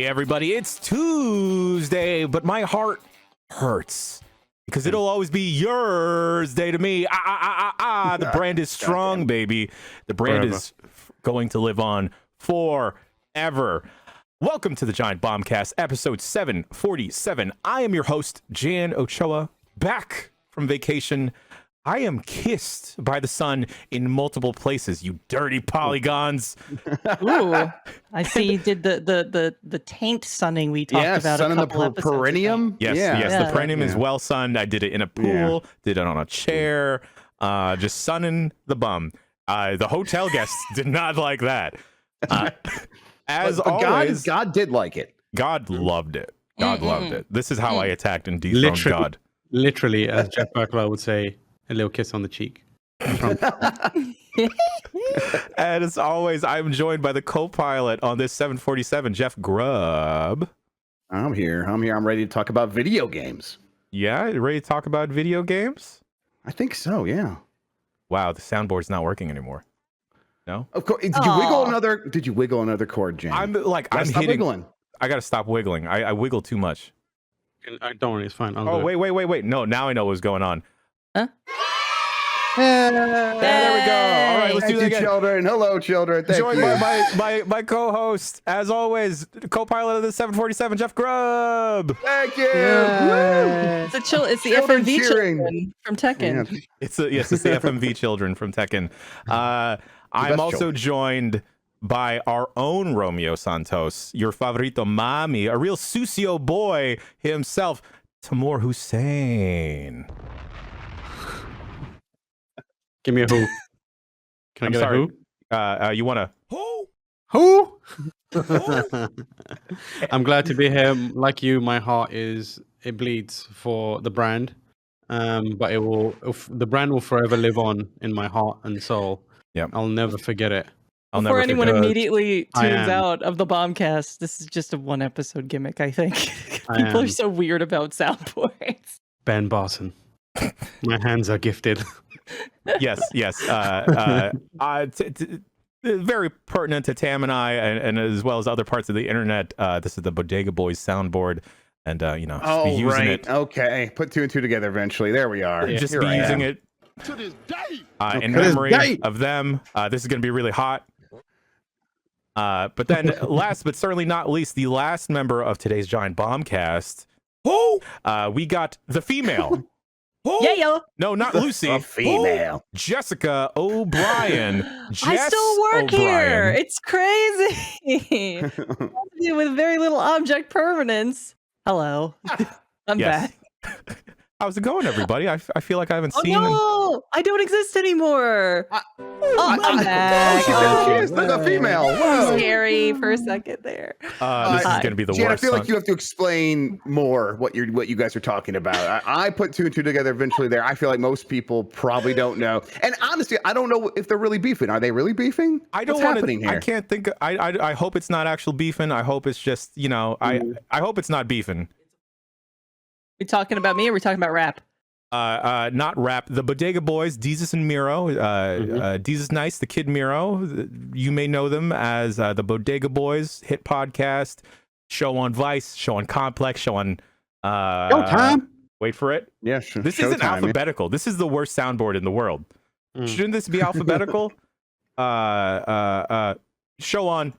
Hey everybody, it's Tuesday, but my heart hurts because it'll always be yours day to me. The brand is strong, baby. The brand is going to live on forever. Welcome to the Giant Bombcast, episode 747. I am your host, Jan Ochoa, back from vacation. I am kissed by the sun in multiple places, you dirty polygons. Ooh, I see you did the taint sunning we talked about sun a in the couple episodes perineum. ago. Yes, the perineum is well sunned. I did it in a pool, did it on a chair, just sunning the bum. The hotel guests did not like that. As always, God did like it. God loved it. God loved it. This is how I attacked and dethroned God. Literally, as Jeff Buckler would say, a little kiss on the cheek. And as always, I'm joined by the co-pilot on this 747, Jeff Grubb. I'm here. I'm ready to talk about video games. Yeah, you ready to talk about video games? I think so. Yeah. Wow, the soundboard's not working anymore. No? Of course. Did you wiggle another chord, Jan? I'm hitting. Wiggling. I gotta stop wiggling. I wiggle too much. Don't worry, it's fine. Wait. No, now I know what's going on. Huh? There we go. All right, let's do that again. Children. Hello, children. Thank Joined you. by my co-host, as always, co-pilot of the 747, Jeff Grubb. Thank you. It's the Children FMV cheering. children from Tekken. Yeah. It's the FMV children from Tekken. I'm also joined by our own Romeo Santos, your favorito mami, a real Susio boy himself, Tamor Hussein. Give me a who. Can I get sorry. a who? You want to Who? I'm glad to be here. Like you, my heart it bleeds for the brand. But the brand will forever live on in my heart and soul. Yep. I'll never forget it. Before anyone immediately I tunes am. out of the Bombcast, this is just a one episode gimmick, I think. People are so weird about soundboards. Ben Barson. My hands are gifted. Yes. Very pertinent to Tam and I, and as well as other parts of the internet. This is the Bodega Boys soundboard, and just be using it. Okay, put two and two together eventually. There we are. Just Here be I using am. it To this day. in To this memory day. of them. This is going to be really hot. But then, last but certainly not least, the last member of today's Giant Bombcast. Who? We got the female. Who? Yeah, yo. No, not Lucy. A female. Jessica O'Brien. I still work here. O'Brien. It's crazy. With very little object permanence. Hello. I'm Yes. back. How's it going, everybody? I feel like I haven't Oh seen. no! I don't exist anymore. I'm back. She said she is the female. Whoa. Scary for a second there. This is going to be the Jan, worst. I feel like you have to explain more what you guys are talking about. I put two and two together eventually there. I feel like most people probably don't know. And honestly, I don't know if they're really beefing. Are they really beefing? I don't What's want happening to. here? I can't think. I hope it's not actual beefing. I hope it's just I hope it's not beefing. We talking about me or we talking about rap? Not rap. The Bodega Boys, Deets and Miro. Deets Nice, the Kid Miro. You may know them as the Bodega Boys hit podcast, show on Vice, show on Complex, show on. Showtime. Wait for it. Yeah, sure. This isn't alphabetical. This is the worst soundboard in the world. Shouldn't this be alphabetical? Show on.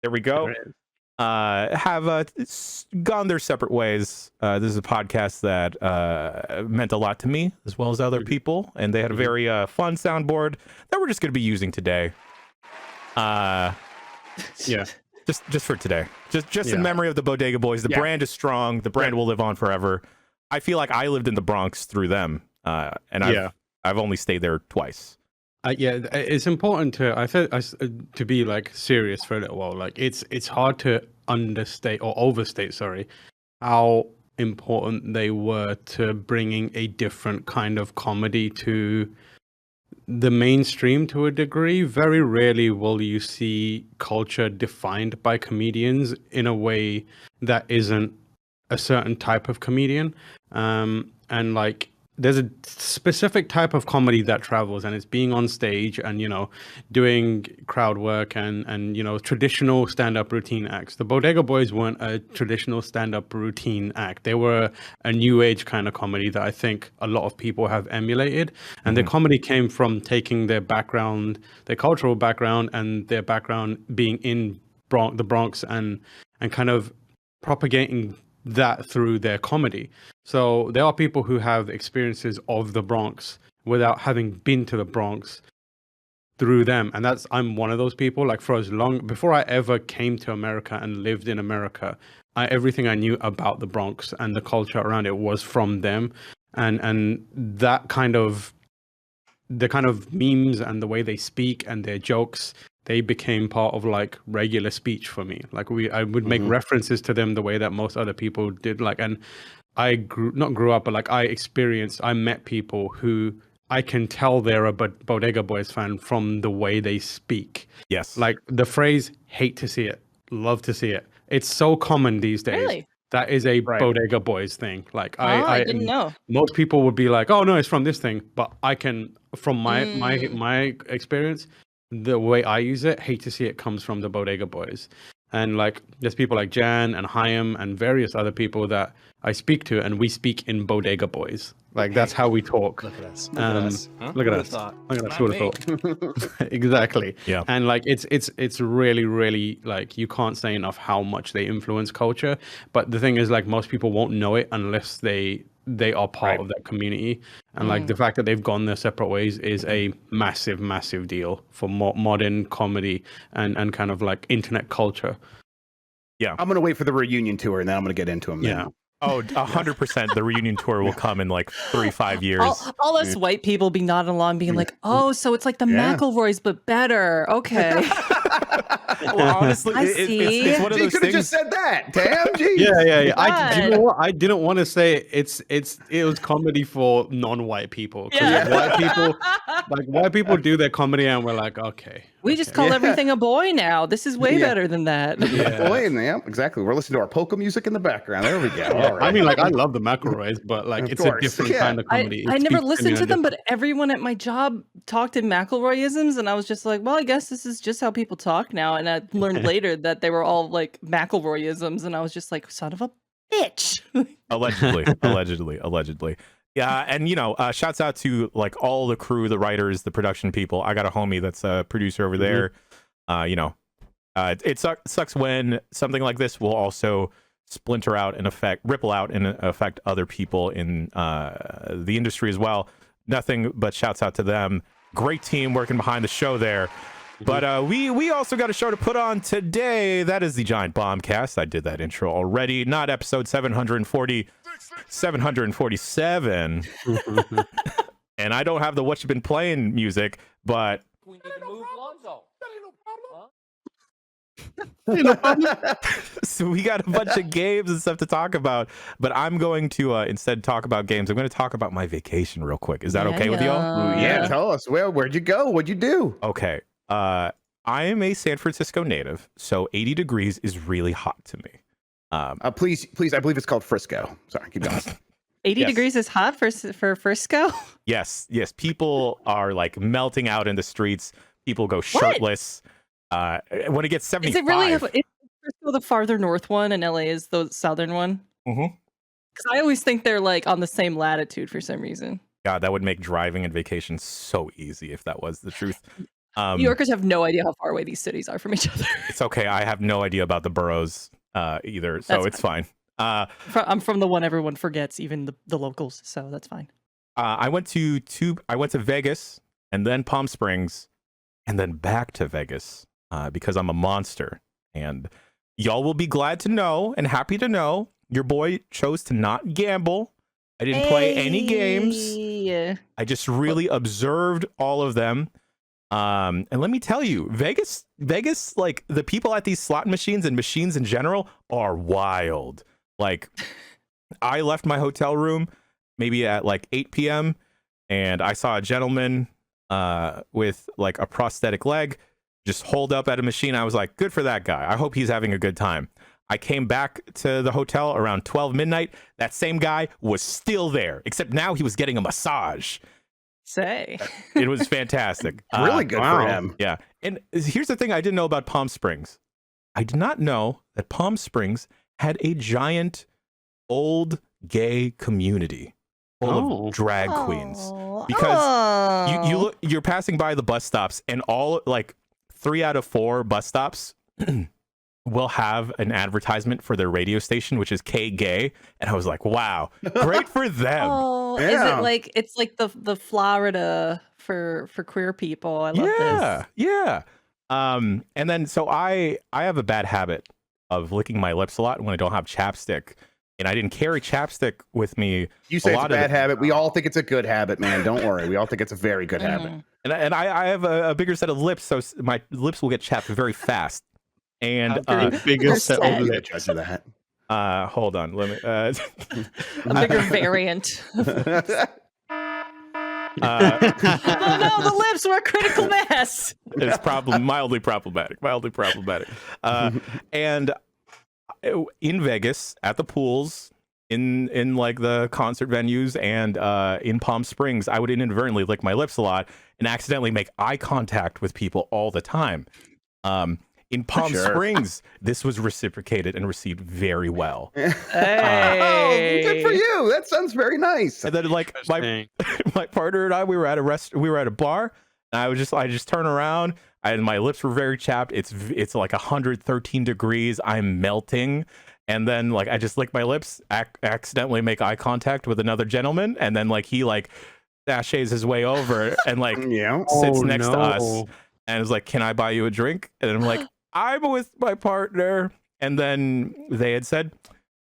There we go. Have gone their separate ways. This is a podcast that meant a lot to me as well as other people, and they had a very fun soundboard that we're just going to be using today. Yeah. Just for today. Just in memory of the Bodega Boys. The brand is strong. The brand will live on forever. I feel like I lived in the Bronx through them, and I've only stayed there twice. It's important to be like serious for a little while. Like it's hard to understate or overstate, how important they were to bringing a different kind of comedy to the mainstream to a degree. Very rarely will you see culture defined by comedians in a way that isn't a certain type of comedian. And like there's a specific type of comedy that travels, and it's being on stage and, you know, doing crowd work and you know, traditional stand-up routine acts. The Bodega Boys weren't a traditional stand-up routine act. They were a new age kind of comedy that I think a lot of people have emulated. And their comedy came from taking their background, their cultural background, and their background being in the Bronx and kind of propagating that through their comedy. So there are people who have experiences of the Bronx without having been to the Bronx through them. And I'm one of those people. Like, for as long before I ever came to America and lived in America, everything I knew about the Bronx and the culture around it was from them. And that kind of the kind of memes and the way they speak and their jokes, they became part of like regular speech for me. Like I would make references to them the way that most other people did. Like, and I grew up, but like I met people who I can tell they're a Bodega Boys fan from the way they speak. Yes. Like the phrase, hate to see it, love to see it. It's so common these days. Really? That is a Bodega Boys thing. Like I didn't know. Most people would be like, oh no, it's from this thing. But I can, from my experience, the way I use it, hate to see it, comes from the Bodega Boys. And like there's people like Jan and Chaim and various other people that I speak to, and we speak in Bodega Boys. Like that's how we talk. Look at us. Look at us. Look at us. Who would have thought? Exactly. Yeah. And like it's really, really like you can't say enough how much they influence culture. But the thing is, like, most people won't know it unless they are part of that community. And like the fact that they've gone their separate ways is a massive, massive deal for modern comedy and kind of like internet culture. Yeah. I'm gonna wait for the reunion tour and then I'm gonna get into them. Yeah. Oh, 100%. The reunion tour will come in like 3-5 years. All us white people be nodding along, being like, "Oh, so it's like the McElroys, but better." Okay. Well, honestly, I see. it's one of You those could have things. just said that. Damn, geez. Yeah. God. You know what? I didn't want to say it was comedy for non-white people. 'Cause white people do their comedy and we're like, okay. We just call everything a boy now. This is way better than that. Boy, yeah, exactly. We're listening to our polka music in the background. There we go. All right. I mean, like, I love the McElroys, but like, Of it's course. a different kind of comedy. I It never speaks to listened me to on them, but everyone at my job talked in McElroyisms, and I was just like, well, I guess this is just how people talk now. And I learned later that they were all like McElroyisms, and I was just like, son of a bitch. Allegedly. Yeah, and you know, shouts out to like all the crew, the writers, the production people. I got a homie that's a producer over there. You know, it sucks when something like this will also splinter out and ripple out and affect other people in the industry as well. Nothing but shouts out to them. Great team working behind the show there. But we also got a show to put on today. That is the Giant Bombcast. I did that intro already. Not episode 747. And I don't have the what you've been playing music, but We need to move Lonzo. so we got a bunch of games and stuff to talk about. But I'm going to instead talk about games. I'm going to talk about my vacation real quick. Is that okay with y'all? Yeah, tell us. Well, where'd you go? What'd you do? Okay. I am a San Francisco native, so 80 degrees is really hot to me. Please, I believe it's called Frisco. Sorry, keep going. 80 Yes. degrees is hot for Frisco? Yes. People are like melting out in the streets. People go shirtless. When it gets 75. Is it really? Is Frisco the farther north one and LA is the southern one? Mhm. Because I always think they're like on the same latitude for some reason. God, that would make driving and vacation so easy if that was the truth. New Yorkers have no idea how far away these cities are from each other. It's okay. I have no idea about the boroughs either, so That's it's fine. I'm from the one everyone forgets, even the locals, so that's fine. I went to Vegas and then Palm Springs and then back to Vegas because I'm a monster. And y'all will be glad to know and happy to know your boy chose to not gamble. I didn't play any games. I just really observed all of them. And let me tell you, Vegas, like the people at these slot machines and machines in general are wild. Like, I left my hotel room maybe at like 8 p.m. and I saw a gentleman with like a prosthetic leg just hold up at a machine. I was like, good for that guy. I hope he's having a good time. I came back to the hotel around 12 midnight. That same guy was still there, except now he was getting a massage. Say. It was fantastic. Really good for wow. him. Yeah. And here's the thing I didn't know about Palm Springs. I did not know that Palm Springs had a giant old gay community full of drag queens. Because you're passing by the bus stops, and all like 3 out of 4 bus stops will have an advertisement for their radio station, which is K Gay. And I was like, wow, great for them. Oh, is Yeah. it like it's like the Florida for queer people? I love this. Yeah. And then so I have a bad habit of licking my lips a lot when I don't have chapstick. And I didn't carry chapstick with me. You say it's a bad of habit. We all think it's a good habit, man. Don't worry. We all think it's a very good habit. And I have a bigger set of lips, so my lips will get chapped very fast. And Bigger set sad. of Yeah, lips. judge of that. hold on, let me. A bigger variant. Oh no, the lips were a critical mass. It's mildly problematic. And in Vegas, at the pools, in like the concert venues, and in Palm Springs, I would inadvertently lick my lips a lot and accidentally make eye contact with people all the time. In Palm Springs, this was reciprocated and received very well. Oh, good for you. That sounds very nice. And then, like my partner and I, we were at a bar, and I just turn around, and my lips were very chapped. It's like 113 degrees. I'm melting, and then like I just lick my lips, accidentally make eye contact with another gentleman, and then like he like sashays his way over and like sits next to us, and is like, "Can I buy you a drink?" And I'm like, "I'm with my partner," and then they had said,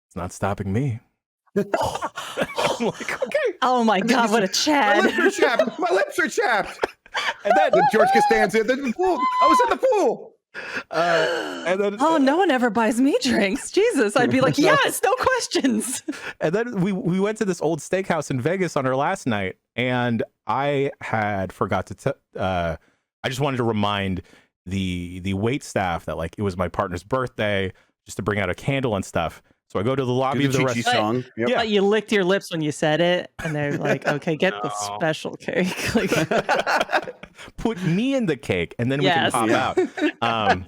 "It's not stopping me." I'm like, okay. Oh my god, what a My Chad. lips are chapped. My lips are chapped. And then George Costanza in the pool. I was in the pool. and then Oh, no one ever buys me drinks. Jesus, I'd be like, yes, no questions. and then we went to this old steakhouse in Vegas on our last night, and I had forgot to I just wanted to remind the wait staff that like it was my partner's birthday, just to bring out a candle and stuff. So I go to the lobby of the Chi-Chi restaurant. song. Yep. Yeah. But you licked your lips when you said it, and they're like, okay, get the special cake. Like, Put me in the cake, and then Yes. we can pop out.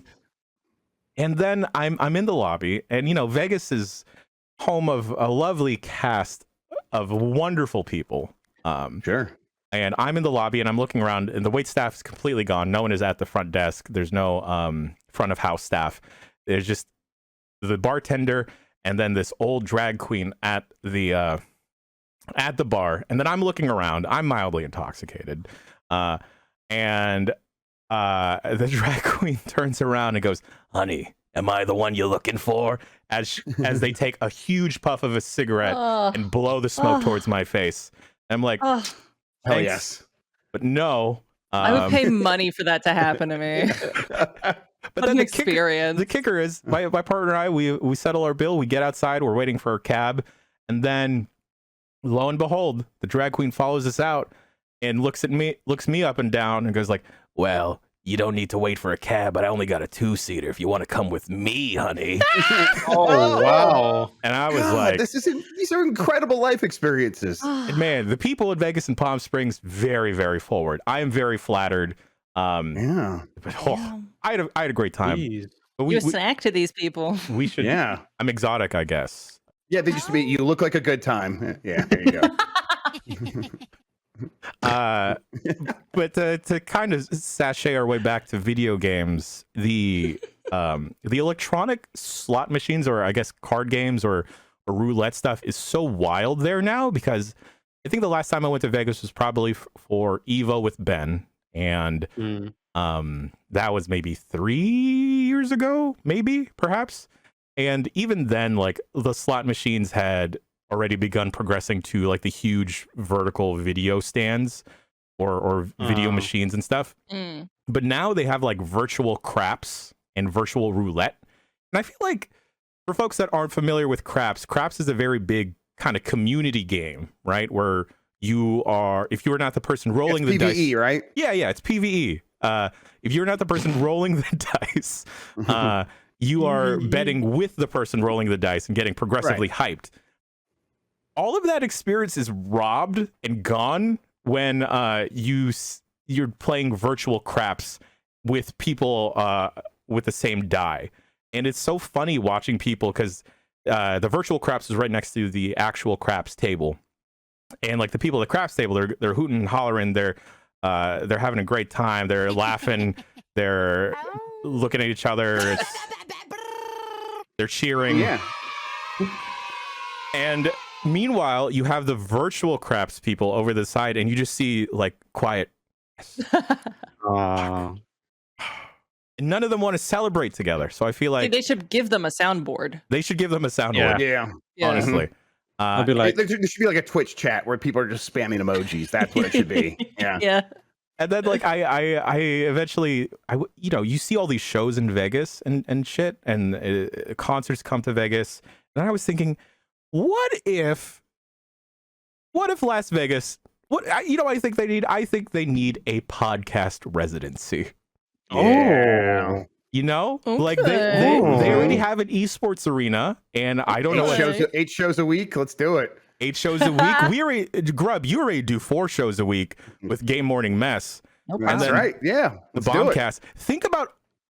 And then I'm in the lobby, and you know Vegas is home of a lovely cast of wonderful people. Sure. And I'm in the lobby, and I'm looking around, and the wait staff is completely gone. No one is at the front desk. There's no front of house staff. There's just the bartender, and then this old drag queen at the bar. And then I'm looking around. I'm mildly intoxicated, and the drag queen turns around and goes, "Honey, am I the one you're looking for?" As they take a huge puff of a cigarette and blow the smoke towards my face. I'm like, oh, Hell thanks, yes. but no. I would pay money for that to happen to me. But What then an the kicker, experience. the kicker is my partner and I, we settle our bill, we get outside, we're waiting for a cab, and then lo and behold, the drag queen follows us out and looks me up and down and goes like, "Well, you don't need to wait for a cab, but I only got a 2-seater if you want to come with me, honey." Oh wow! And I was God, like, these are incredible life experiences. and man, the people in Vegas and Palm Springs, very, very forward. I am very flattered. Yeah. But Yeah. I had a great time. Jeez. But You a snack to these people. we should. Yeah. I'm exotic, I guess. Yeah, they just mean you look like a good time. Yeah, there you go. But to kind of sashay our way back to video games, the electronic slot machines, or I guess card games or roulette stuff, is so wild there now, because I think the last time I went to Vegas was probably for Evo with Ben, and that was maybe 3 years ago, maybe, perhaps. And even then, like, the slot machines had already begun progressing to like the huge vertical video stands or video machines and stuff. But now they have like virtual craps and virtual roulette. And I feel like for folks that aren't familiar with craps is a very big kind of community game, right? Where you are, if you're not the person rolling the PvE, dice, right? Yeah, it's PvE. If you're not the person rolling the dice, you are betting with the person rolling the dice and getting progressively hyped. All of that experience is robbed and gone when you're playing virtual craps with people with the same die. And it's so funny watching people because the virtual craps is right next to the actual craps table. And like the people at the craps table, they're hooting and hollering, they're having a great time, they're laughing, they're looking at each other, they're cheering. Yeah. And meanwhile, you have the virtual craps people over the side, and you just see like quiet. None of them want to celebrate together, so I feel like they should give them a soundboard. They should give them a soundboard. Yeah. Honestly. I'd be like, there should be like a Twitch chat where people are just spamming emojis. That's what it should be. Yeah. Yeah. And then like I eventually you see all these shows in Vegas and shit, and concerts come to Vegas, and I was thinking, what if Las Vegas? I think they need a podcast residency. Yeah. Like they already have an esports arena, and I don't know. 8 shows a week. Let's do it. 8 shows a week. Grubb, you already do 4 shows a week with Game Morning Mess. That's right. Yeah. The Bombcast. Think about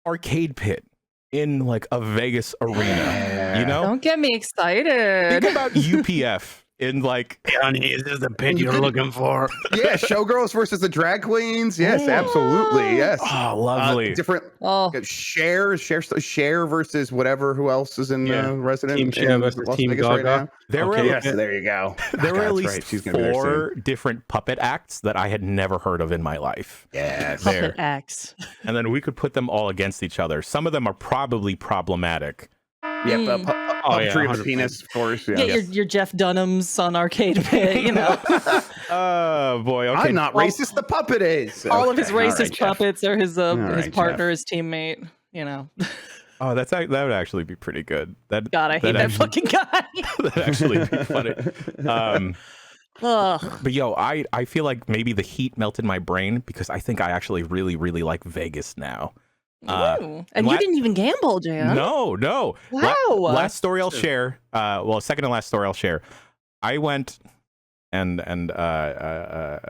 Arcade Pit in like a Vegas arena. Don't get me excited. Think about UPF in like. Honey, is this the pit you're looking for? Yeah, showgirls versus the drag queens. Yes, absolutely. Yes. Oh, lovely. Different. Share versus whatever. Who else is in resident? Team Share versus Team Gaga. There you go. There were at least 4 different puppet acts that I had never heard of in my life. Yes. Puppet acts. And then we could put them all against each other. Some of them are probably problematic. Yep. Puppetry of the penis, of course. Yeah. Your Jeff Dunham's on Arcade Pit, Oh boy. Okay. I'm not racist. The puppet is. All of his racist puppets are his right, partner, his teammate. Oh, that would actually be pretty good. God, I hate that fucking guy. That'd actually be funny. But yo, I feel like maybe the heat melted my brain because I think I actually really, really like Vegas now. And you didn't even gamble, Jan. No. Wow. Last story I'll share. Second to last story I'll share. I went and I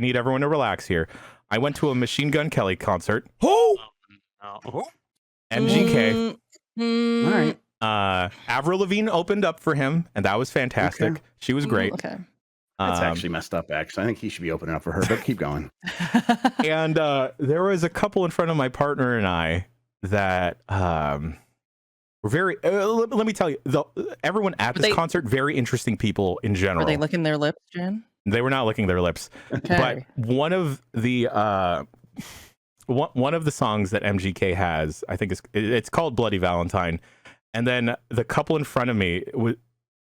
need everyone to relax here. I went to a Machine Gun Kelly concert. MGK. All right. Avril Lavigne opened up for him, and that was fantastic. Okay. She was great. Okay. That's actually messed up, actually. I think he should be opening up for her, but keep going. And there was a couple in front of my partner and I that were very, let me tell you, everyone at this concert, very interesting people in general. Were they licking their lips, Jen? They were not licking their lips. Okay. But one of the songs that MGK has, I think it's called Bloody Valentine. And then the couple in front of me,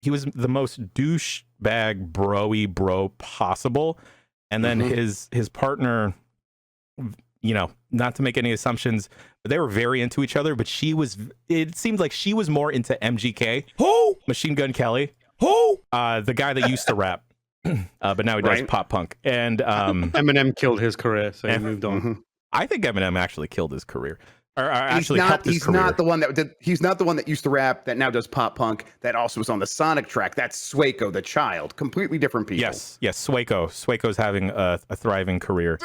he was the most douchebag bro possible. And then his partner, not to make any assumptions, but they were very into each other. But it seemed like she was more into MGK. Who? Machine Gun Kelly. Who? The guy that used to rap. But now he does pop punk. And Eminem killed his career, so he moved on. I think Eminem actually killed his career. He's not the one that used to rap that now does pop punk that also was on the Sonic track. That's Swaco the Child. Completely different people. Yes, Swaco. Swaco's having a thriving career.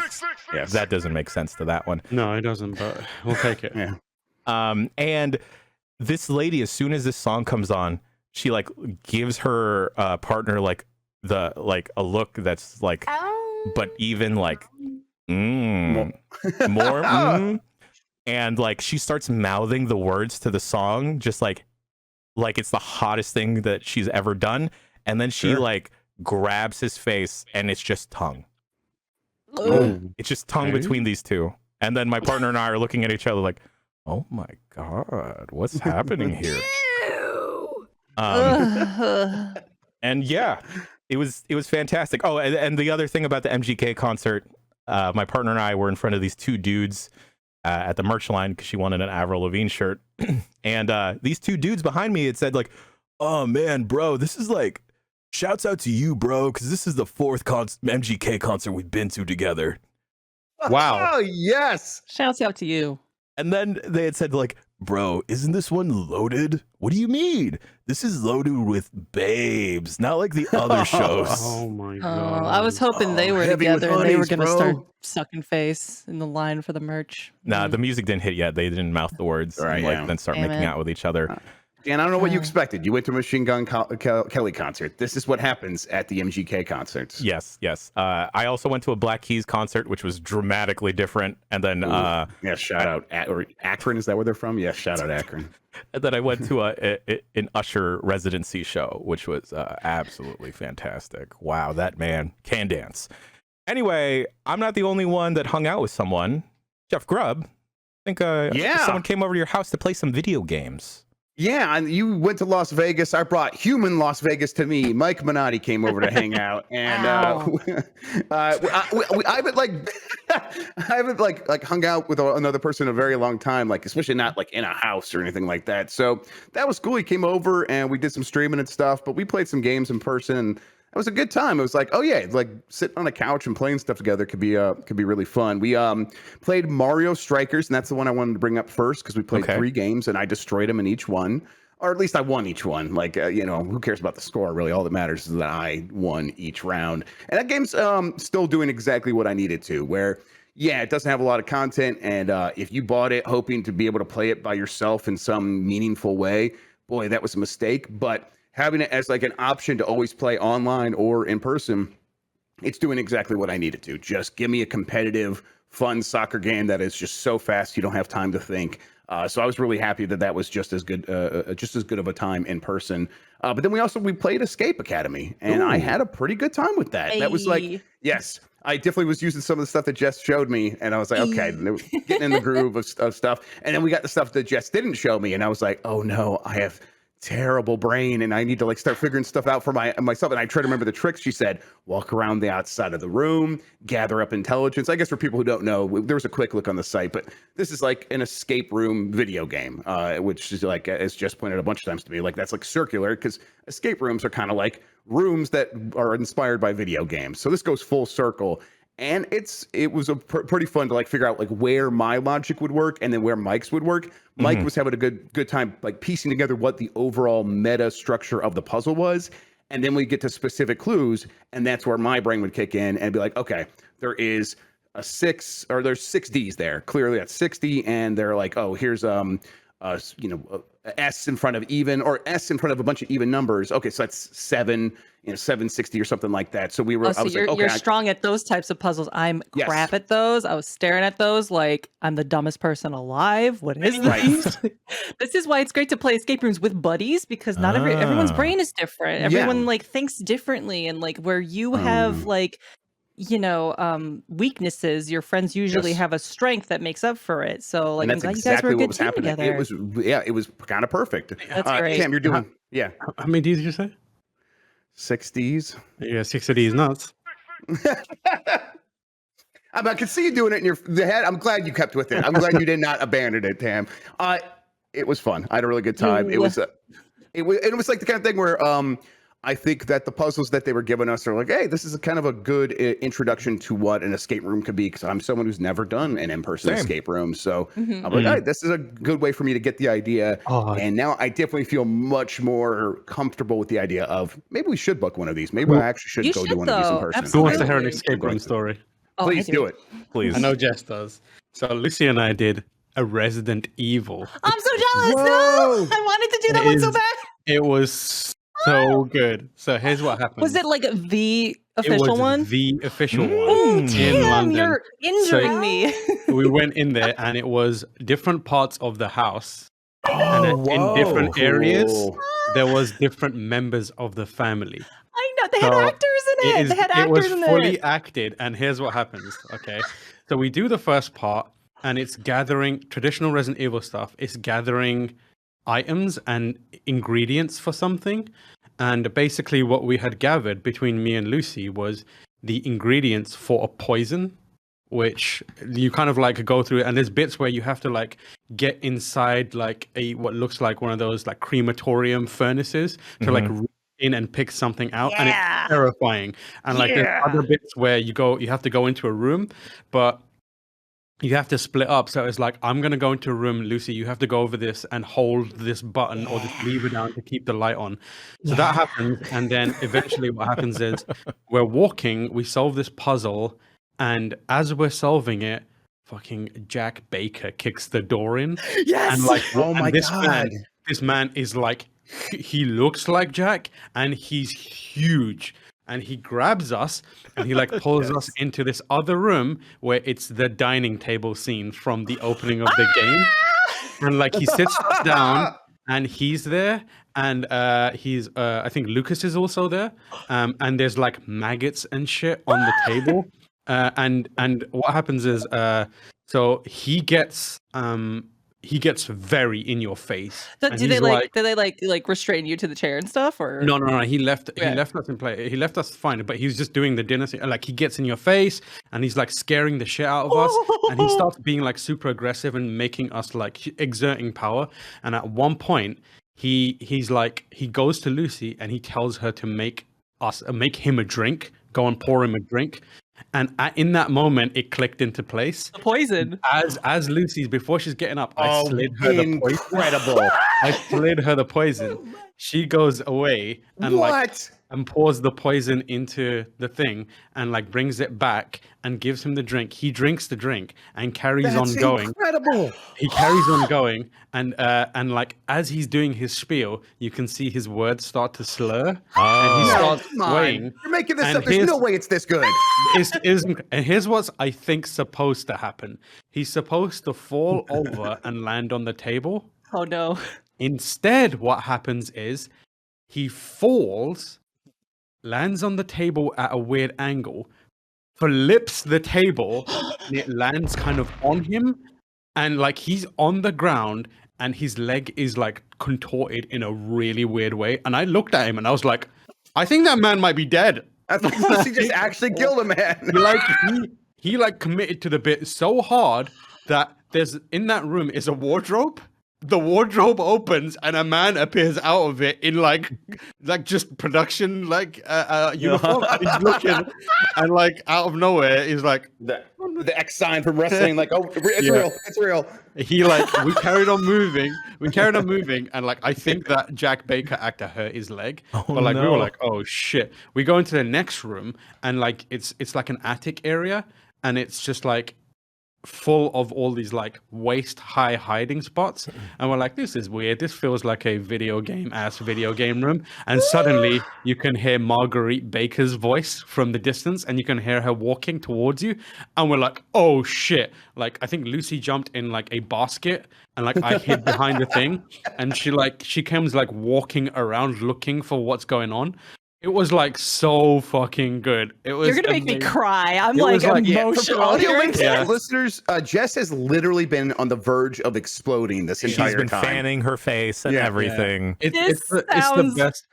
Yes. That doesn't make sense to that one. No, it doesn't, but we'll take it. Yeah. And this lady, as soon as this song comes on, she like gives her partner like a look that's like, but even like more. And like she starts mouthing the words to the song just like it's the hottest thing that she's ever done, and then she like grabs his face and it's just tongue. It's just tongue between these two, and then my partner and I are looking at each other like, oh my god, what's happening here? And yeah, it was fantastic. Oh, and the other thing about the MGK concert, my partner and I were in front of these 2 dudes at the merch line because she wanted an Avril Lavigne shirt. And these 2 dudes behind me had said like, oh man, bro, this is like, shouts out to you, bro, because this is the 4th MGK concert we've been to together. Wow. Oh, yes. Shouts out to you. And then they had said like, bro, isn't this one loaded? What do you mean? This is loaded with babes, not like the other shows. Oh my Oh, god! I was hoping they were heavy with together and they were honeys, gonna bro. start sucking face in the line for the merch. Nah, the music didn't hit yet. They didn't mouth the words Right, and like yeah. then start Damn making it. out with each other. Dan, I don't know what you expected. You went to a Machine Gun Kelly concert. This is what happens at the MGK concerts. Yes, yes. I also went to a Black Keys concert, which was dramatically different. And then Yeah, shout out or Akron. Is that where they're from? Yeah, shout out Akron. and then I went to an Usher residency show, which was absolutely fantastic. Wow, that man can dance. Anyway, I'm not the only one that hung out with someone. Jeff Grubb, I think someone came over to your house to play some video games. Yeah, and you went to Las Vegas. I brought human Las Vegas to me. Mike Minotti came over to hang out, and I haven't I haven't like hung out with another person in a very long time, like especially not like in a house or anything like that. So that was cool. He came over and we did some streaming and stuff, but we played some games in person, and it was a good time. It was like, oh yeah, like sitting on a couch and playing stuff together could be really fun. We played Mario Strikers, and that's the one I wanted to bring up first because we played 3 games and I destroyed them in each one, or at least I won each one. Like who cares about the score? Really, all that matters is that I won each round. And that game's still doing exactly what I needed to. Where it doesn't have a lot of content, and if you bought it hoping to be able to play it by yourself in some meaningful way, boy, that was a mistake. But having it as like an option to always play online or in person, it's doing exactly what I needed to. Just give me a competitive, fun soccer game that is just so fast you don't have time to think. So I was really happy that was just as good of a time in person. But then we played Escape Academy, and I had a pretty good time with that. That was like, yes, I definitely was using some of the stuff that Jess showed me, and I was like, okay, getting in the groove of stuff. And then we got the stuff that Jess didn't show me, and I was like, oh no, I have terrible brain and I need to like start figuring stuff out for myself. And I try to remember the tricks. She said, walk around the outside of the room, gather up intelligence. I guess for people who don't know, there was a quick look on the site, but this is like an escape room video game, which is like, as Jess pointed out a bunch of times to me, like that's like circular, because escape rooms are kind of like rooms that are inspired by video games. So this goes full circle. And it was pretty fun to like figure out like where my logic would work and then where Mike's would work. Mike was having a good time like piecing together what the overall meta structure of the puzzle was. And then we get to specific clues, and that's where my brain would kick in and be like, okay, there's 6 Ds there. Clearly that's 60, and they're like, oh, here's S in front of even, or S in front of a bunch of even numbers. Okay, so that's 7, 760 or something like that. So we were. So you're strong at those types of puzzles. I'm crap at those. I was staring at those like I'm the dumbest person alive. What is this? This is why it's great to play escape rooms with buddies, because not everyone's brain is different. Everyone like thinks differently, and like where you have like weaknesses, your friends usually have a strength that makes up for it. So like, and that's I'm glad exactly you guys were a what good was team happening. together. It was kind of perfect. That's great. Cam, you're doing How many D's did you say? 6 Ds. Yeah, 6 of these nuts. I can see you doing it in your head. I'm glad you kept with it. I'm glad you did not abandon it, Tam. It was fun. I had a really good time. It was like the kind of thing where I think that the puzzles that they were giving us are like, hey, this is a kind of a good introduction to what an escape room could be, because I'm someone who's never done an in-person escape room. So I'm like, hey, this is a good way for me to get the idea. And now I definitely feel much more comfortable with the idea of maybe we should book one of these. Maybe I actually should go do one of these in person. Who wants to hear an escape room story? Please do it. Please. I know Jess does. So Lucy and I did a Resident Evil. I'm so jealous. No, I wanted to do that one so bad. It was so good. So here's what happened. Was it like the official one? The official one in London. You're injuring me. We went in there, and it was different parts of the house. And in different areas, there was different members of the family. I know. They had actors in it. It was fully acted, and here's what happens. Okay. So we do the first part, and it's gathering traditional Resident Evil stuff. It's gathering items and ingredients for something. And basically what we had gathered between me and Lucy was the ingredients for a poison, which you kind of like go through, and there's bits where you have to like get inside like what looks like one of those like crematorium furnaces to like reach in and pick something out, and it's terrifying. And like there's other bits where you have to go into a room, but you have to split up. So it's like, I'm going to go into a room, Lucy, you have to go over this and hold this button or this lever down to keep the light on. So that happens. And then eventually what happens is we're walking, we solve this puzzle. And as we're solving it, fucking Jack Baker kicks the door in. Yes. And like, Oh my God. This man is like, he looks like Jack and he's huge. And he grabs us and he like pulls us into this other room where it's the dining table scene from the opening of the game. And like he sits us down and he's there. And he's I think Lucas is also there. And there's like maggots and shit on the table. And what happens is so he gets very in your face. So do they like restrain you to the chair and stuff, or no, he left us in play. He left us fine, but he was just doing the dinner thing. Like he gets in your face and he's like scaring the shit out of us, and he starts being like super aggressive and making us like exerting power. And at one point he's like, he goes to Lucy and he tells her to make him a drink, go and pour him a drink. And in that moment, it clicked into place. the poison? As Lucy's, before she's getting up, I slid her the poison. Incredible. I slid her the poison. She goes away and and pours the poison into the thing and like brings it back and gives him the drink. He drinks the drink and carries on going. Incredible. He carries on going and like as he's doing his spiel, you can see his words start to slur and he starts swaying. You're making this up. There's no way it's this good. And here's what's I think supposed to happen. He's supposed to fall over and land on the table. Oh no. Instead, what happens is he falls, lands on the table at a weird angle, flips the table, and it lands kind of on him. And like he's on the ground and his leg is like contorted in a really weird way. And I looked at him and I was like, I think that man might be dead. I thought he just actually killed a man. He like committed to the bit so hard that there's in that room is a wardrobe. The wardrobe opens and a man appears out of it in like just production uniform. And he's looking and like out of nowhere he's like the X sign from wrestling, like, oh, it's real. He like we carried on moving and like I think that Jack Baker actor hurt his leg. But like we were like, oh shit. We go into the next room and like it's like an attic area and it's just like full of all these like waist high hiding spots, and we're like, this is weird, this feels like a video game room. And suddenly you can hear Marguerite Baker's voice from the distance and you can hear her walking towards you, and we're like, oh shit. Like I think Lucy jumped in like a basket and like I hid behind the thing, and she comes like walking around looking for what's going on. It was like so fucking good. It was. You're gonna make me cry. I'm It like was like- emotional. For audio hearing listeners, Jess has literally been on the verge of exploding this entire She's been time. fanning her face and everything. This It's the sounds best.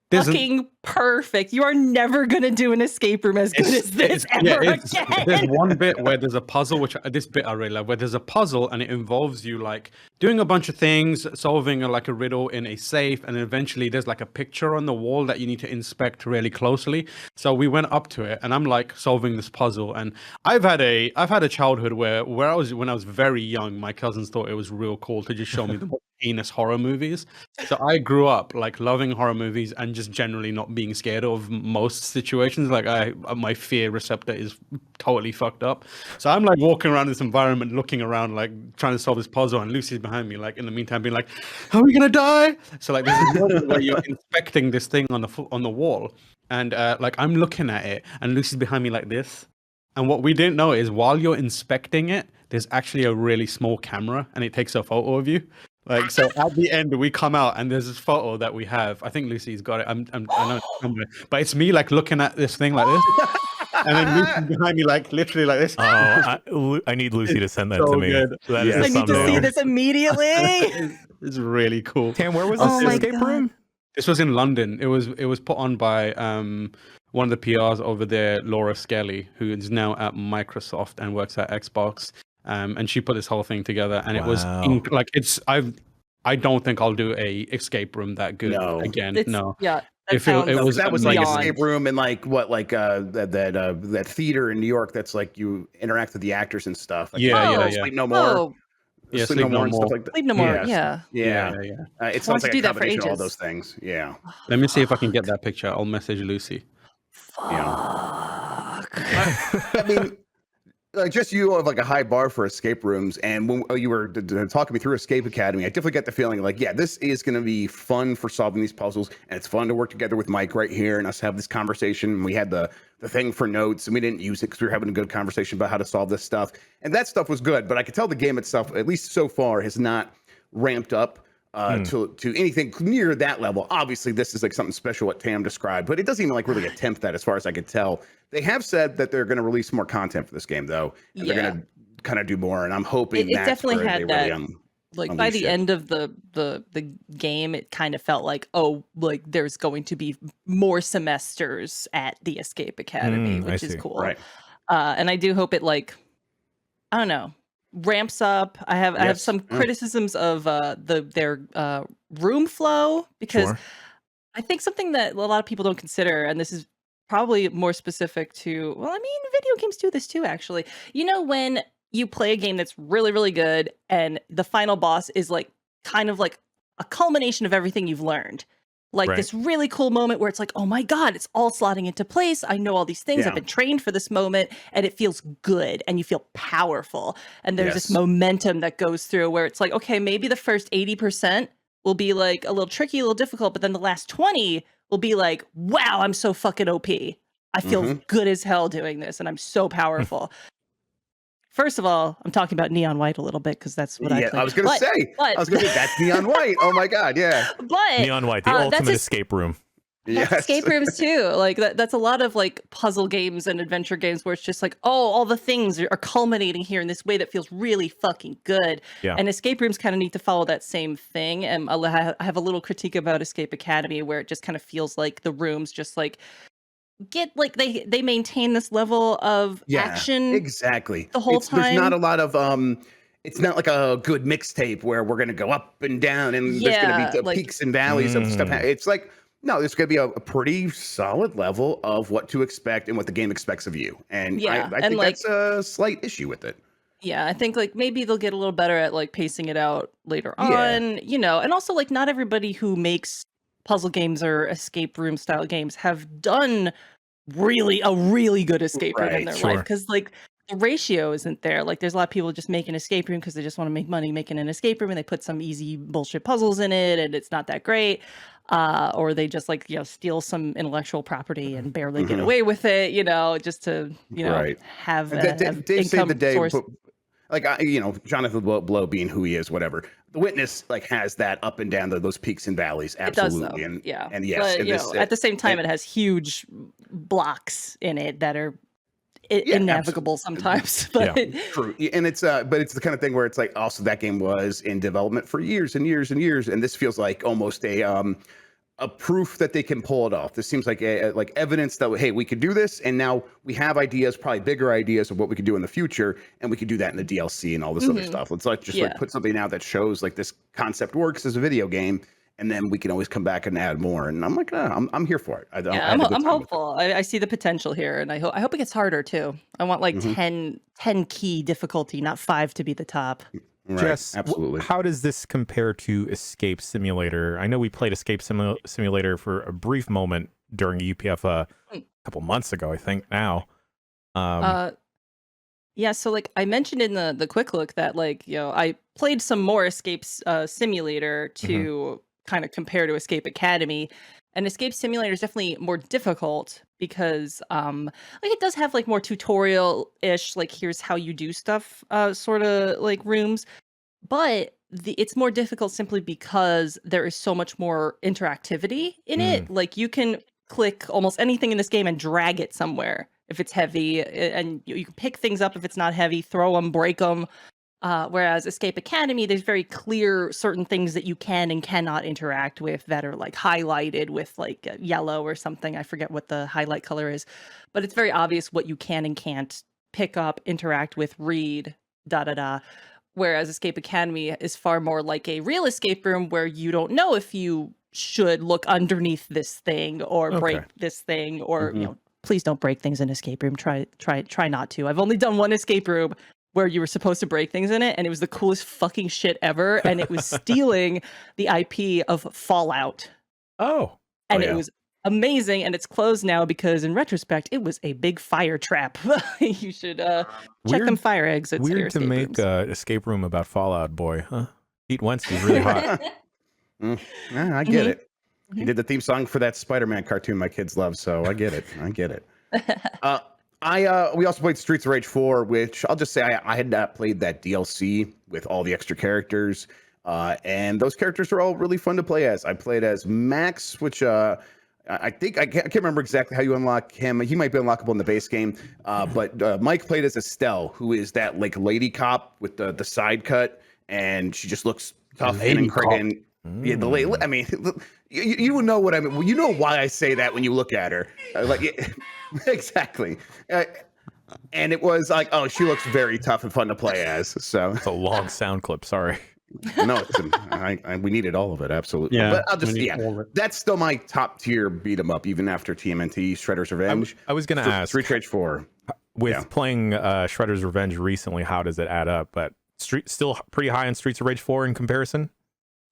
fucking perfect. You are never gonna do an escape room as good as this ever again. There's one bit where there's a puzzle, this bit I really love, where there's a puzzle and it involves you like doing a bunch of things, solving a riddle in a safe, and eventually there's like a picture on the wall that you need to inspect really closely. So we went up to it and I'm like solving this puzzle, and I've had a childhood where when I was very young, my cousins thought it was real cool to just show me the heinous horror movies. So I grew up like loving horror movies and just generally not being scared of most situations. Like my fear receptor is totally fucked up. So I'm like walking around this environment, looking around, like trying to solve this puzzle, and Lucy's behind me, like in the meantime being like, are we gonna die? So like there's a moment where you're inspecting this thing on the wall, and like I'm looking at it and Lucy's behind me like this. And what we didn't know is while you're inspecting it, there's actually a really small camera and it takes a photo of you. Like, so at the end we come out and there's this photo that we have. I think Lucy's got it. I know it's somewhere, but it's me like looking at this thing like this. And then Lucy's behind me like literally like this. Oh, I need Lucy to send that so to me. good. That is I the need to see thumbnail. this immediately. It's really cool. Tam, where was Oh this my escape God. room? This was in London. It was put on by one of the PRs over there, Laura Skelly, who is now at Microsoft and works at Xbox. And she put this whole thing together, and it was I don't think I'll do a escape room that good again. It's, No. yeah, It was that was like beyond. escape room and like what like that theater in New York that's like you interact with the actors and stuff. Like, Sleep No More. Oh, Sleep No More and stuff like that. Sleep No More. Yeah. I It sounds wanted to like do a that for combination of all ages. those things. Yeah. Let me see if I can get that picture. I'll message Lucy. Fuck. I mean, like just you have like a high bar for escape rooms, and when you were talking me through Escape Academy, I definitely get the feeling like, yeah, this is going to be fun for solving these puzzles, and it's fun to work together with Mike right here and us have this conversation. We had the thing for notes, and we didn't use it because we were having a good conversation about how to solve this stuff, and that stuff was good. But I could tell the game itself, at least so far, has not ramped up to anything near that level. Obviously, this is like something special what Tam described, but it doesn't even like really attempt that as far as I could tell. They have said that they're going to release more content for this game, though. And they're going to kind of do more, and I'm hoping it that's definitely where had they that. really Like by the end of the game, it kind of felt like, oh, like there's going to be more semesters at the Escape Academy, which is cool. Right. And I do hope it like, I don't know, ramps up. I have some criticisms of their room flow, because I think something that a lot of people don't consider, and this is probably more specific to, well, I mean, video games do this too, actually. You know, when you play a game that's really, really good and the final boss is like kind of like a culmination of everything you've learned. Like this really cool moment where it's like, oh my God, it's all slotting into place. I know all these things. I've been trained for this moment, and it feels good and you feel powerful. And there's this momentum that goes through where it's like, okay, maybe the first 80% will be like a little tricky, a little difficult, but then the last 20 will be like, wow, I'm so fucking OP. I feel good as hell doing this, and I'm so powerful. First of all, I'm talking about Neon White a little bit because that's what I played. I was going to say, that's Neon White. Oh my God, yeah. But Neon White, the ultimate escape room. Yes. Escape rooms too. Like that's a lot of like puzzle games and adventure games where it's just like, oh, all the things are culminating here in this way that feels really fucking good. Yeah. And escape rooms kind of need to follow that same thing. And I have a little critique about Escape Academy where it just kind of feels like the rooms just like get like they maintain this level of action exactly the whole time. There's not a lot of it's not like a good mixtape where we're going to go up and down and there's going to be peaks and valleys of stuff. It's like, no, there's going to be a pretty solid level of what to expect and what the game expects of you. And I think that's a slight issue with it. Yeah, I think like maybe they'll get a little better at like pacing it out later on, you know, and also like not everybody who makes puzzle games or escape room style games have done a really good escape room in their life, because like the ratio isn't there. Like there's a lot of people just make an escape room because they just want to make money making an escape room, and they put some easy bullshit puzzles in it and it's not that great, or they just like, you know, steal some intellectual property and barely get away with it, you know, just to, you know, have income source. Like, you know, Jonathan Blow being who he is, whatever. The Witness like has that up and down, those peaks and valleys, absolutely. It does, though. And yes, but, you know, at the same time, it has huge blocks in it that are innavigable sometimes. But true. And it's but it's the kind of thing where it's like also that game was in development for years and years and years, and this feels like almost a proof that they can pull it off. This seems like like evidence that, hey, we could do this, and now we have ideas, probably bigger ideas of what we could do in the future, and we could do that in the DLC and all this other stuff. Let's like just like put something out that shows like this concept works as a video game, and then we can always come back and add more. And I'm like, I'm here for it. I'm hopeful. I see the potential here, and I hope it gets harder too. I want like 10 key difficulty, not 5 to be the top. Right, Jess, absolutely. How does this compare to Escape Simulator? I know we played Escape Simulator for a brief moment during UPF a couple months ago, I think now. Yeah, so like I mentioned in the quick look that like, you know, I played some more Escape Simulator to kind of compare to Escape Academy. And Escape Simulator is definitely more difficult because like it does have like more tutorial-ish, like here's how you do stuff sort of like rooms. But it's more difficult simply because there is so much more interactivity in it. Like you can click almost anything in this game and drag it somewhere if it's heavy, and you can pick things up if it's not heavy, throw them, break them. Whereas Escape Academy, there's very clear certain things that you can and cannot interact with that are like highlighted with like yellow or something. I forget what the highlight color is, but it's very obvious what you can and can't pick up, interact with, read, Whereas Escape Academy is far more like a real escape room where you don't know if you should look underneath this thing or break Okay. this thing, or please don't break things in escape room. Try not to. I've only done one escape room where you were supposed to break things in it, and it was the coolest fucking shit ever, and it was stealing the IP of Fallout. Oh. And yeah. it was amazing, and it's closed now because in retrospect it was a big fire trap. You should check them fire exits. at your Weird to escape make rooms. an escape room about Fallout Boy, huh? Pete Wentz is really hot. I get it. He did the theme song for that Spider-Man cartoon my kids love, so I get it. We also played Streets of Rage 4, which I'll just say I had not played that DLC with all the extra characters, and those characters are all really fun to play as. I played as Max, which I think I can't remember exactly how you unlock him. He might be unlockable in the base game, but Mike played as Estelle, who is that like lady cop with the side cut, and she just looks tough and incredible. Yeah, the lady. I mean, you know what I mean. You know why I say that when you look at her, exactly. And it was like, oh, she looks very tough and fun to play as. So It's a long sound clip. Sorry. no, we needed all of it, absolutely. Yeah, but I'll just we need all of it. that's still my top tier beat 'em up, even after TMNT, Shredder's Revenge. I was going to ask, Street Rage 4. with playing Shredder's Revenge recently, how does it add up? But still pretty high on Streets of Rage 4 in comparison?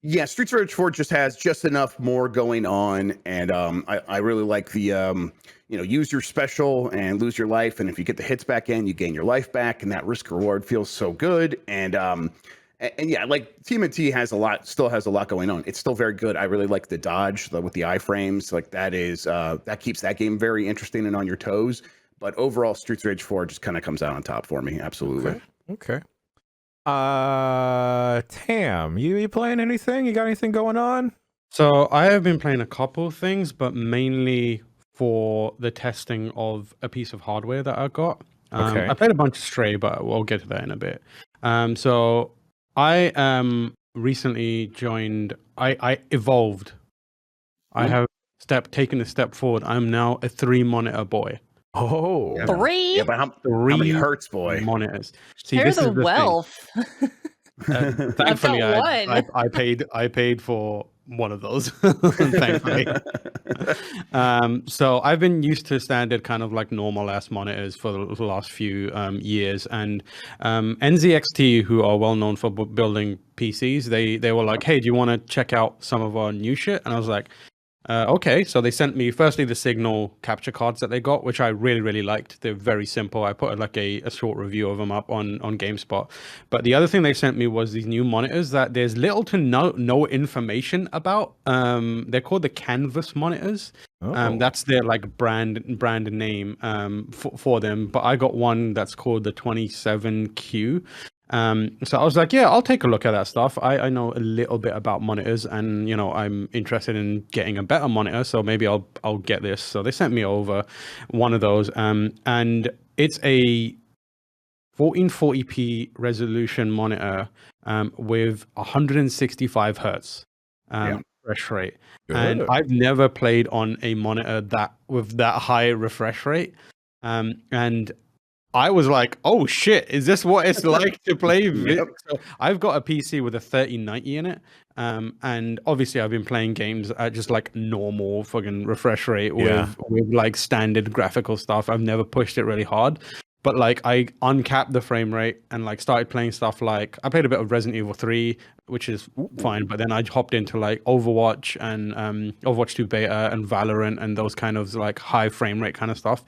Yeah, Streets of Rage 4 just has just enough more going on, and I really like the use your special and lose your life, and if you get the hits back in, you gain your life back, and that risk reward feels so good. And yeah, like TMNT still has a lot going on. It's still very good. I really like the dodge with the iframes. Like that keeps that game very interesting and on your toes. But overall, Streets of Rage 4 just kind of comes out on top for me. Absolutely. Okay. Tam, you playing anything? You got anything going on? So I have been playing a couple of things, but mainly for the testing of a piece of hardware that I got. Okay. I played a bunch of Stray, but we'll get to that in a bit. So I recently joined. I evolved. I have taken a step forward. I'm now a 3-monitor boy. Oh, Yeah. 3? Yeah, but how many hertz, boy? Monitors. See, There's this a is the wealth. thing. Thankfully, I've got I paid for one of those. Thankfully. So I've been used to standard kind of like normal ass monitors for the last few years, and NZXT, who are well known for building PCs, they were like, hey, do you want to check out some of our new shit? And I was like, okay. So they sent me firstly the signal capture cards that they got, which I really, really liked. They're very simple. I put like a short review of them up on GameSpot. But the other thing they sent me was these new monitors that there's little to no information about. They're called the Canvas monitors. That's their like brand name for them. But I got one that's called the 27Q. So I was like, yeah, I'll take a look at that stuff. I know a little bit about monitors, and I'm interested in getting a better monitor, so maybe I'll get this. So they sent me over one of those, and it's a 1440p resolution monitor with 165 hertz refresh rate. Good. And I've never played on a monitor with that high refresh rate, and I was like, oh shit, is this what it's like to play? Yep. So I've got a PC with a 3090 in it. And obviously I've been playing games at just like normal fucking refresh rate with like standard graphical stuff. I've never pushed it really hard. But like I uncapped the frame rate and like started playing stuff like I played a bit of Resident Evil 3, which is fine. But then I hopped into like Overwatch and Overwatch 2 beta and Valorant and those kind of like high frame rate kind of stuff.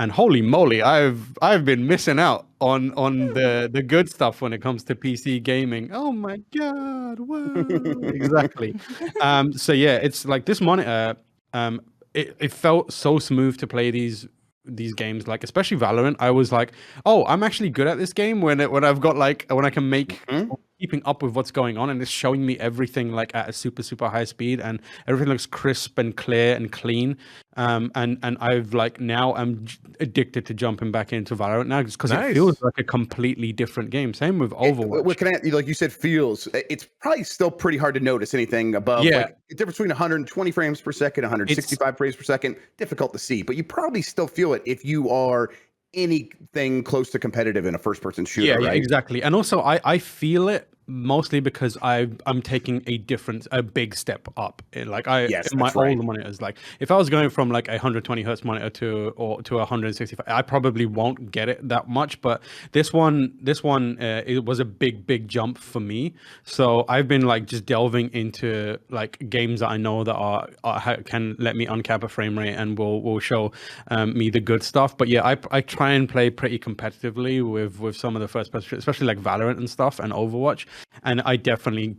And holy moly, I've been missing out on the good stuff when it comes to PC gaming. Oh my god! Whoa. Exactly. So yeah, it's like this monitor. It felt so smooth to play these games, like especially Valorant. I was like, oh, I'm actually good at this game when I've got like when I can make. Keeping up with what's going on, and it's showing me everything like at a super high speed, and everything looks crisp and clear and clean. And I've like now I'm addicted to jumping back into Valorant now just because it feels like a completely different game. Same with Overwatch. Like you said, feels. It's probably still pretty hard to notice anything above. Yeah. Like, the difference between 120 frames per second, 165 frames per second, difficult to see, but you probably still feel it if you are anything close to competitive in a first-person shooter. Yeah, right? exactly. And also, I feel it mostly because I'm taking a big step up. Like Yes, my that's right. older monitors, like if I was going from like a 120 hertz monitor to 165, I probably won't get it that much. But this one, it was a big jump for me. So I've been like just delving into like games that I know that can let me uncap a frame rate and will show me the good stuff. But yeah, I try and play pretty competitively with some of the first person, especially like Valorant and stuff and Overwatch. And I definitely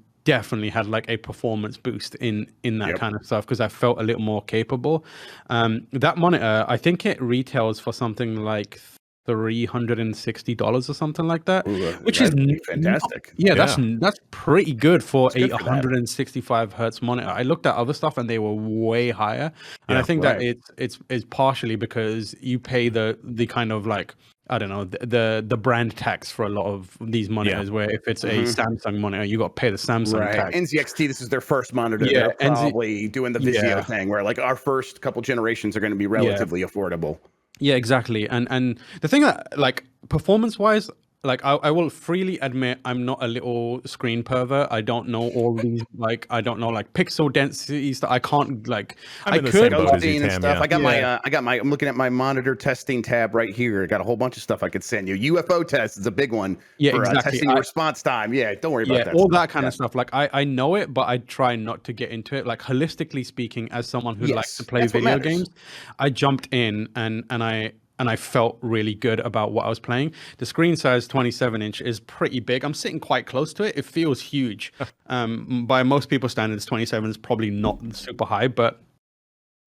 had like a performance boost in that kind of stuff because I felt a little more capable. That monitor, I think it retails for something like $360 or something like that, which is fantastic. That's pretty good for It's good a for that. 165 hertz monitor. I looked at other stuff and they were way higher, and I think that it's partially because you pay the kind of like, I don't know, the brand tax for a lot of these monitors, where if it's a Samsung monitor, you got to pay the Samsung tax. NZXT, this is their first monitor. Yeah, They're probably doing the Vizio thing where like our first couple generations are going to be relatively affordable. Yeah, exactly. And the thing that, like, performance wise, like I will freely admit I'm not a little screen pervert. I don't know all these I don't know like pixel densities that I can't like. I'm in the same boat as you, and Tam, stuff. yeah. I'm looking at my monitor testing tab right here. I got a whole bunch of stuff I could send you. UFO test is a big one for testing response time. Yeah, don't worry about that. All that kind of stuff. Like I know it, but I try not to get into it. Like holistically speaking, as someone who likes to play video games, I jumped in and I felt really good about what I was playing. The screen size 27-inch is pretty big. I'm sitting quite close to it. It feels huge. By most people's standards, 27 is probably not super high, but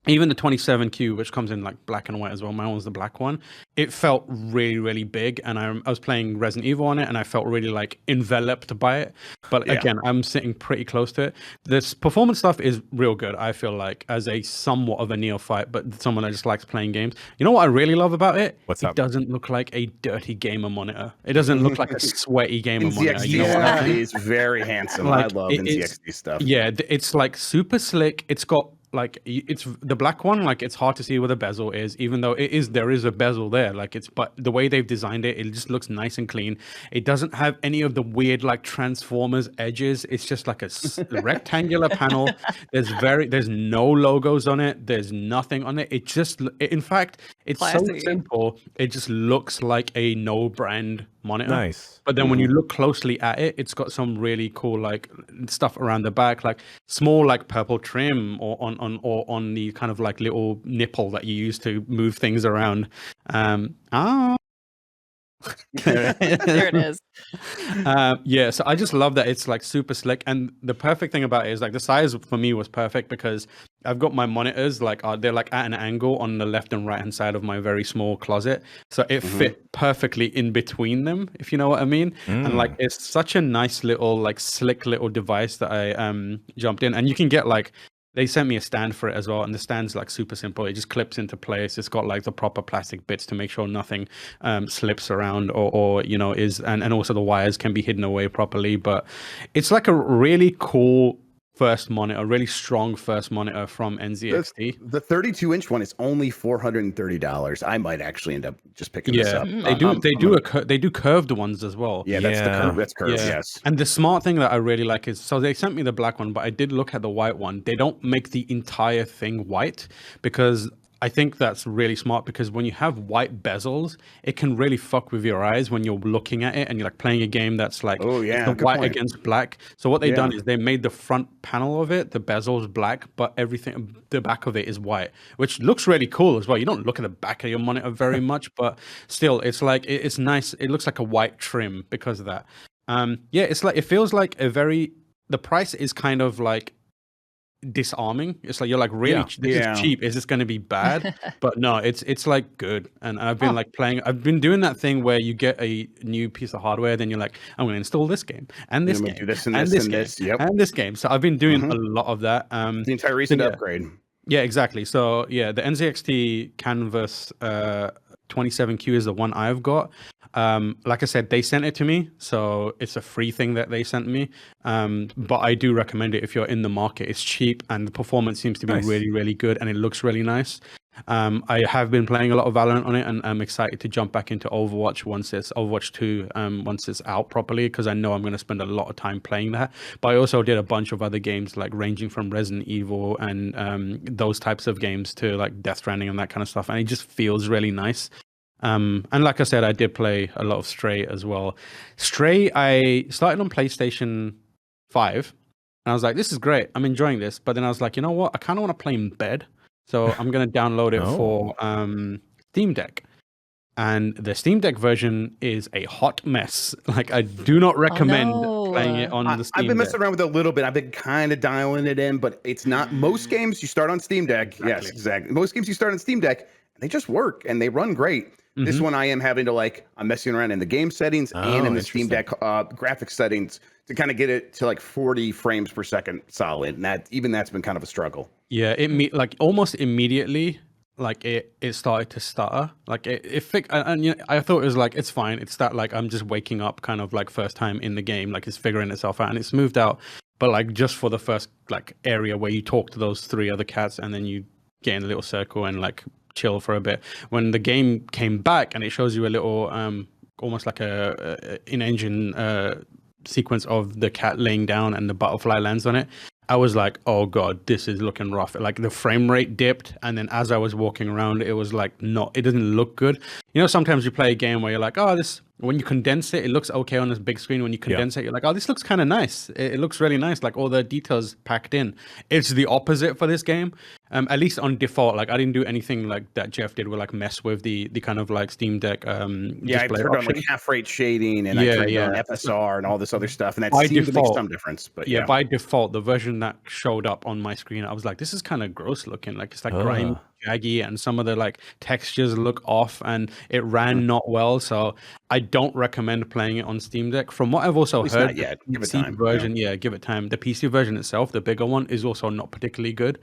even the 27Q, which comes in like black and white as well, mine was the black one, it felt really, really big. And I was playing Resident Evil on it and I felt really like enveloped by it. But again, I'm sitting pretty close to it. This performance stuff is real good, I feel like, as a somewhat of a neophyte, but someone that just likes playing games. You know what I really love about it? It doesn't look like a dirty gamer monitor. It doesn't look like a sweaty gamer monitor. You know what I mean? Is very handsome. Like, I love NZXT stuff. Yeah, it's like super slick. It's got like, it's the black one, like it's hard to see where the bezel is, even though there is a bezel there. Like but the way they've designed it, it just looks nice and clean. It doesn't have any of the weird like Transformers edges. It's just like a rectangular panel. There's no logos on it. There's nothing on it. In fact, it's Classy. so simple. It just looks like a no brand monitor. Nice. But then when you look closely at it, it's got some really cool like stuff around the back, like small like purple trim or on the kind of like little nipple that you use to move things around. There it is. So I just love that it's like super slick, and the perfect thing about it is like the size for me was perfect because I've got my monitors like they're like at an angle on the left and right hand side of my very small closet, so it fit perfectly in between them, if you know what I mean. And like it's such a nice little like slick little device that I jumped in, and you can get like, they sent me a stand for it as well, and the stand's like super simple. It just clips into place. It's got like the proper plastic bits to make sure nothing slips around or you know and also the wires can be hidden away properly. But it's like a really cool first monitor, a really strong first monitor from NZXT. The 32-inch one is only $430. I might actually end up just picking this up. They do curved ones as well. Yeah, that's curved. Yes. And the smart thing that I really like is, so they sent me the black one, but I did look at the white one. They don't make the entire thing white because I think that's really smart, because when you have white bezels, it can really fuck with your eyes when you're looking at it and you're like playing a game that's like the white against black. So what they've done is they made the front panel of it, the bezel's black, but everything, the back of it is white, which looks really cool as well. You don't look at the back of your monitor very much, but still, it's like, it's nice. It looks like a white trim because of that. It's like, it feels like the price is kind of like disarming. It's like, you're like, really, this is cheap, is this going to be bad? But no, it's like good. And I've been like I've been doing that thing where you get a new piece of hardware, then you're like, I'm going to install this game and this game do this and this game. So I've been doing a lot of that. The entire recent upgrade. Yeah, exactly. So yeah, the NZXT Canvas 27Q is the one I've got. Like I said, they sent it to me, so it's a free thing that they sent me. But I do recommend it if you're in the market. It's cheap and the performance seems to be really, really good, and it looks really nice. I have been playing a lot of Valorant on it, and I'm excited to jump back into Overwatch once it's Overwatch 2 once it's out properly, because I know I'm going to spend a lot of time playing that. But I also did a bunch of other games, like ranging from Resident Evil and those types of games to like Death Stranding and that kind of stuff, and it just feels really nice. And like I said, I did play a lot of Stray as well. Stray, I started on PlayStation 5, and I was like, this is great, I'm enjoying this. But then I was like, you know what, I kind of want to play in bed. So I'm going to download it for Steam Deck. And the Steam Deck version is a hot mess. Like, I do not recommend playing it on the Steam Deck. I've been messing around with it a little bit. I've been kind of dialing it in, but it's not. Most games you start on Steam Deck. Exactly. Yes, exactly. Most games you start on Steam Deck, they just work and they run great. Mm-hmm. This one I am having to I'm messing around in the game settings and in the Steam Deck graphics settings to kind of get it to like 40 frames per second solid. And that's been kind of a struggle. Yeah, almost immediately, it started to stutter. Like I thought it was like, it's fine. It's that like I'm just waking up kind of like first time in the game, like it's figuring itself out and it's smoothed out. But like just for the first like area where you talk to those 3 other cats and then you get in a little circle and like chill for a bit. When the game came back and it shows you a little almost like a in-engine sequence of the cat laying down and the butterfly lands on it, I was like, oh god, this is looking rough. Like the frame rate dipped, and then as I was walking around, it was like, it didn't look good. You know, sometimes you play a game where you're like, oh, this, when you condense it, it looks okay on this big screen. When you condense it, you're like, oh, this looks kind of nice. It looks really nice, like all the details packed in. It's the opposite for this game. At least on default, like I didn't do anything like that Jeff did, where like mess with the kind of like Steam Deck I display turned on like half rate shading and I turned on FSR and all this other stuff, and that seemed to make some difference. But by default, the version that showed up on my screen, I was like, this is kind of gross looking. Like it's like grimy, jaggy, and some of the like textures look off, and it ran not well. So I don't recommend playing it on Steam Deck. From what I've also heard, not yet. Give it PC time. version, give it time. The PC version itself, the bigger one, is also not particularly good.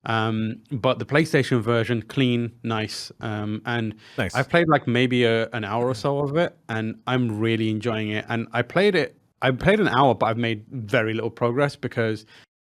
But the PlayStation version, clean, nice. And nice. I've played like maybe an hour or so of it, and I'm really enjoying it. And I played an hour, but I've made very little progress because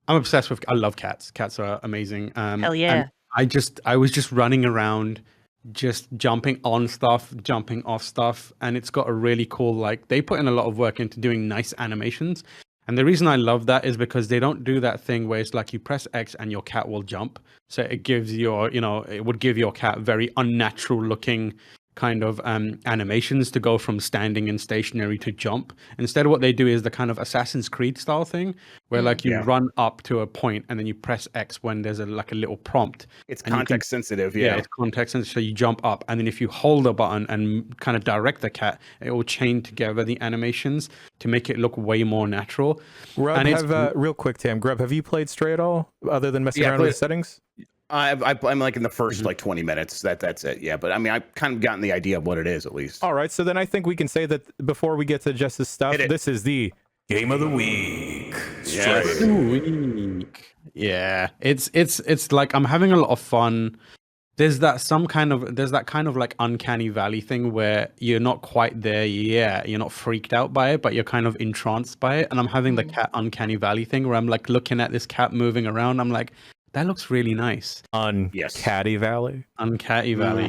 I'm obsessed with. I love cats. Cats are amazing. Hell yeah! I was just running around, just jumping on stuff, jumping off stuff, and it's got a really cool, like, they put in a lot of work into doing nice animations. And the reason I love that is because they don't do that thing where it's like you press X and your cat will jump. So it gives it would give your cat very unnatural looking kind of animations to go from standing and stationary to jump. Instead, what they do is the kind of Assassin's Creed style thing where like you run up to a point and then you press X when there's a little prompt. It's context sensitive. Yeah, it's context sensitive. So you jump up, and then if you hold the button and kind of direct the cat, it will chain together the animations to make it look way more natural. Grubb, real quick, Tam, Grubb, have you played Stray at all, other than messing around with the settings? I'm like in the first like 20 minutes. That's it. Yeah, but I mean, I've kind of gotten the idea of what it is at least. All right, so then I think we can say that before we get to Jess's stuff, this is the Game of the Week. Yeah, it's like I'm having a lot of fun. There's that kind of like uncanny valley thing where you're not quite there. Yeah, you're not freaked out by it, but you're kind of entranced by it. And I'm having the cat uncanny valley thing where I'm like looking at this cat moving around. I'm like, that looks really nice. Uncatty Valley. Uncatty Valley,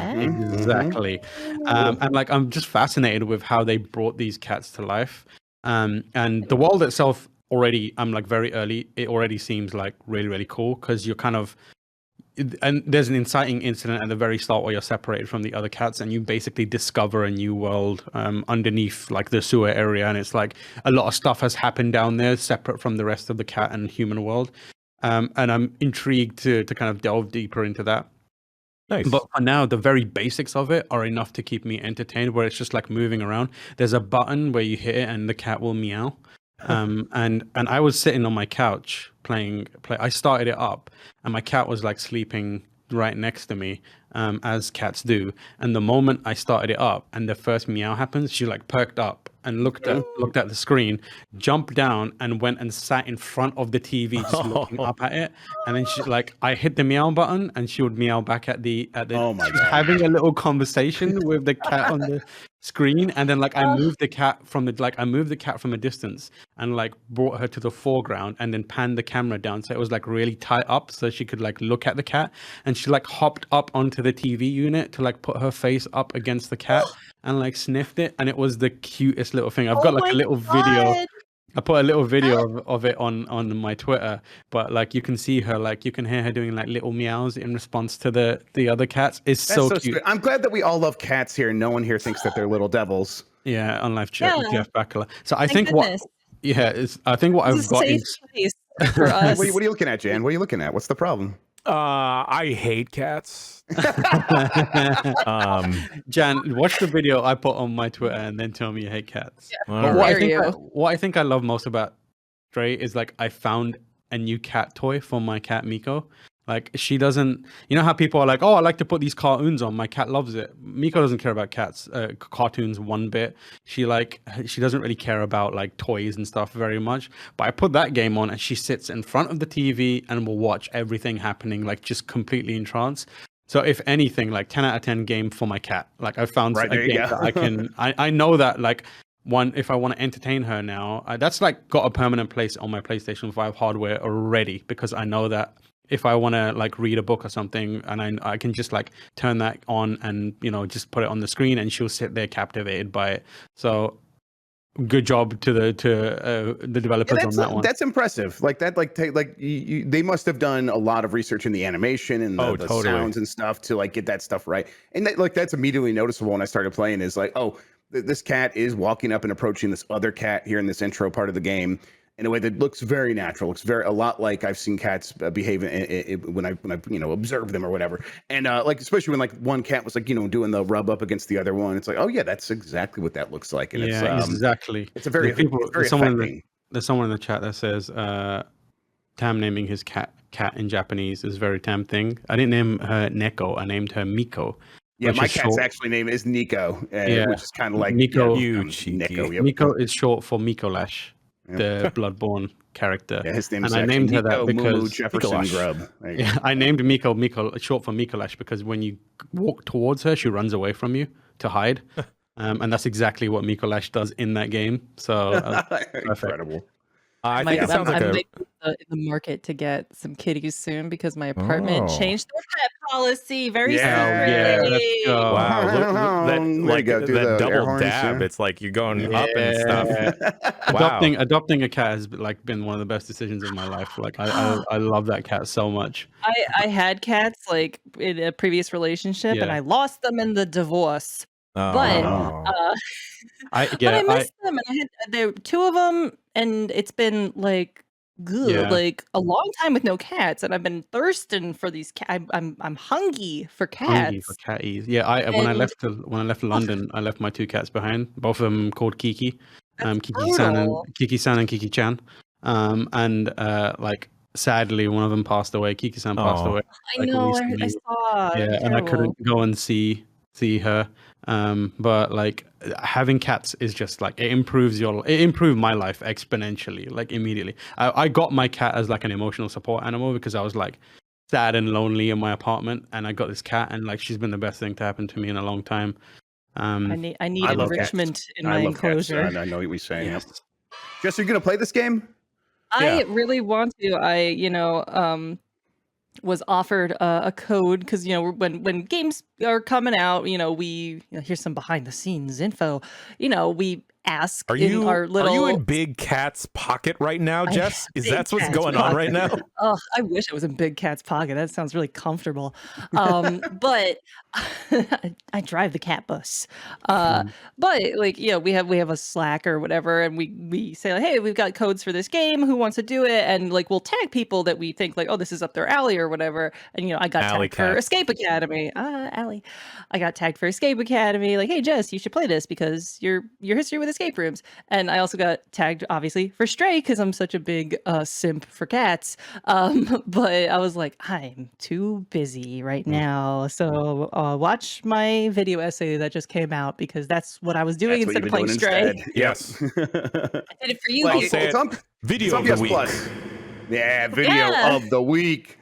exactly. And like I'm just fascinated with how they brought these cats to life. And the world itself already, I'm like very early. It already seems like really, really cool because you're kind of, and there's an inciting incident at the very start where you're separated from the other cats and you basically discover a new world underneath like the sewer area. And it's like a lot of stuff has happened down there separate from the rest of the cat and human world. And I'm intrigued to kind of delve deeper into that. Nice. But for now, the very basics of it are enough to keep me entertained, where it's just like moving around. There's a button where you hit it and the cat will meow. And I was sitting on my couch playing. I started it up and my cat was like sleeping right next to me, as cats do. And the moment I started it up and the first meow happens, she like perked up and looked at the screen, jumped down and went and sat in front of the TV, just looking up at it. And then she like, I hit the meow button and she would meow back at the. Oh my she was God. having a little conversation with the cat on the. screen, and then like I moved the cat from a distance and like brought her to the foreground and then panned the camera down so it was like really tight up so she could like look at the cat, and she like hopped up onto the TV unit to like put her face up against the cat and like sniffed it, and it was the cutest little thing. I've got like a little video. I put a little video of it on my Twitter, but like you can see her, like you can hear her doing like little meows in response to the other cats. It's so cute. Sweet. I'm glad that we all love cats here. No one here thinks that they're little devils. Yeah, unlike Jeff Bakula. So I think what I've got is for us. What are you looking at, Jan? What are you looking at? What's the problem? I hate cats. Jan, watch the video I put on my Twitter and then tell me you hate cats. Yeah. But what I think I love most about Stray is like I found a new cat toy for my cat Miko. Like she doesn't, you know how people are like, oh, I like to put these cartoons on. My cat loves it. Miko doesn't care about cartoons one bit. She doesn't really care about like toys and stuff very much. But I put that game on and she sits in front of the TV and will watch everything happening, like just completely in trance. So if anything, like 10 out of 10 game for my cat. Like I found a game that I can, I know that like if I want to entertain her now, that's like got a permanent place on my PlayStation 5 hardware already, because I know that if I want to like read a book or something, and I can just like turn that on and, you know, just put it on the screen and she'll sit there captivated by it. So good job to the developers on that one. That's impressive. Like that, they must have done a lot of research in the animation and the sounds and stuff to like get that stuff right. And that's immediately noticeable when I started playing, is like, oh, this cat is walking up and approaching this other cat here in this intro part of the game in a way that looks very natural. Looks a lot like I've seen cats behave when I observe them or whatever. And like especially when like one cat was like doing the rub up against the other one. It's like, oh yeah, that's exactly what that looks like. And it's exactly. It's a very there's someone in the chat that says Tam naming his cat in Japanese is very Tam thing. I didn't name her Neko. I named her Miko. Yeah, my cat's actually name is Nico, which is kind of like Miko. Nico. Yep. Miko is short for Mikolash, the Bloodborne character. Yeah, his name is I named her that because Jefferson Grubb. Yeah, I named Miko short for Mikolash because when you walk towards her, she runs away from you to hide, and that's exactly what Mikolash does in that game. So incredible. I think it sounds like I'm in the market to get some kitties soon because my apartment changed their pet policy very soon. Yeah, let's go. Wow, that double dab. Yeah. It's like you're going up and stuff. Adopting a cat has like been one of the best decisions of my life. Like I love that cat so much. I had cats like in a previous relationship and I lost them in the divorce. But I miss them, and there were two of them, and it's been like like a long time with no cats, and I've been thirsting for these cats. I'm hungry for cats. Hungry for catties. Yeah, when I left London, I left my two cats behind. Both of them called Kiki, Kiki-san and Kiki-chan, and like sadly one of them passed away. Kiki-san passed away. I know. I saw. Yeah, and I couldn't go and see her. But like having cats is just like it improved my life exponentially, like immediately. I got my cat as like an emotional support animal because I was like sad and lonely in my apartment, and I got this cat, and like she's been the best thing to happen to me in a long time. I need enrichment in my enclosure. I know what you're saying. Yes. Jess, are you gonna play this game? I really want to. Was offered a code because when games are coming out, here's some behind the scenes info. We ask Are you in Big Cat's pocket right now, Jess? Is that what's going on right now? Oh, I wish I was in Big Cat's pocket. That sounds really comfortable. But I drive the cat bus. But like, we have a Slack or whatever, and we say like, hey, we've got codes for this game. Who wants to do it? And like, we'll tag people that we think like, oh, this is up their alley or whatever. And I got tagged for Escape Academy. Allie. I got tagged for Escape Academy. Like, hey, Jess, you should play this because your history with escape rooms. And I also got tagged obviously for Stray because I'm such a big simp for cats. But I was like, I'm too busy right now. So watch my video essay that just came out because that's what I was doing instead of playing Stray. Yes. I did it for you. It's on video of the week. Plus. Yeah, video of the week.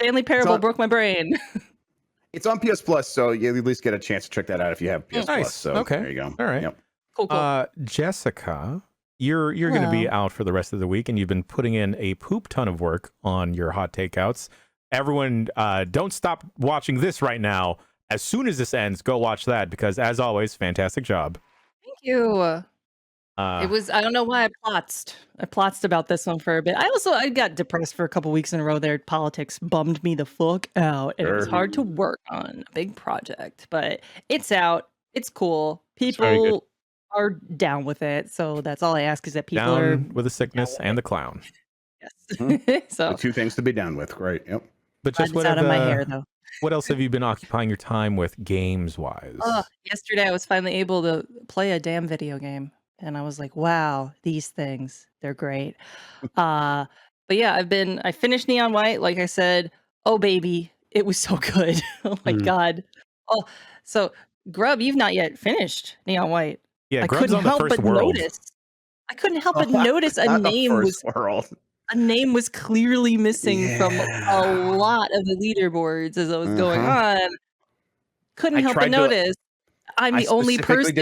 Stanley Parable broke my brain. It's on PS Plus, so you at least get a chance to check that out if you have PS Nice. Plus. So Okay. there you go. All right. Yep. Cool. Jessica, you're going to be out for the rest of the week, and you've been putting in a poop ton of work on your hot takeouts. Everyone, don't stop watching this right now. As soon as this ends, go watch that because, as always, fantastic job. Thank you. It was, I don't know why I plotzed about this one for a bit. I got depressed for a couple weeks in a row there. Politics bummed me the fuck out. And it was hard to work on a big project, but it's out. It's cool. People are down with it. So that's all I ask is that people are down with the sickness and the clown. Yes. So The two things to be down with. Right. Yep. But just it's out of my hair though. What else have you been occupying your time with games-wise? Yesterday I was finally able to play a damn video game. And I was like, wow, these things, they're great. But yeah, I finished Neon White, like I said. Oh, baby, it was so good. Oh, my God. Oh, so, Grubb, you've not yet finished Neon White. Yeah, I Grubb's couldn't on the help first but world. notice. I couldn't help but notice a name was clearly missing from a lot of the leaderboards as I was going on. Couldn't help but notice. I'm the only person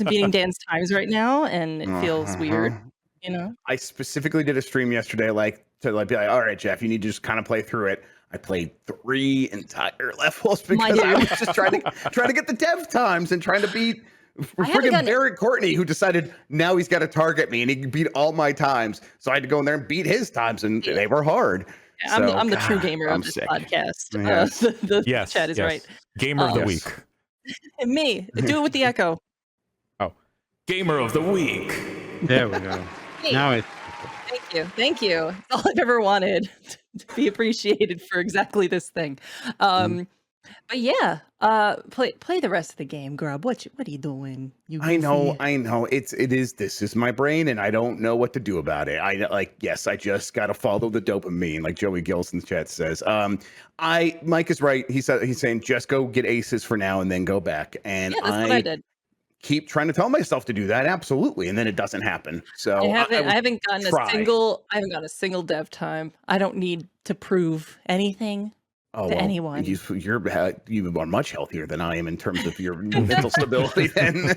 beating Dan's times right now, and it feels weird, you know. I specifically did a stream yesterday, to be like, all right, Jeff, you need to just kind of play through it. I played 3 entire levels because I was just trying to get the dev times and trying to beat friggin' Barrett Courtney, who decided now he's got to target me, and he beat all my times. So I had to go in there and beat his times, and they were hard. Yeah, so, I'm the true gamer of this podcast. Yes. The chat is right. Gamer of the week. And me. Do it with the echo. Oh, Gamer of the week. There we go. Hey. Now it's Thank you. It's all I've ever wanted, to be appreciated for exactly this thing. But yeah, play the rest of the game, Grubb. What are you doing? I know. This is my brain, and I don't know what to do about it. I just gotta follow the dopamine, like Joey Gills in the chat says. Mike is right. He's saying just go get aces for now and then go back. And that's what I did. Keep trying to tell myself to do that, absolutely, and then it doesn't happen. So I haven't gotten a single dev time. I don't need to prove anything to anyone. You're much healthier than I am in terms of your mental stability. Then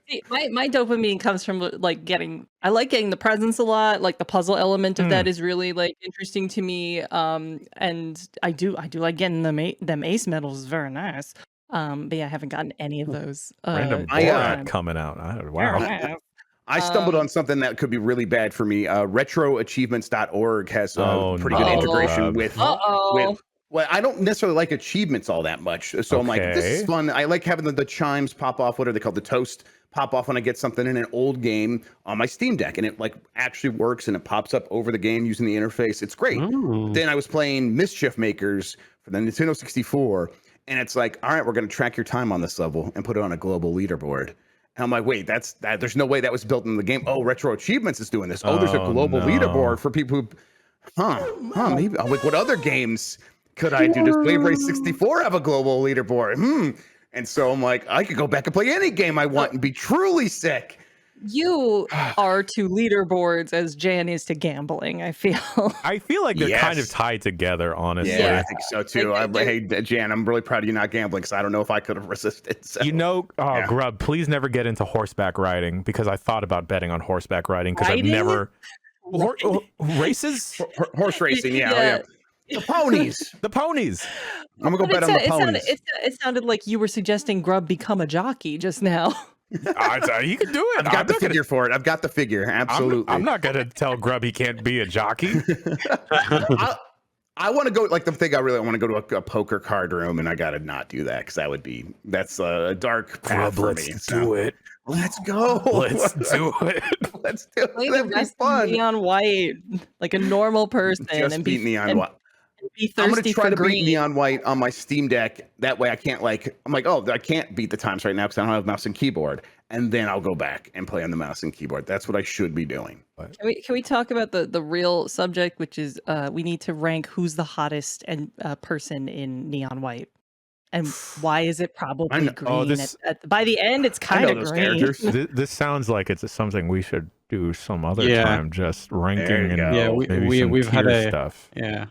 See, my dopamine comes from I like getting the presents a lot. Like the puzzle element of that is really interesting to me. And I do like getting them ace medals. Very nice. But yeah, I haven't gotten any of those. Random Borat coming out. Wow. I stumbled on something that could be really bad for me. Retroachievements.org has pretty good integration with. Well, I don't necessarily like achievements all that much. So I'm like, this is fun. I like having the chimes pop off. What are they called? The toast pop off when I get something in an old game on my Steam Deck. And it actually works and it pops up over the game using the interface. It's great. Then I was playing Mischief Makers for the Nintendo 64. And it's like, all right, we're going to track your time on this level and put it on a global leaderboard. And I'm like, wait, there's no way that was built in the game. Oh, Retro Achievements is doing this. Oh, there's a global leaderboard for people who, maybe. I'm like, what other games could I do? Does Wave Race 64 have a global leaderboard? And so I'm like, I could go back and play any game I want and be truly sick. You are to leaderboards as Jan is to gambling, I feel. I feel like they're kind of tied together, honestly. Yeah, I think so too. Hey, Jan, I'm really proud of you not gambling because I don't know if I could have resisted. So. Grubb, please never get into horseback riding because I thought about betting on horseback riding because I've never... Races? Horse racing, yeah. The ponies. The ponies. I'm going to go bet on the ponies. It sounded like you were suggesting Grubb become a jockey just now. You can do it. I've got the figure for it. I've got the figure. Absolutely. I'm not going to tell Grubb he can't be a jockey. I want to go, the thing I really want to go to a poker card room, and I got to not do that because that's a dark path for me. Let's do it. Let's go. Let's do it. Let's do it. Play the rest of Neon White like a normal person. Just beat Neon White. I'm going to try to beat Neon White on my Steam Deck. That way I can't I can't beat the times right now because I don't have mouse and keyboard. And then I'll go back and play on the mouse and keyboard. That's what I should be doing. Can we talk about the real subject, which is we need to rank who's the hottest person in Neon White. And why is it probably green? By the end, it's kind of green. This sounds like it's something we should do some other time, just ranking and we've had stuff. Yeah.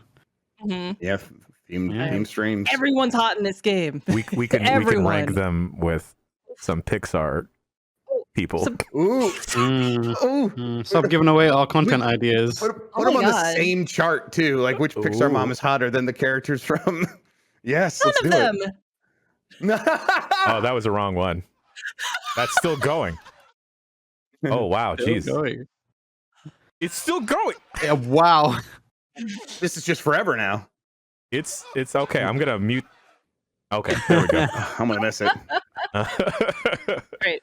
Mm-hmm. Yeah, Team streams. Everyone's hot in this game. We can rank them with some Pixar people. Ooh. Stop giving away our content ideas. Put them on the same chart too. Like which Pixar mom is hotter than the characters from? Yes, None of them. Oh, that was the wrong one. That's still going. Oh wow, jeez. It's still going. Yeah, wow. This is just forever now. It's okay. I'm gonna mute. Okay, there we go. I'm gonna miss it. Great.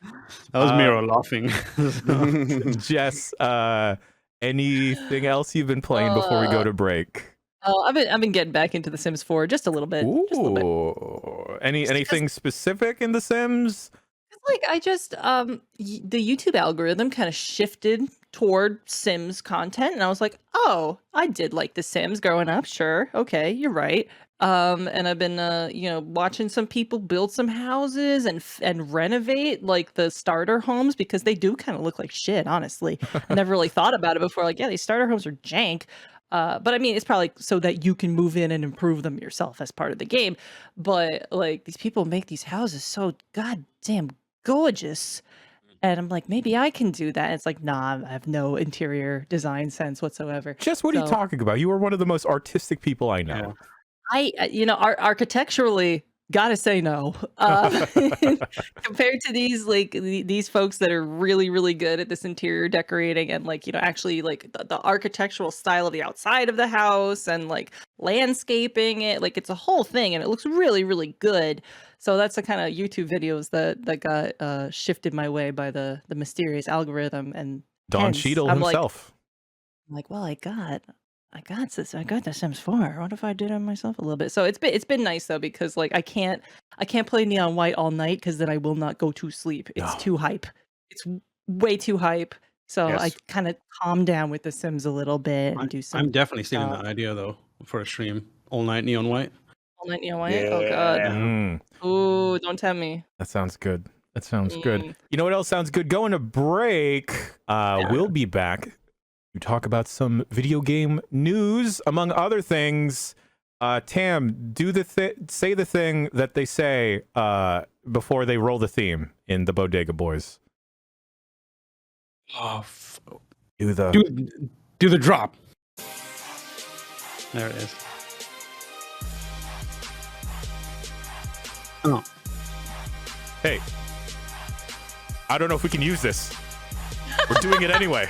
That was Miro laughing. Jess, anything else you've been playing before we go to break? Oh, I've been getting back into The Sims 4 just a little bit. Ooh. Just a little bit. Anything specific in The Sims? Like I just the YouTube algorithm kind of shifted toward Sims content, and I was like, oh, I did like The Sims growing up. Sure, okay, you're right. And I've been watching some people build some houses and renovate like the starter homes because they do kind of look like shit. Honestly, I never really thought about it before. Like, yeah, these starter homes are jank. But I mean, it's probably so that you can move in and improve them yourself as part of the game. But like these people make these houses so goddamn gorgeous. And I'm like, maybe I can do that. And it's like, nah, I have no interior design sense whatsoever. Jess, what are you talking about? You are one of the most artistic people I know. Yeah. Architecturally, gotta say no. Compared to these folks that are really, really good at this interior decorating and actually the architectural style of the outside of the house and like landscaping it, like it's a whole thing and it looks really, really good. So that's the kind of YouTube videos that got shifted my way by the mysterious algorithm and Don Cheadle himself. I'm like, well, I got The Sims 4. What if I did it myself a little bit? So it's been nice though because like I can't play Neon White all night because then I will not go to sleep. It's too hype. It's way too hype. So I kind of calm down with The Sims a little bit and do some. I'm definitely stealing that idea though for a stream. All night Neon White. All night Neon White. Yeah. Oh god. Ooh, don't tempt me. That sounds good. That sounds good. You know what else sounds good? Going to break. We'll be back to talk about some video game news, among other things. Tam, say the thing that they say before they roll the theme in the Bodega Boys. Oh, do the drop. There it is. Oh. Hey, I don't know if we can use this. We're doing it anyway.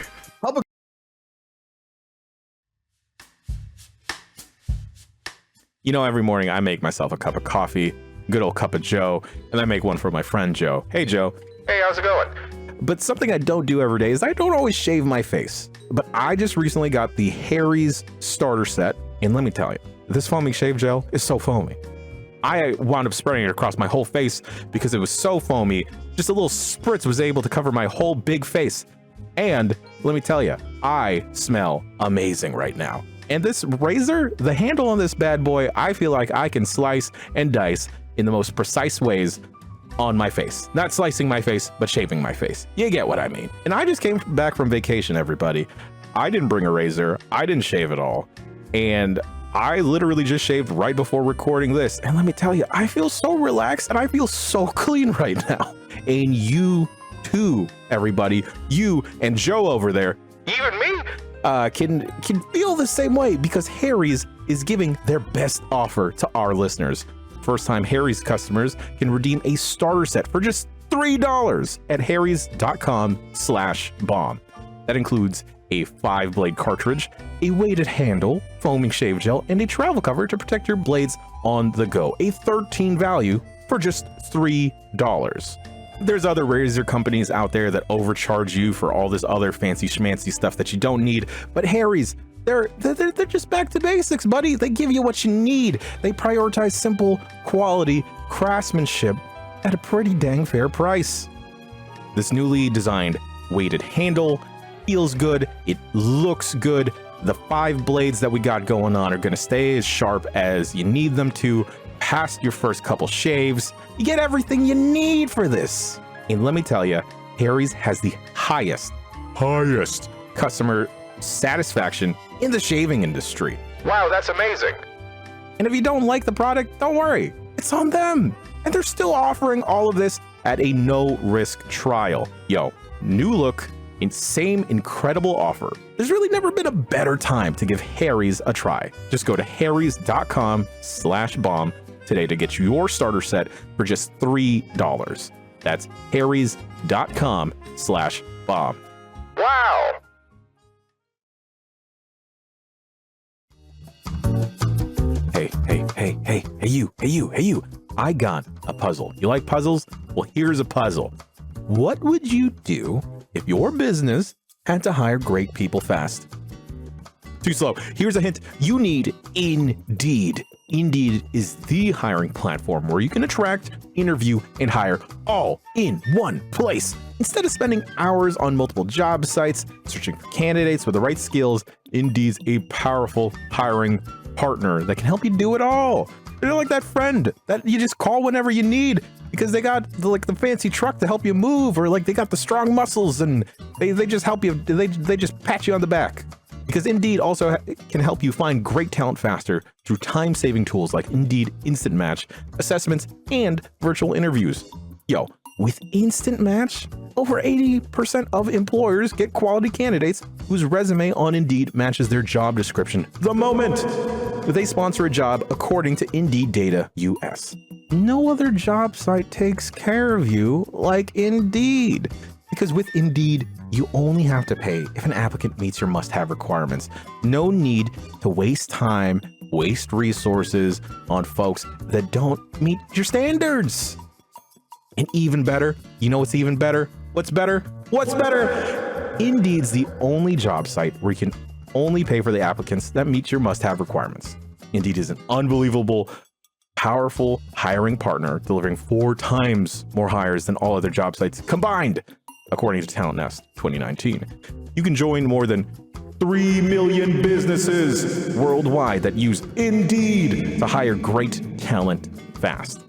You know, every morning I make myself a cup of coffee, good old cup of Joe, and I make one for my friend Joe. Hey, Joe. Hey, how's it going? But something I don't do every day is I don't always shave my face. But I just recently got the Harry's starter set, and let me tell you, this foaming shave gel is so foamy. I wound up spraying it across my whole face because it was so foamy, just a little spritz was able to cover my whole big face. And let me tell you, I smell amazing right now. And this razor, the handle on this bad boy, I feel like I can slice and dice in the most precise ways on my face. Not slicing my face, but shaving my face. You get what I mean. And I just came back from vacation, everybody. I didn't bring a razor. I didn't shave at all. And I literally just shaved right before recording this. And let me tell you, I feel so relaxed and I feel so clean right now. And you too, everybody. You and Joe over there. Even me? Can feel the same way because Harry's is giving their best offer to our listeners. First-time Harry's customers can redeem a starter set for just $3 at harrys.com/bomb. That includes a 5-blade cartridge, a weighted handle, foaming shave gel, and a travel cover to protect your blades on the go. A 13 value for just $3. There's other razor companies out there that overcharge you for all this other fancy schmancy stuff that you don't need, but Harry's, they're just back to basics, buddy. They give you what you need. They prioritize simple quality craftsmanship at a pretty dang fair price. This newly designed weighted handle feels good. It looks good. The 5 blades that we got going on are going to stay as sharp as you need them to past your first couple shaves. You get everything you need for this. And let me tell you, Harry's has the highest customer satisfaction in the shaving industry. Wow, that's amazing. And if you don't like the product, don't worry, it's on them. And they're still offering all of this at a no-risk trial. Yo, new look, same incredible offer. There's really never been a better time to give Harry's a try. Just go to harrys.com/bomb today to get your starter set for just $3. That's harrys.com/bomb. Wow! Hey, you. I got a puzzle. You like puzzles? Well, here's a puzzle. What would you do if your business had to hire great people fast? Too slow. Here's a hint. You need Indeed. Indeed is the hiring platform where you can attract, interview, and hire all in one place. Instead of spending hours on multiple job sites searching for candidates with the right skills, Indeed's a powerful hiring partner that can help you do it all. They're like that friend that you just call whenever you need because they got the fancy truck to help you move, or like they got the strong muscles and they just help you. They just pat you on the back. Because Indeed also can help you find great talent faster through time-saving tools like Indeed Instant Match, assessments, and virtual interviews. Yo, with Instant Match, over 80% of employers get quality candidates whose resume on Indeed matches their job description the moment they sponsor a job according to Indeed Data US. No other job site takes care of you like Indeed. Because with Indeed, you only have to pay if an applicant meets your must-have requirements. No need to waste time, waste resources on folks that don't meet your standards. And even better, you know what's even better? What's better? What's better? Indeed's the only job site where you can only pay for the applicants that meet your must-have requirements. Indeed is an unbelievable, powerful hiring partner, delivering 4 times more hires than all other job sites combined, according to Talent Nest 2019. You can join more than 3 million businesses worldwide that use Indeed to hire great talent fast.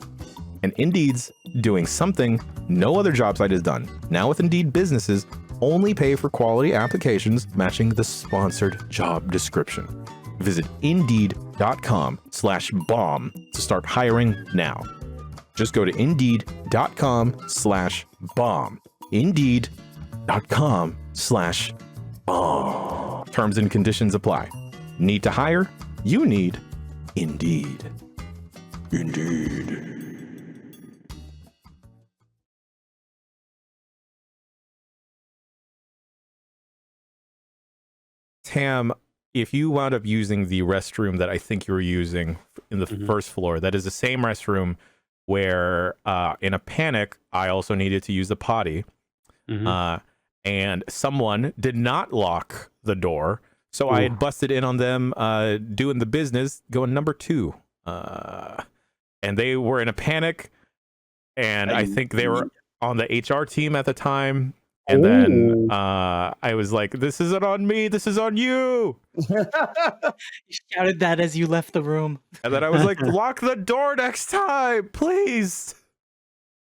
And Indeed's doing something no other job site has done. Now with Indeed, businesses only pay for quality applications matching the sponsored job description. Visit Indeed.com/bomb to start hiring now. Just go to Indeed.com/bomb. Indeed.com/bomb. Terms and conditions apply. Need to hire? You need Indeed. Indeed. Tam, if you wound up using the restroom that I think you were using in the first floor, that is the same restroom where in a panic, I also needed to use the potty. And someone did not lock the door. So I had busted in on them doing the business, going number 2. And they were in a panic. And I think they were on the HR team at the time. And then I was like, this isn't on me. This is on you. You shouted that as you left the room. And then I was like, lock the door next time, please.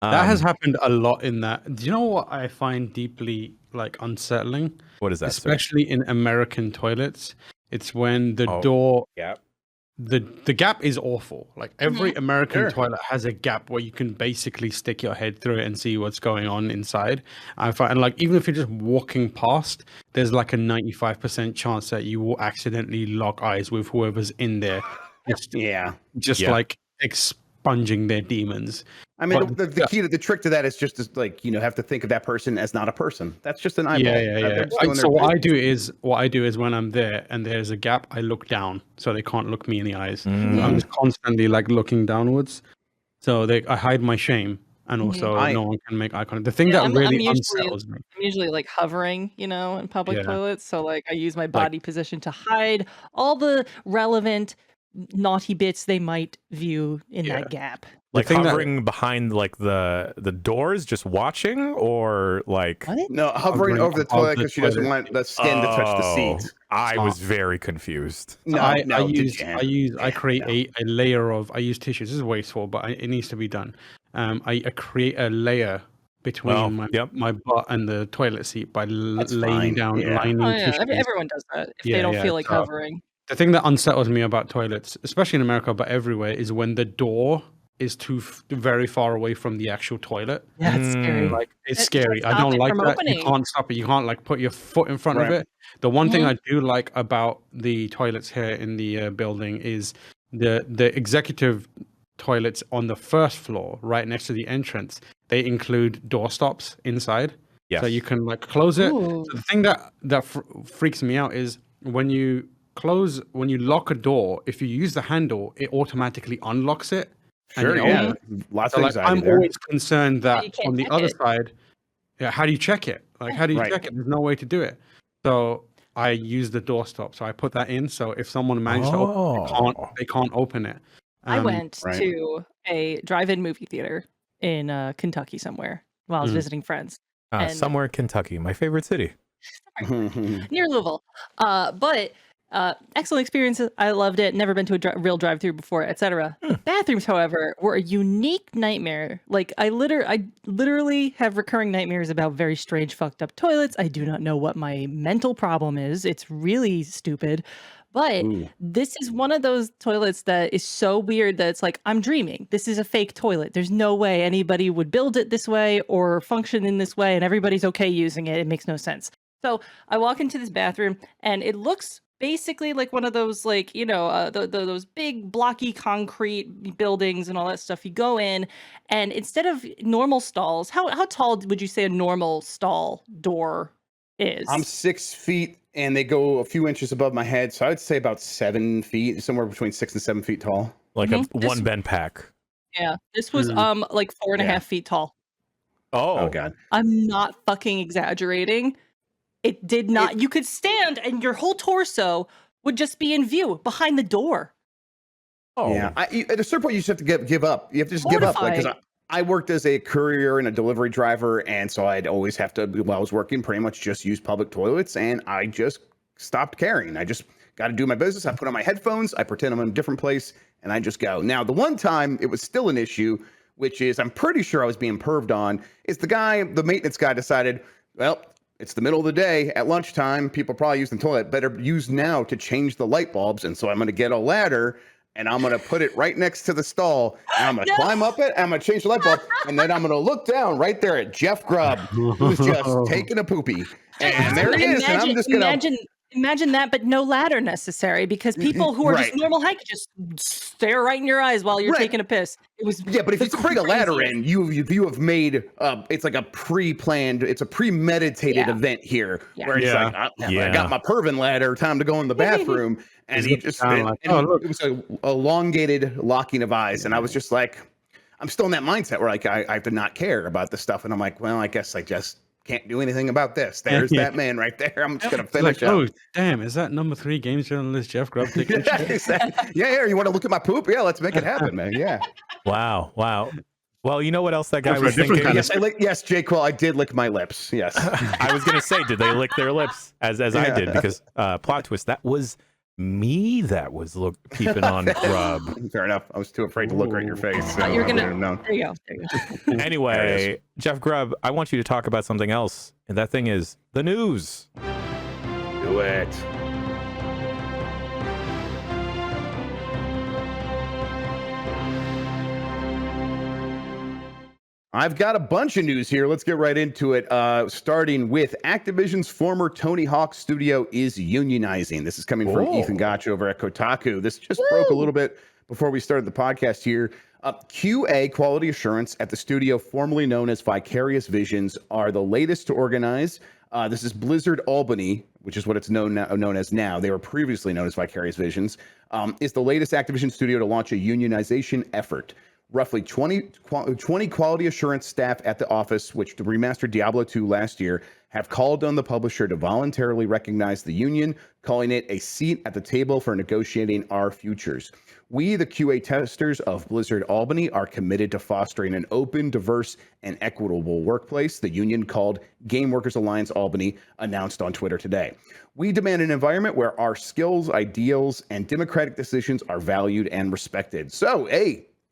That has happened a lot in that. Do you know what I find deeply unsettling? What is that? Especially in American toilets. It's when the door, the gap is awful. Like every American toilet has a gap where you can basically stick your head through it and see what's going on inside. I find even if you're just walking past, there's like a 95% chance that you will accidentally lock eyes with whoever's in there. Just like expunging their demons. I mean, the key to the trick to that is just have to think of that person as not a person. That's just an eyeball. So what I do is when I'm there and there's a gap, I look down so they can't look me in the eyes. So I'm just constantly looking downwards. So I hide my shame, and also no one can make eye contact. The thing that really unsettles me. I'm usually hovering, in public toilets. So I use my body position to hide all the relevant naughty bits they might view in that gap. Hovering behind the doors, just watching, or no, hovering over the toilet because she doesn't want the skin to touch the seat. I was very confused. I create a layer of. I use tissues. This is wasteful, but it needs to be done. I create a layer between my butt and the toilet seat by laying down lining tissue. Everyone does that if they don't feel like hovering. The thing that unsettles me about toilets, especially in America, but everywhere, is when the door is very far away from the actual toilet. Yeah, it's scary. Like it's It scary. can't I stop don't it like from that. You opening. can't stop it. You can't like put your foot in front of Right. it. The one thing Mhm. I do like about the toilets here in the building is the executive toilets on the first floor, right next to the entrance. They include door stops inside, Yes. so you can like close it. Ooh. So the thing that freaks me out is when you lock a door. If you use the handle, it automatically unlocks it. Sure, and yeah. Lots So of like, anxiety I'm there. always concerned that you can't on the check other it. side, yeah, how do you check it? Like, how do you Right. check it? There's no way to do it. So I use the doorstop. So I put that in. So if someone manages to open it, they can't open it. I went right. to a drive-in movie theater in Kentucky somewhere while I was visiting friends. And Somewhere in Kentucky, my favorite city. near Louisville. But excellent experience. I loved it. Never been to a real drive-through before, etc. The bathrooms, however, were a unique nightmare. Like I literally have recurring nightmares about very strange, fucked up toilets. I do not know what my mental problem is. It's really stupid. But this is one of those toilets that is so weird that it's like, I'm dreaming. This is a fake toilet. There's no way anybody would build it this way or function in this way, and everybody's okay using it. It makes no sense. So I walk into this bathroom, and it looks basically like one of those, like, those big blocky concrete buildings and all that stuff. You go in, and instead of normal stalls, how tall would you say a normal stall door is? I'm 6 feet, and they go a few inches above my head, so I would say about 7 feet, somewhere between 6 and 7 feet tall. Like one bed pack. Yeah, this was like 4.5 feet tall. Oh God. I'm not fucking exaggerating. It did not. You could stand, and your whole torso would just be in view behind the door. Oh Yeah. At a certain point, you just have to give up. You have to just give up, like, because I worked as a courier and a delivery driver, and so I'd always have to, while I was working, pretty much just use public toilets, and I just stopped caring. I just got to do my business. I put on my headphones, I pretend I'm in a different place, and I just go. Now, the one time it was still an issue, which is I'm pretty sure I was being perved on, is the maintenance guy decided, well, it's the middle of the day at lunchtime. People probably use the toilet. Better use now to change the light bulbs. And so I'm going to get a ladder, and I'm going to put it right next to the stall, and I'm going to climb up it, and I'm going to change the light bulb, and then I'm going to look down right there at Jeff Grubb, who's just taking a poopy. And there he is, and I'm just going to... Imagine that, but no ladder necessary, because people who are just normal height could just stare right in your eyes while you're taking a piss. It was but if you bring a ladder in, you have made it's like a pre-planned, it's a premeditated event here, where it's like, I got my pervin ladder, time to go in the bathroom, and he just it was a elongated locking of eyes, and I was just like, I'm still in that mindset where like I have to not care about this stuff, and I'm like, well, I guess I just can't do anything about this. There's that man right there. I'm just gonna finish like, oh, damn! Is that number 3 games journalist Jeff Grubb taking? Yeah. You want to look at my poop? Yeah, let's make it happen, man. Yeah. Wow. Well, you know what else that guy was thinking? Yes, Jake. Well, I did lick my lips. Yes. I was gonna say, did they lick their lips as I did? Because plot twist, that was me that was peeping on Grubb. Fair enough. I was too afraid to look right in your face. So you're gonna. There you go. Anyway, Jeff Grubb, I want you to talk about something else, and that thing is the news. Do it. I've got a bunch of news here. Let's get right into it. Starting with Activision's former Tony Hawk studio is unionizing. This is coming from Ethan Gotch over at Kotaku. This just broke a little bit before we started the podcast here. QA, quality assurance, at the studio formerly known as Vicarious Visions, are the latest to organize. This is Blizzard Albany, which is what it's known as now. They were previously known as Vicarious Visions. Is the latest Activision studio to launch a unionization effort. Roughly 20 quality assurance staff at the office, which remastered Diablo 2 last year, have called on the publisher to voluntarily recognize the union, calling it a seat at the table for negotiating our futures. We, the QA testers of Blizzard Albany, are committed to fostering an open, diverse, and equitable workplace, the union called Game Workers Alliance Albany announced on Twitter today. We demand an environment where our skills, ideals, and democratic decisions are valued and respected. So,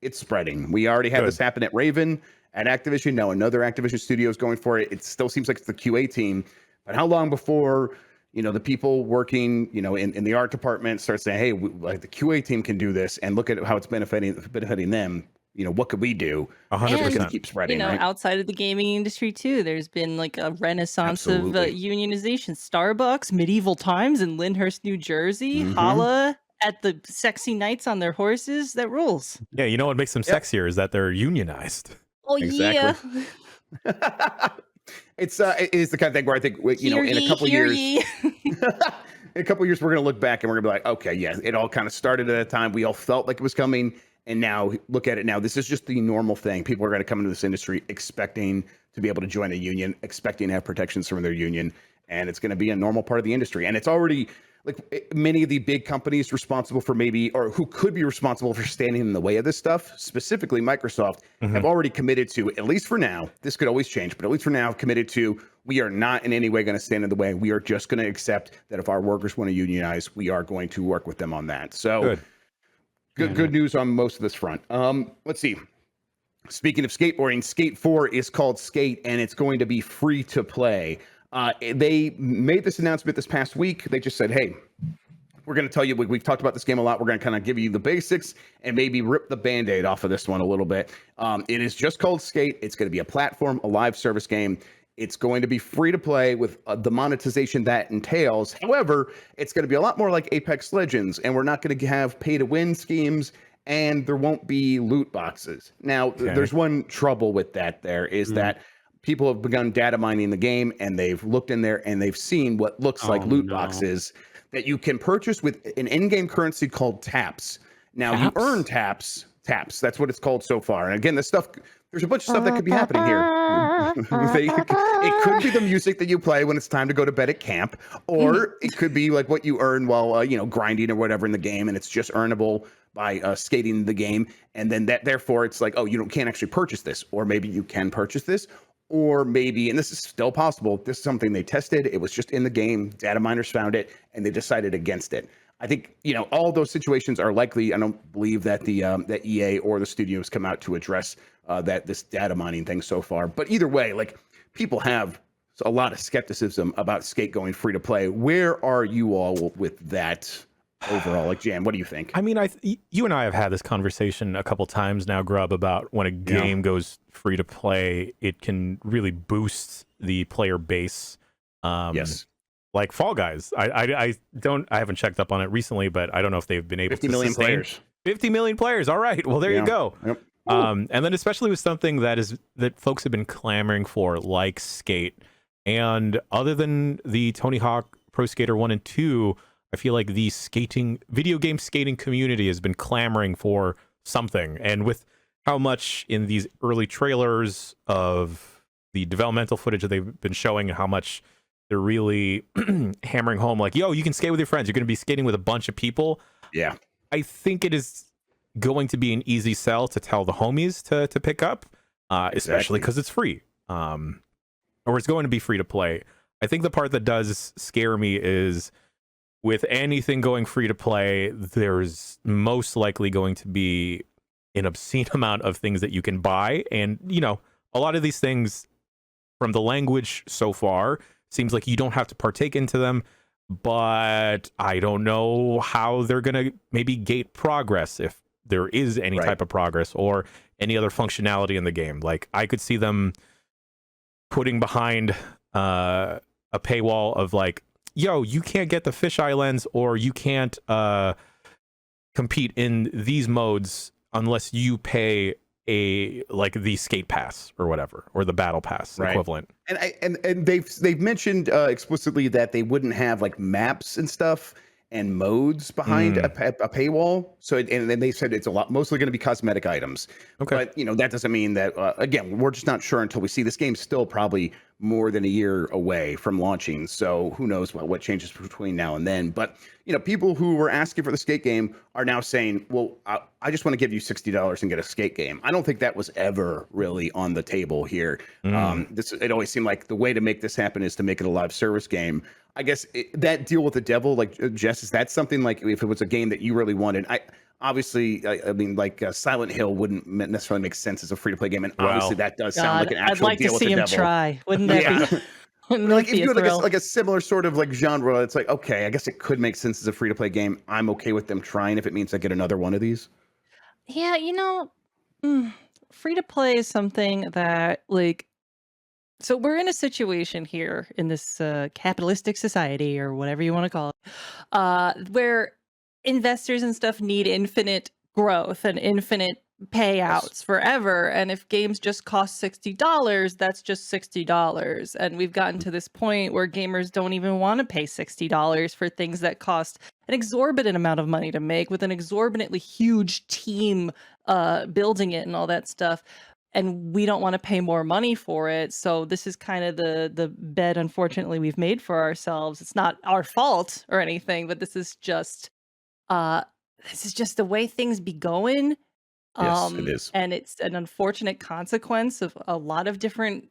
it's spreading. We already had this happen at Raven, at Activision. Now another Activision studio is going for it. It still seems like it's the QA team. But how long before the people working, in the art department start saying, hey, like the QA team can do this, and look at how it's benefiting them. What could we do? 100%. Keep spreading, right? Outside of the gaming industry too, there's been like a renaissance Absolutely. of unionization. Starbucks, medieval times in Lyndhurst, New Jersey, holla at the sexy knights on their horses. That rules. Yeah, you know what makes them sexier is that they're unionized. Oh Exactly. yeah. It is the kind of thing where I think, in a couple years, in a couple years, we're going to look back and we're going to be like, okay, yeah, it all kind of started at a time. We all felt like it was coming. And now look at it now. This is just the normal thing. People are going to come into this industry expecting to be able to join a union, expecting to have protections from their union. And it's going to be a normal part of the industry. And it's already like many of the big companies responsible for or who could be responsible for standing in the way of this stuff, specifically Microsoft, have already committed to, at least for now, this could always change, but at least for now, committed to, we are not in any way going to stand in the way. We are just going to accept that if our workers want to unionize, we are going to work with them on that. So good news on most of this front. Let's see. Speaking of skateboarding, Skate 4 is called Skate, and it's going to be free to play. They made this announcement this past week. They just said, hey, we're going to tell you, we've talked about this game a lot. We're going to kind of give you the basics and maybe rip the Band-Aid off of this one a little bit. It is just called Skate. It's going to be a platform, a live service game. It's going to be free to play with the monetization that entails. However, it's going to be a lot more like Apex Legends, and we're not going to have pay-to-win schemes, and there won't be loot boxes. Now, there's one trouble with that that people have begun data mining the game, and they've looked in there, and they've seen what looks like loot boxes that you can purchase with an in-game currency called taps. Now, you earn taps. That's what it's called so far. And again, there's a bunch of stuff that could be happening here. It could be the music that you play when it's time to go to bed at camp, or it could be like what you earn while grinding or whatever in the game, and it's just earnable by skating the game. And then therefore it's like, oh, you can't actually purchase this, or maybe you can purchase this, or maybe, and this is still possible, this is something they tested. It was just in the game. Data miners found it, and they decided against it. I think, all those situations are likely. I don't believe that that EA or the studios come out to address this data mining thing so far. But either way, like, people have a lot of skepticism about Skate going free to play. Where are you all with that overall? Like, Jan, what do you think? I mean, you and I have had this conversation a couple times now, Grubb, about when a game goes free to play, it can really boost the player base. Yes. Like Fall Guys. I haven't checked up on it recently, but I don't know if they've been able 50 to million sustain. players. 50 million players. All right. Well, there you go. Yep. And then especially with something that folks have been clamoring for, like Skate. And other than the Tony Hawk Pro Skater 1 and 2, I feel like the video game skating community has been clamoring for something. And with how much in these early trailers of the developmental footage that they've been showing, how much they're really hammering home, like, yo, you can skate with your friends. You're going to be skating with a bunch of people. Yeah. I think it is going to be an easy sell to tell the homies to pick up, especially because it's free, or it's going to be free to play. I think the part that does scare me is with anything going free to play, there's most likely going to be an obscene amount of things that you can buy. And, a lot of these things from the language so far seems like you don't have to partake into them, but I don't know how they're going to maybe gate progress, if there is any type of progress or any other functionality in the game. Like, I could see them putting behind a paywall of like, yo, you can't get the fisheye lens, or you can't compete in these modes unless you pay the skate pass or whatever, or the battle pass equivalent. And they've mentioned explicitly that they wouldn't have like maps and stuff and modes behind a paywall. So, and then they said it's mostly going to be cosmetic items. Okay. But, that doesn't mean that, again, we're just not sure until we see. This game's still probably more than a year away from launching. So who knows what changes between now and then. But, people who were asking for the Skate game are now saying, well, I just want to give you $60 and get a Skate game. I don't think that was ever really on the table here. It always seemed like the way to make this happen is to make it a live service game. I guess that deal with the devil, like, Jess, is that something like if it was a game that you really wanted? I mean, like Silent Hill wouldn't necessarily make sense as a free to play game, and obviously that does sound like an actual I'd like deal to with see the him devil. try. Wouldn't that be? Like if be you a do thrill. like a similar sort of like genre, it's like, okay, I guess it could make sense as a free to play game. I'm okay with them trying if it means I get another one of these. Yeah, free to play is something that like so we're in a situation here in this capitalistic society or whatever you want to call it, where investors and stuff need infinite growth and infinite Yes. payouts forever. And if games just cost $60, that's just $60. And we've gotten to this point where gamers don't even want to pay $60 for things that cost an exorbitant amount of money to make with an exorbitantly huge team building it and all that stuff, and we don't want to pay more money for it. So this is kind of the bed, unfortunately, we've made for ourselves. It's not our fault or anything, but uh this is just the way things be going. Yes, it is. And it's an unfortunate consequence of a lot of different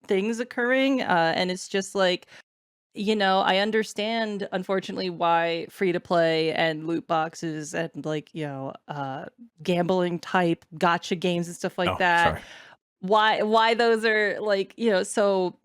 things occurring. And it's just like, I understand, unfortunately, why free to play and loot boxes and like, gambling type gotcha games and stuff like Oh, that, sorry. why those are like, so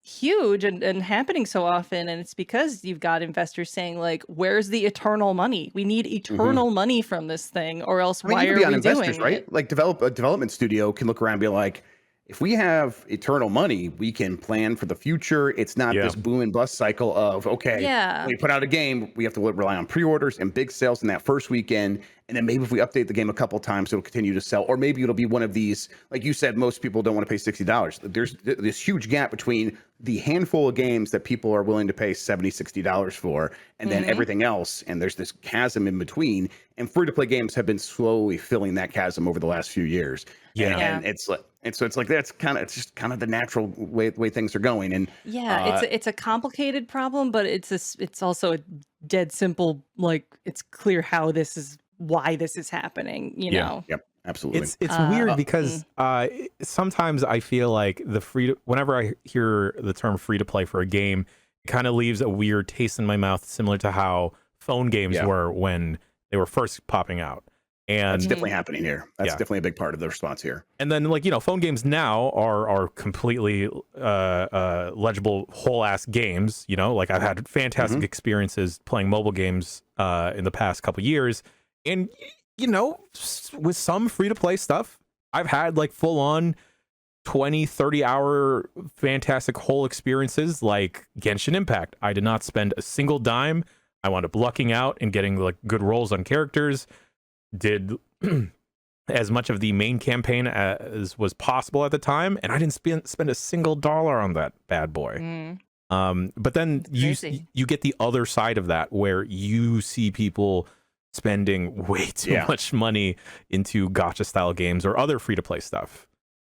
huge and happening so often. And it's because you've got investors saying like, where's the eternal money? We need eternal money from this thing, or else I mean, why even are beyond we investors, doing right? it? Like a development studio can look around and be like, if we have eternal money, we can plan for the future. It's not Yeah. this boom and bust cycle of, okay, Yeah. when we put out a game, we have to rely on pre-orders and big sales in that first weekend. And then maybe if we update the game a couple times, it'll continue to sell. Or maybe it'll be one of these, like you said, most people don't want to pay $60. There's this huge gap between the handful of games that people are willing to pay $70, $60 for, and then everything else. And there's this chasm in between. And free-to-play games have been slowly filling that chasm over the last few years. Yeah. And it's like, and so it's like it's just kind of the natural way things are going. And Yeah, it's a complicated problem, but it's also a dead simple, like it's clear why this is happening, Yeah. yep, absolutely. It's Uh, weird because sometimes I feel like whenever I hear the term free to play for a game, it kind of leaves a weird taste in my mouth, similar to how phone games Yeah. were when they were first popping out. And That's definitely happening here. That's Yeah. definitely a big part of the response here. and then like phone games now are completely legible whole ass games. Like I've had fantastic experiences playing mobile games in the past couple years, and with some free to play stuff, I've had like full on 20-30 hour fantastic whole experiences like Genshin Impact. I did not spend a single dime. I wound up lucking out and getting like good rolls on characters. Did as much of the main campaign as was possible at the time, and I didn't spend a single dollar on that bad boy. But then crazy. you get the other side of that, where you see people spending way too much money into gacha style games or other free to play stuff.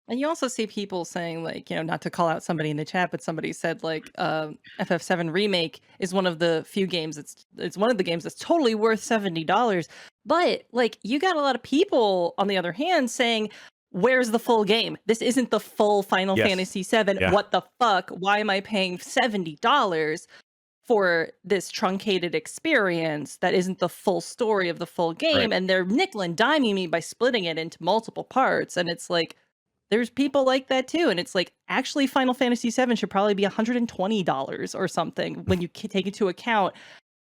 And you also see people saying like, not to call out somebody in the chat, but somebody said like FF7 Remake is one of the few games it's one of the games that's totally worth $70. But like you got a lot of people on the other hand saying, where's the full game? This isn't the full Final Fantasy VII. Yeah. What the fuck? Why am I paying $70 for this truncated experience that isn't the full story of the full game? Right. And they're nickel and diming me by splitting it into multiple parts. And it's like, there's people like that too. And it's like, actually, Final Fantasy VII should probably be $120 or something when you take into account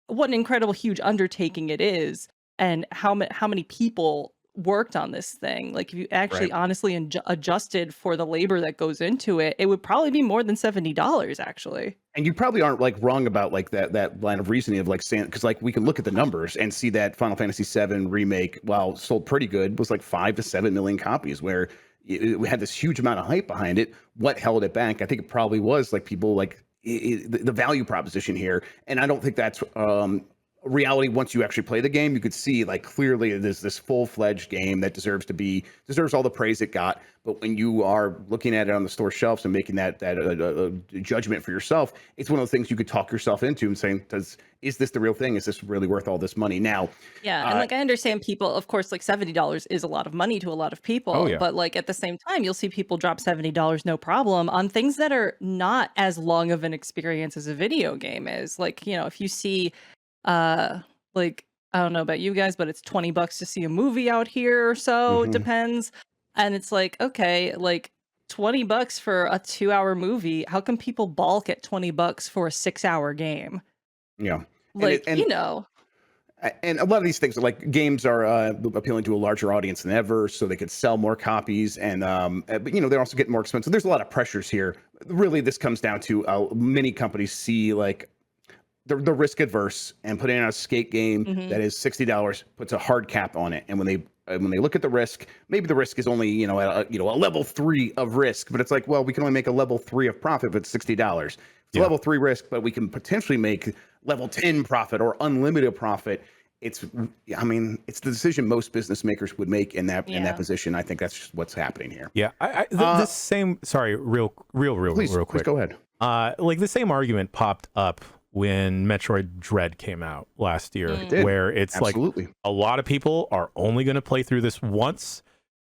what an incredible, huge undertaking it is and how many people worked on this thing. Like, if you actually honestly adjusted for the labor that goes into it, it would probably be more than $70, actually. And you probably aren't like wrong about like that line of reasoning of like saying, because like we can look at the numbers and see that Final Fantasy VII Remake, while sold pretty good, was like 5 to 7 million copies, where it had this huge amount of hype behind it. What held it back? I think it probably was like people like the value proposition here. And I don't think that's reality. Once you actually play the game, you could see like clearly there's this full-fledged game that deserves all the praise it got. But when you are looking at it on the store shelves and making that judgment for yourself, it's one of those things you could talk yourself into and saying, is this the real thing? Is this really worth all this money? Now, yeah, and like I understand people, of course, like $70 is a lot of money to a lot of people. Oh, yeah. But like at the same time, you'll see people drop $70 no problem on things that are not as long of an experience as a video game is. Like, if you see like, I don't know about you guys, but it's $20 to see a movie out here or so. It depends. And it's like, okay, like $20 for a 2-hour movie. How come people balk at $20 for a 6-hour game? Yeah. Like, And a lot of these things, like games, are appealing to a larger audience than ever, so they could sell more copies, and but they're also getting more expensive. There's a lot of pressures here. Really, this comes down to many companies see like the risk adverse, and putting out a skate game that is $60 puts a hard cap on it. And when they look at the risk, maybe the risk is only a level 3 of risk, but it's like, well, we can only make a level 3 of profit if it's $60. It's level 3 risk, but we can potentially make level 10 profit or unlimited profit. It's the decision most business makers would make in that position. I think that's just what's happening here. Yeah, the same. Sorry, real quick. Please go ahead. Like the same argument popped up when Metroid Dread came out last year, where it's Absolutely. like a lot of people are only going to play through this once.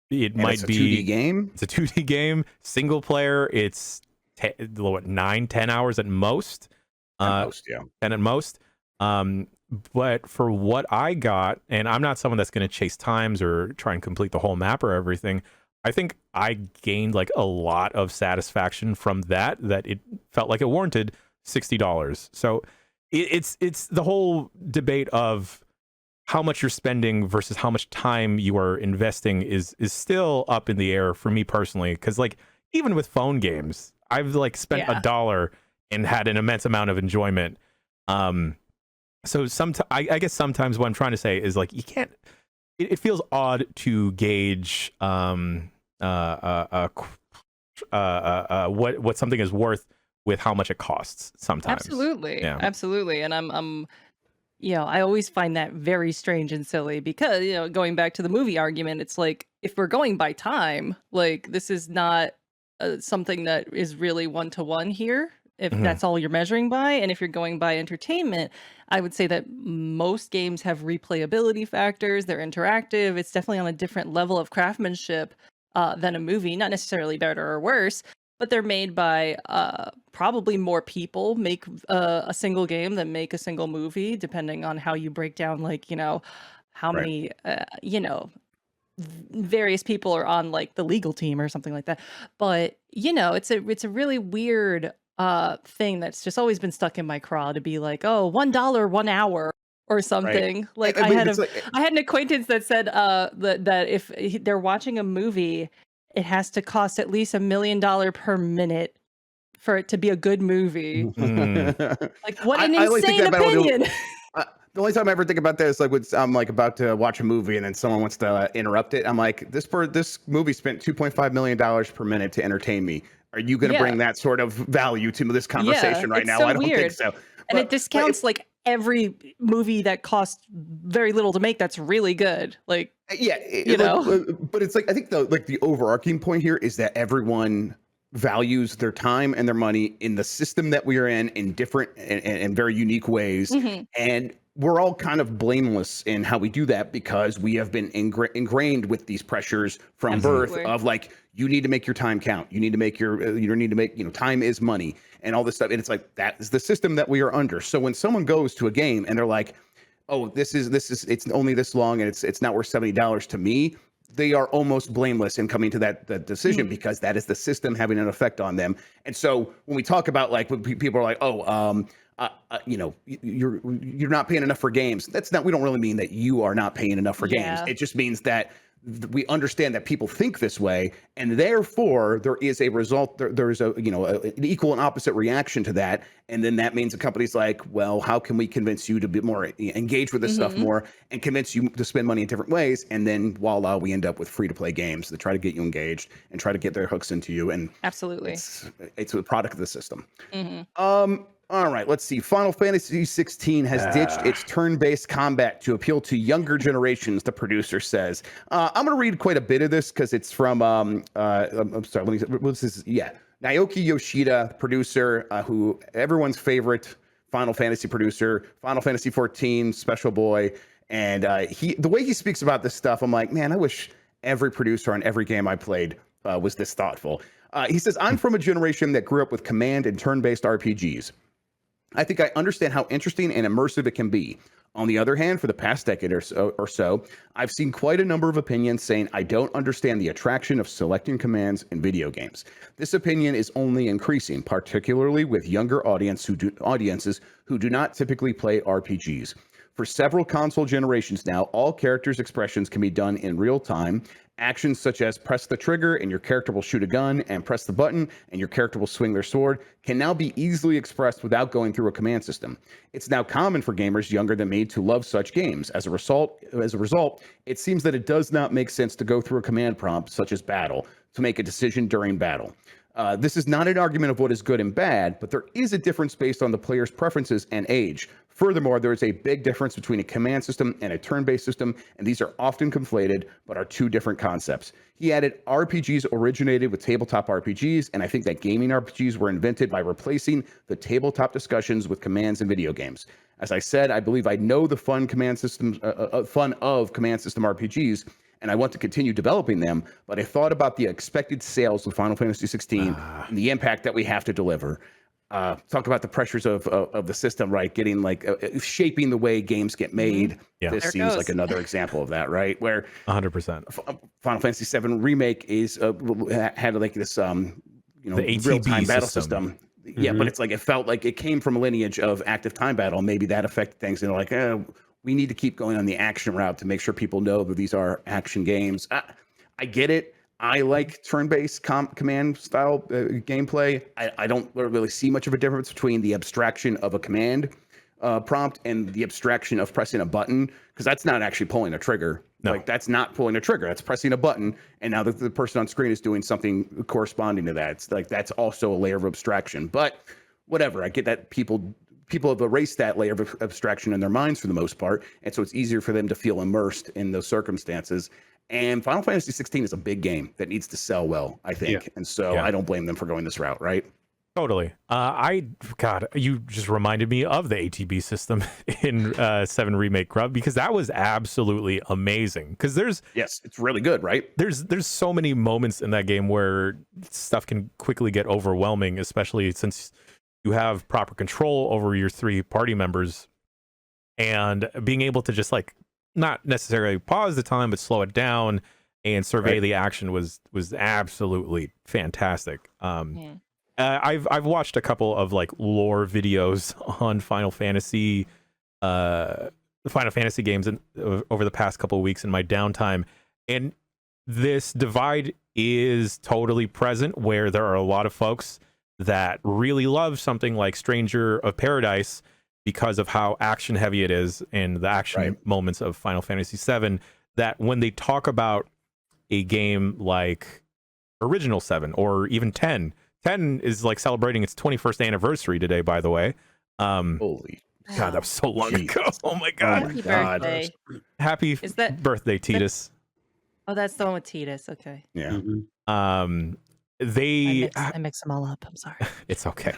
It might be a 2D game. It's a 2D game, single player. It's 9-10 hours at most. At most, yeah. And at most. But for what I got, and I'm not someone that's going to chase times or try and complete the whole map or everything, I think I gained like a lot of satisfaction from that it felt like it warranted $60. So it's the whole debate of how much you're spending versus how much time you are investing is still up in the air for me personally. Because like even with phone games, I've like spent $1 and had an immense amount of enjoyment. So I guess sometimes what I'm trying to say is like you can't. It feels odd to gauge what something is worth with how much it costs sometimes. Absolutely. And I'm I always find that very strange and silly because, going back to the movie argument, it's like, if we're going by time, like this is not something that is really 1-to-1 here, if that's all you're measuring by. And if you're going by entertainment, I would say that most games have replayability factors. They're interactive. It's definitely on a different level of craftsmanship than a movie, not necessarily better or worse, but they're made by probably more people make a single game than make a single movie, depending on how you break down, like, how many, various people are on like the legal team or something like that. But, it's a really weird thing that's just always been stuck in my craw to be like, oh, $1 1 hour or something. Like I had an acquaintance that said that if they're watching a movie, it has to cost at least $1 million per minute for it to be a good movie. Like, what an insane opinion. The only time I ever think about that is like when I'm like about to watch a movie and then someone wants to interrupt it. I'm like, this movie spent $2.5 million per minute to entertain me. Are you going to bring that sort of value to this conversation right now? So I don't weird. think so. And it discounts like every movie that costs very little to make that's really good. Like, but it's like, I think the overarching point here is that everyone values their time and their money in the system that we are in different and very unique ways. And we're all kind of blameless in how we do that because we have been ingrained with these pressures from birth of like, you need to make your time count. You need to make time is money and all this stuff. And it's like, that is the system that we are under. So when someone goes to a game and they're like, oh, this is it's only this long and it's not worth $70 to me, they are almost blameless in coming to that decision because that is the system having an effect on them. And so when we talk about like, when people are like, you're not paying enough for games. We don't really mean that you are not paying enough for games. It just means that we understand that people think this way, and therefore there is a result. There's an equal and opposite reaction to that, and then that means the company's like, well, how can we convince you to be more engaged with this stuff more, and convince you to spend money in different ways, and then voila, we end up with free to play games that try to get you engaged and try to get their hooks into you. And absolutely, it's a product of the system. All right, let's see. Final Fantasy 16 has ditched its turn-based combat to appeal to younger generations, the producer says. I'm going to read quite a bit of this because it's from, I'm sorry, Naoki Yoshida, producer, who everyone's favorite Final Fantasy producer, Final Fantasy 14, Special Boy. And the way he speaks about this stuff, I'm like, man, I wish every producer on every game I played was this thoughtful. He says, I'm from a generation that grew up with command and turn-based RPGs. I think I understand how interesting and immersive it can be. On the other hand, for the past decade or so, I've seen quite a number of opinions saying I don't understand the attraction of selecting commands in video games. This opinion is only increasing, particularly with younger audiences who do not typically play RPGs. For several console generations now, all characters' expressions can be done in real time. Actions such as press the trigger and your character will shoot a gun, and press the button and your character will swing their sword, can now be easily expressed without going through a command system. It's now common for gamers younger than me to love such games. As a result, it seems that it does not make sense to go through a command prompt such as battle to make a decision during battle. This is not an argument of what is good and bad, but there is a difference based on the player's preferences and age. Furthermore, there is a big difference between a command system and a turn-based system, and these are often conflated, but are two different concepts. He added, RPGs originated with tabletop RPGs, and I think that gaming RPGs were invented by replacing the tabletop discussions with commands in video games. As I said, I believe I know the fun of command system RPGs, and I want to continue developing them, but I thought about the expected sales of Final Fantasy 16 and the impact that we have to deliver. Talk about the pressures of the system, right? Getting shaping the way games get made. Yeah. This seems like another example of that, right? Where 100%. Final Fantasy 7 remake is had like this the real time battle system. Yeah, but it's like it felt like it came from a lineage of active time battle. Maybe that affected things, and like, we need to keep going on the action route to make sure people know that these are action games. I get it. I like turn-based command style gameplay. I don't really see much of a difference between the abstraction of a command prompt and the abstraction of pressing a button, because that's not actually pulling a trigger. No. Like, that's not pulling a trigger. That's pressing a button, and now the person on screen is doing something corresponding to that. It's like that's also a layer of abstraction. But whatever, I get that people have erased that layer of abstraction in their minds for the most part, and so it's easier for them to feel immersed in those circumstances. And Final Fantasy 16 is a big game that needs to sell well, I think. Yeah. And so I don't blame them for going this route, right? Totally. God, you just reminded me of the ATB system in 7 Remake Grubb, because that was absolutely amazing. Because yes, it's really good, right? There's so many moments in that game where stuff can quickly get overwhelming, especially since you have proper control over your 3 party members, and being able to just not necessarily pause the time, but slow it down and survey the action was absolutely fantastic. I've watched a couple of lore videos on Final Fantasy games over the past couple of weeks in my downtime, and this divide is totally present, where there are a lot of folks that really love something like Stranger of Paradise because of how action heavy it is and the action moments of Final Fantasy 7, that when they talk about a game like Original 7 or even 10 is celebrating its 21st anniversary today, by the way. Holy God, that was so long ago. Oh my God. Happy birthday. Happy birthday, Titus. Oh, that's the one with Titus. Okay. Yeah. I mix them all up. I'm sorry. It's okay.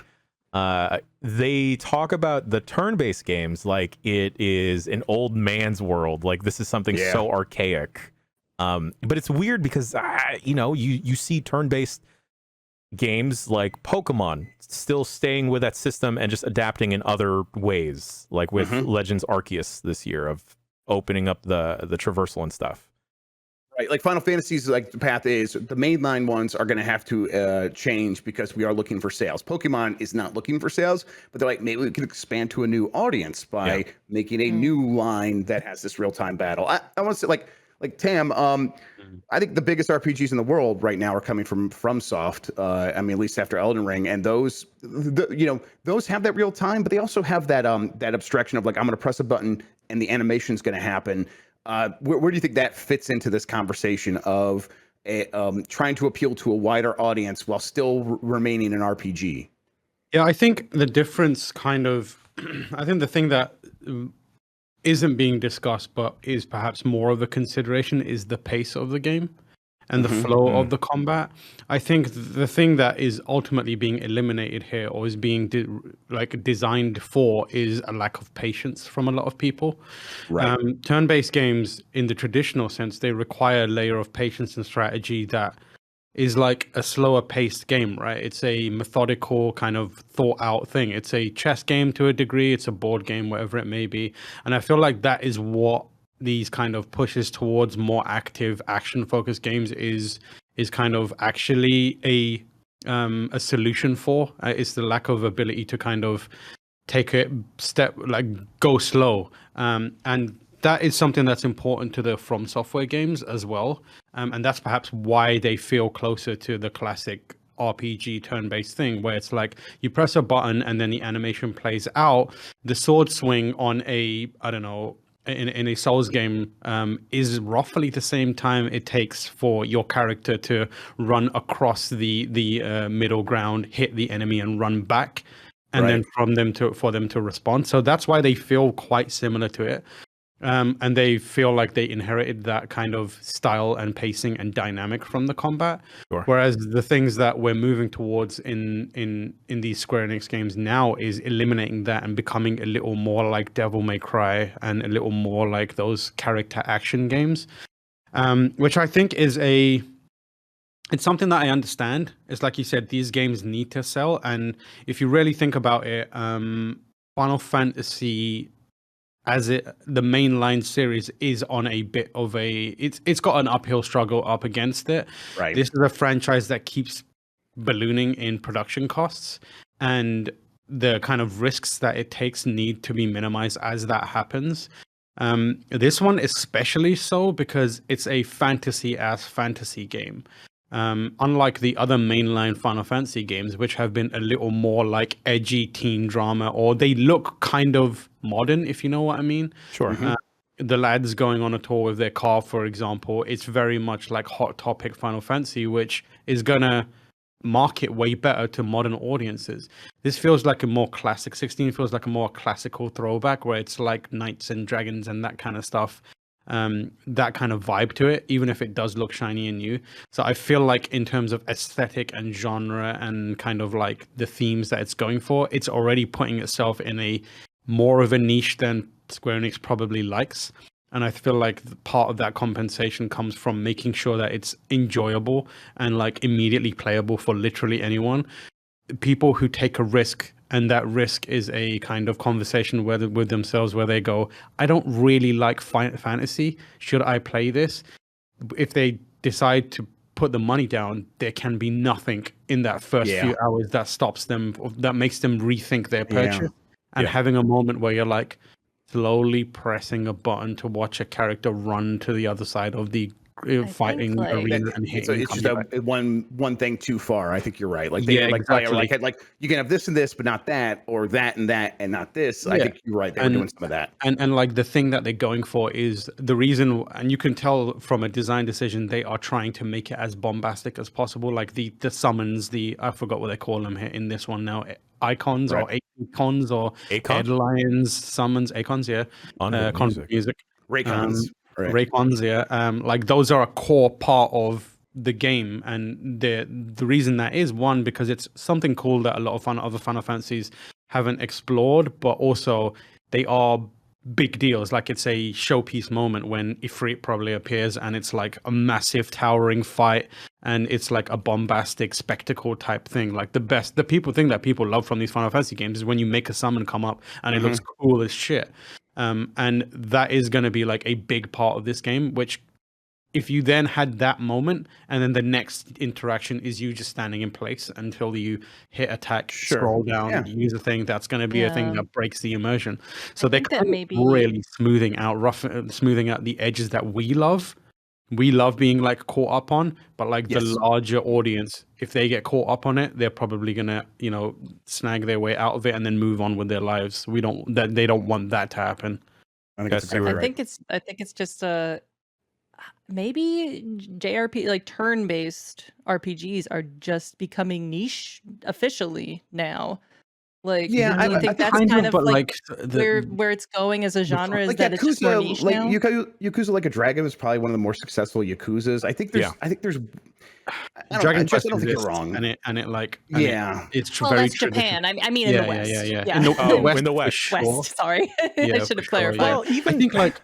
They talk about the turn-based games like it is an old man's world. Like this is something so archaic. But it's weird because you see turn-based games like Pokemon still staying with that system and just adapting in other ways, like with Legends Arceus this year, of opening up the traversal and stuff. Right, like Final Fantasy's the path is the mainline ones are going to have to change because we are looking for sales. Pokemon is not looking for sales, but they're like, maybe we can expand to a new audience by making a new line that has this real time battle. I want to say like Tam. I think the biggest RPGs in the world right now are coming from FromSoft. I mean, at least after Elden Ring, and those have that real time, but they also have that abstraction of I'm going to press a button and the animation's going to happen. Where do you think that fits into this conversation of trying to appeal to a wider audience while still remaining an RPG? Yeah, I think the difference I think the thing that isn't being discussed but is perhaps more of a consideration is the pace of the game and the flow of the combat. I think the thing that is ultimately being eliminated here, or is being designed for, is a lack of patience from a lot of people. Right. Turn-based games, in the traditional sense, they require a layer of patience and strategy that is like a slower paced game, right? It's a methodical kind of thought out thing. It's a chess game to a degree. It's a board game, whatever it may be. And I feel like that is what these kind of pushes towards more active action focused games is kind of actually a solution for. It's the lack of ability to kind of take a step, like go slow. And that is something that's important to the From Software games as well. And that's perhaps why they feel closer to the classic RPG turn-based thing, where it's like you press a button and then the animation plays out. The sword swing on a, I don't know, in a Souls game is roughly the same time it takes for your character to run across the middle ground, hit the enemy, and run back, and then for them to respond. So that's why they feel quite similar to it. And they feel like they inherited that kind of style and pacing and dynamic from the combat. Sure. Whereas the things that we're moving towards in these Square Enix games now is eliminating that and becoming a little more like Devil May Cry and a little more like those character action games, which I think is it's something that I understand. It's like you said, these games need to sell. And if you really think about it, Final Fantasy the mainline series is on a bit of it's got an uphill struggle up against it. Right. This is a franchise that keeps ballooning in production costs, and the kind of risks that it takes need to be minimized as that happens. This one especially so because it's a fantasy game. Unlike the other mainline Final Fantasy games, which have been a little more like edgy teen drama, or they look kind of modern, if you know what I mean. Sure. The lads going on a tour with their car, for example, it's very much like Hot Topic Final Fantasy, which is gonna market way better to modern audiences. This feels like a more classic. 16 feels like a more classical throwback, where it's like knights and dragons and that kind of stuff. That kind of vibe to it, even if it does look shiny and new. So I feel like in terms of aesthetic and genre and kind of like the themes that it's going for, it's already putting itself in a more of a niche than Square Enix probably likes. And I feel like part of that compensation comes from making sure that it's enjoyable and like immediately playable for literally anyone. People who take a risk, and that risk is a kind of conversation with themselves where they go, I don't really like fantasy. Should I play this? If they decide to put the money down, there can be nothing in that first few hours that stops them, that makes them rethink their purchase. And having a moment where you're like slowly pressing a button to watch a character run to the other side of the fighting arena and hitting. So it's just one thing too far. I think you're right. Like they exactly. like you can have this and this, but not that, or that and that, and not this. I think you're right. They were doing some of that. And like the thing that they're going for is the reason, and you can tell from a design decision, they are trying to make it as bombastic as possible. Like the summons, I forgot what they call them here in this one now. Icons or icons or headlines, summons, icons, music. Raycons. Raycons, like those are a core part of the game, and the reason that is, one, because it's something cool that a lot of other Final Fantasies haven't explored, but also they are big deals. Like it's a showpiece moment when Ifrit probably appears, and it's like a massive towering fight, and it's like a bombastic spectacle type thing. Like the thing that people love from these Final Fantasy games is when you make a summon come up and it looks cool as shit. And that is going to be like a big part of this game, which if you then had that moment and then the next interaction is you just standing in place until you hit attack, scroll down, use a thing, that's going to be a thing that breaks the immersion. So they're kind of really smoothing out the edges that we love. We love being like caught up on, but like the larger audience, if they get caught up on it, they're probably gonna, snag their way out of it and then move on with their lives. They don't want that to happen. I think that's exactly right. I think it's just maybe JRP, like turn-based RPGs are just becoming niche officially now. Like, I think that's kind of like where it's going as a genre is that Yakuza, it's just more niche now. Yakuza Like a Dragon is probably one of the more successful Yakuzas. I think there's I don't think you're wrong. And it like it's very that's Japan. I mean in the West. In the West. Sorry, I should have clarified. Well, even I think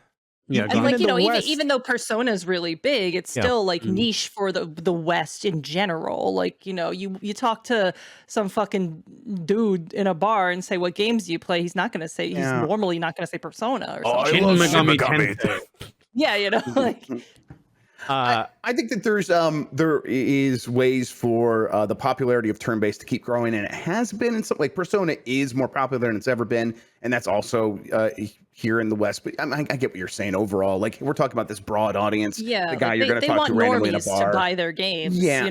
Yeah, And like, in the West, even though Persona is really big, it's still like niche for the West in general. Like, you talk to some fucking dude in a bar and say, what games do you play? He's not going to say, he's normally not going to say Persona or something. I love Shin Megami Megami Tensei. Yeah, like I think that there is ways for the popularity of turn-based to keep growing, and it has been in some like Persona is more popular than it's ever been, and that's also here in the West. But I get what you're saying overall. Like we're talking about this broad audience, the guy you're going to talk to randomly in a bar. To buy their games, yeah,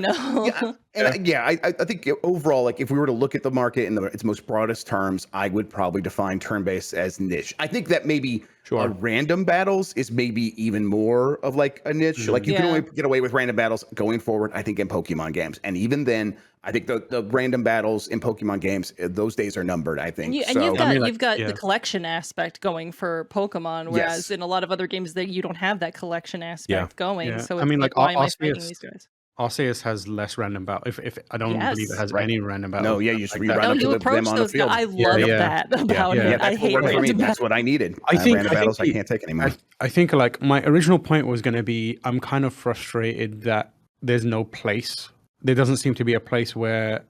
I think overall, like if we were to look at the market in its most broadest terms, I would probably define turn-based as niche. I think that maybe random battles is maybe even more of like a niche. Like you can only get away with random battles going forward, I think, in Pokemon games, and even then, I think the random battles in Pokemon games, those days are numbered. I think. You've got the collection aspect going for Pokemon, whereas in a lot of other games that you don't have that collection aspect going. Yeah. So it's why am I fighting these guys? Arceus has less random battle. If I don't believe it has any random battle. No, you just run up to them on the field. I love that about it. I hate random. That's what I needed. I think random battles I can't take anymore. I think like my original point was going to be I'm kind of frustrated that there's no place. There doesn't seem to be a place where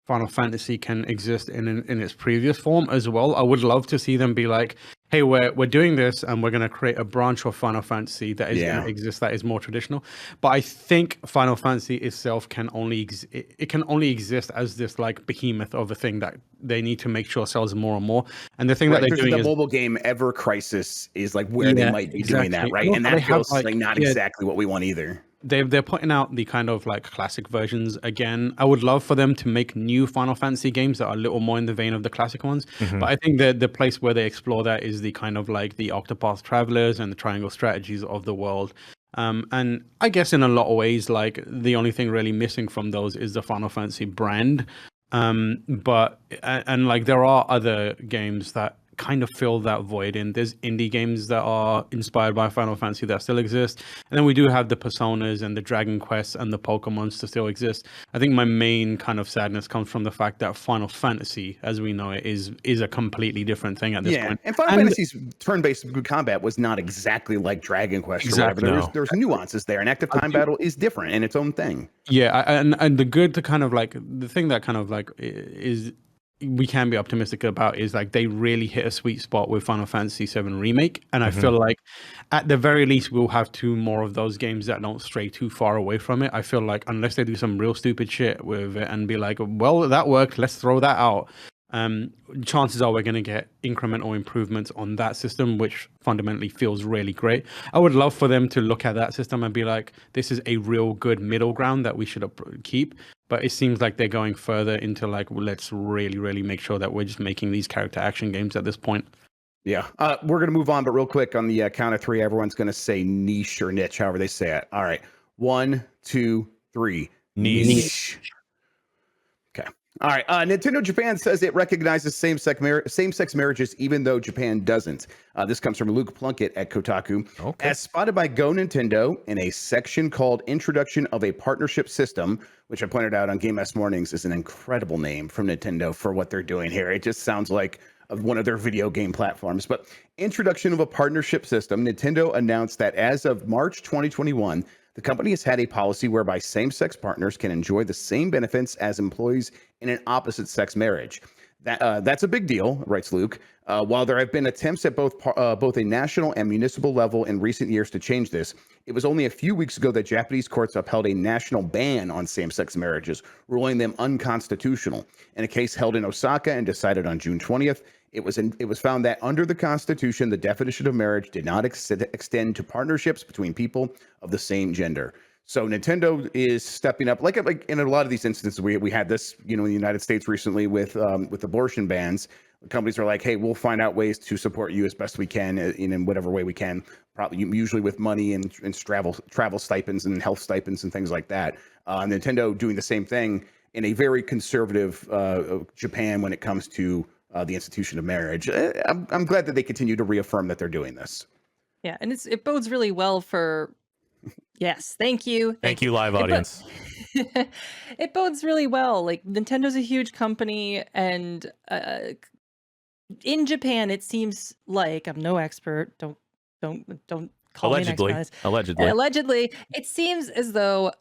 Final Fantasy can exist in its previous form as well. I would love to see them be like, hey, we're doing this and we're going to create a branch of Final Fantasy that is going to exist that is more traditional. But I think Final Fantasy itself can only exist as this like behemoth of a thing that they need to make sure sells more and more. And the thing that they're doing the is mobile game Ever Crisis is like where they might be doing that, right? And that feels like not exactly what we want either. They're putting out the kind of like classic versions again. I would love for them to make new Final Fantasy games that are a little more in the vein of the classic ones. But I think the place where they explore that is the kind of like the Octopath Travelers and the Triangle Strategies of the world. And I guess in a lot of ways, like the only thing really missing from those is the Final Fantasy brand. But like there are other games that kind of fill that void in. There's indie games that are inspired by Final Fantasy that still exist, and then we do have the Personas and the Dragon Quests and the Pokemons to still exist. I think my main kind of sadness comes from the fact that Final Fantasy, as we know it, is a completely different thing at this point. And Final Fantasy's turn-based combat was not exactly like Dragon Quest or whatever. There's nuances there, and active time battle is different in its own thing. Yeah, and the good to kind of like the thing that kind of like is we can be optimistic about is like they really hit a sweet spot with Final Fantasy VII Remake, and I feel like at the very least we'll have 2 more of those games that don't stray too far away from it. I feel like unless they do some real stupid shit with it and be like, well, that worked, let's throw that out, chances are we're going to get incremental improvements on that system, which fundamentally feels really great. I would love for them to look at that system and be like, this is a real good middle ground that we should keep. But it seems like they're going further into like, well, let's really, really make sure that we're just making these character action games at this point. Yeah. We're going to move on, but real quick on the count of 3, everyone's going to say niche or niche, however they say it. All right. 1, 2, 3. Niche. Okay. All right. Nintendo Japan says it recognizes same-sex marriages, even though Japan doesn't. This comes from Luke Plunkett at Kotaku. Okay. As spotted by Go Nintendo in a section called Introduction of a Partnership System, which I pointed out on Game S Mornings is an incredible name from Nintendo for what they're doing here. It just sounds like one of their video game platforms. But Introduction of a Partnership System, Nintendo announced that as of March 2021, the company has had a policy whereby same-sex partners can enjoy the same benefits as employees in an opposite-sex marriage. That's a big deal, writes Luke. While there have been attempts at both a national and municipal level in recent years to change this, it was only a few weeks ago that Japanese courts upheld a national ban on same-sex marriages, ruling them unconstitutional. In a case held in Osaka and decided on June 20th, it was found that under the Constitution, the definition of marriage did not extend to partnerships between people of the same gender. So Nintendo is stepping up, like in a lot of these instances, we had this, in the United States recently with abortion bans. Companies are like, hey, we'll find out ways to support you as best we can in whatever way we can. Probably usually with money and travel stipends and health stipends and things like that. Nintendo doing the same thing in a very conservative Japan when it comes to the institution of marriage. I'm glad that they continue to reaffirm that they're doing this. Yeah, and it bodes really well for. Yes, thank you. Thank you, live audience. It bodes really well. Like Nintendo's a huge company, and in Japan, it seems like I'm no expert. Don't Don't call me next time. Allegedly. Allegedly, it seems as though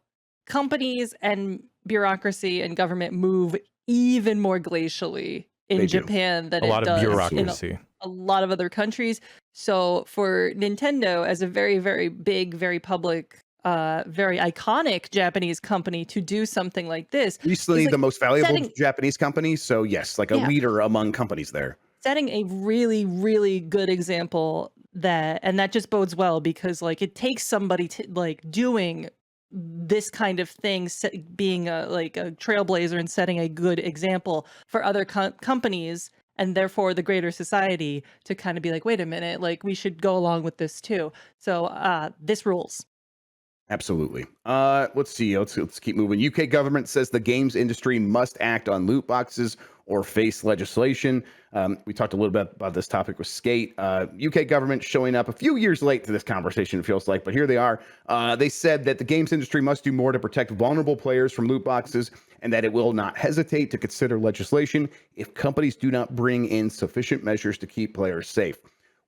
companies and bureaucracy and government move even more glacially in Japan than it does in a lot of other countries. So for Nintendo, as a very, very big, very public, very iconic Japanese company, to do something like this, recently the most valuable Japanese company. So yes, like a leader among companies there. Setting a really, really good example that just bodes well, because like it takes somebody to like doing this kind of thing, being a trailblazer and setting a good example for other companies, and therefore the greater society, to kind of be like, wait a minute, like we should go along with this too. So this rules. Absolutely. Let's see. Let's keep moving. UK government says the games industry must act on loot boxes or face legislation. We talked a little bit about this topic with Skate. UK government showing up a few years late to this conversation, it feels like, but here they are. They said that the games industry must do more to protect vulnerable players from loot boxes, and that it will not hesitate to consider legislation if companies do not bring in sufficient measures to keep players safe.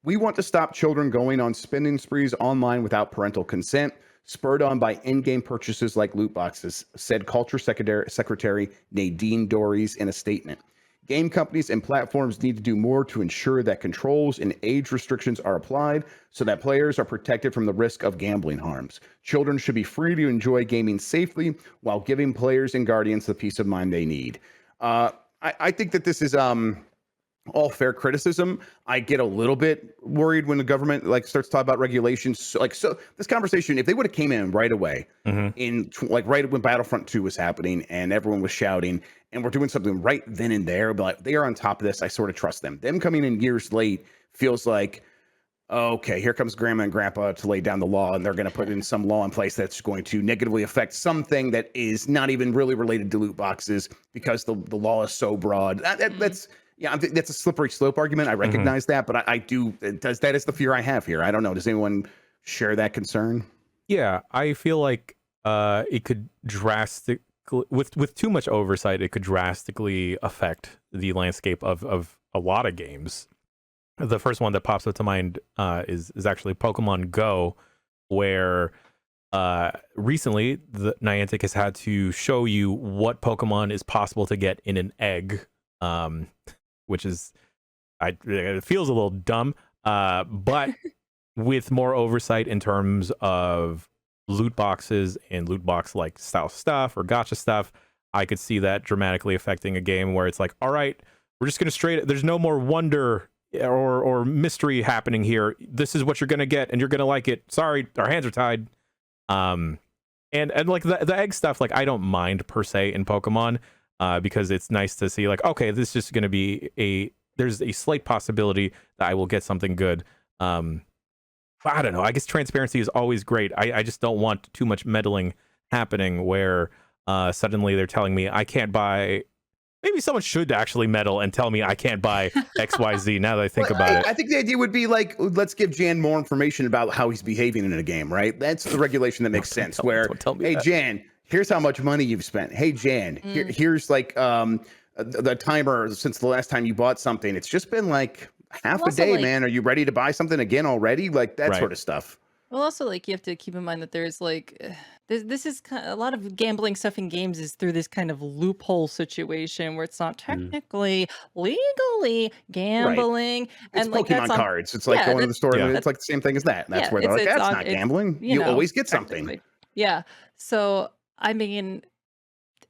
We want to stop children going on spending sprees online without parental consent, spurred on by in-game purchases like loot boxes, said Culture Secretary Nadine Dorries in a statement. Game companies and platforms need to do more to ensure that controls and age restrictions are applied so that players are protected from the risk of gambling harms. Children should be free to enjoy gaming safely while giving players and guardians the peace of mind they need. I think that this is all fair criticism. I get a little bit worried when the government like starts talking about regulations. So this conversation, if they would have came in right away, right when Battlefront 2 was happening and everyone was shouting, and we're doing something right then and there, but like they are on top of this, I sort of trust them. Them coming in years late feels like, okay, here comes grandma and grandpa to lay down the law, and they're going to put in some law in place that's going to negatively affect something that is not even really related to loot boxes because the law is so broad. That's a slippery slope argument. I recognize that, but that is the fear I have here. I don't know. Does anyone share that concern? Yeah, I feel like it could drastically, with too much oversight, it could drastically affect the landscape of a lot of games. The first one that pops up to mind is actually Pokemon Go, where recently the Niantic has had to show you what Pokemon is possible to get in an egg, which is, it feels a little dumb, but with more oversight in terms of loot boxes and loot box like style stuff or gacha stuff, I could see that dramatically affecting a game where it's like, all right, we're just gonna there's no more wonder or mystery happening here. This is what you're gonna get, and you're gonna like it. Sorry, our hands are tied. And like the egg stuff, like I don't mind per se in Pokemon, because it's nice to see like, okay, this is just gonna be there's a slight possibility that I will get something good. I don't know. I guess transparency is always great. I just don't want too much meddling happening where suddenly they're telling me I can't buy. Maybe someone should actually meddle and tell me I can't buy XYZ now that I think about it. I think the idea would be like, let's give Jan more information about how he's behaving in a game, right? That's the regulation that makes sense. Hey, Jan, here's how much money you've spent. Hey, Jan, here's like the timer since the last time you bought something. It's just been like half a day, man. Are you ready to buy something again already? Like that sort of stuff. Well, also, like, you have to keep in mind that there's like this is a lot of gambling stuff in games is through this kind of loophole situation where it's not technically legally gambling. Right. It's and like Pokemon cards. It's like going to the store. And it's like the same thing as that. That's where they're like, that's not gambling. You always get something. Yeah. So I mean,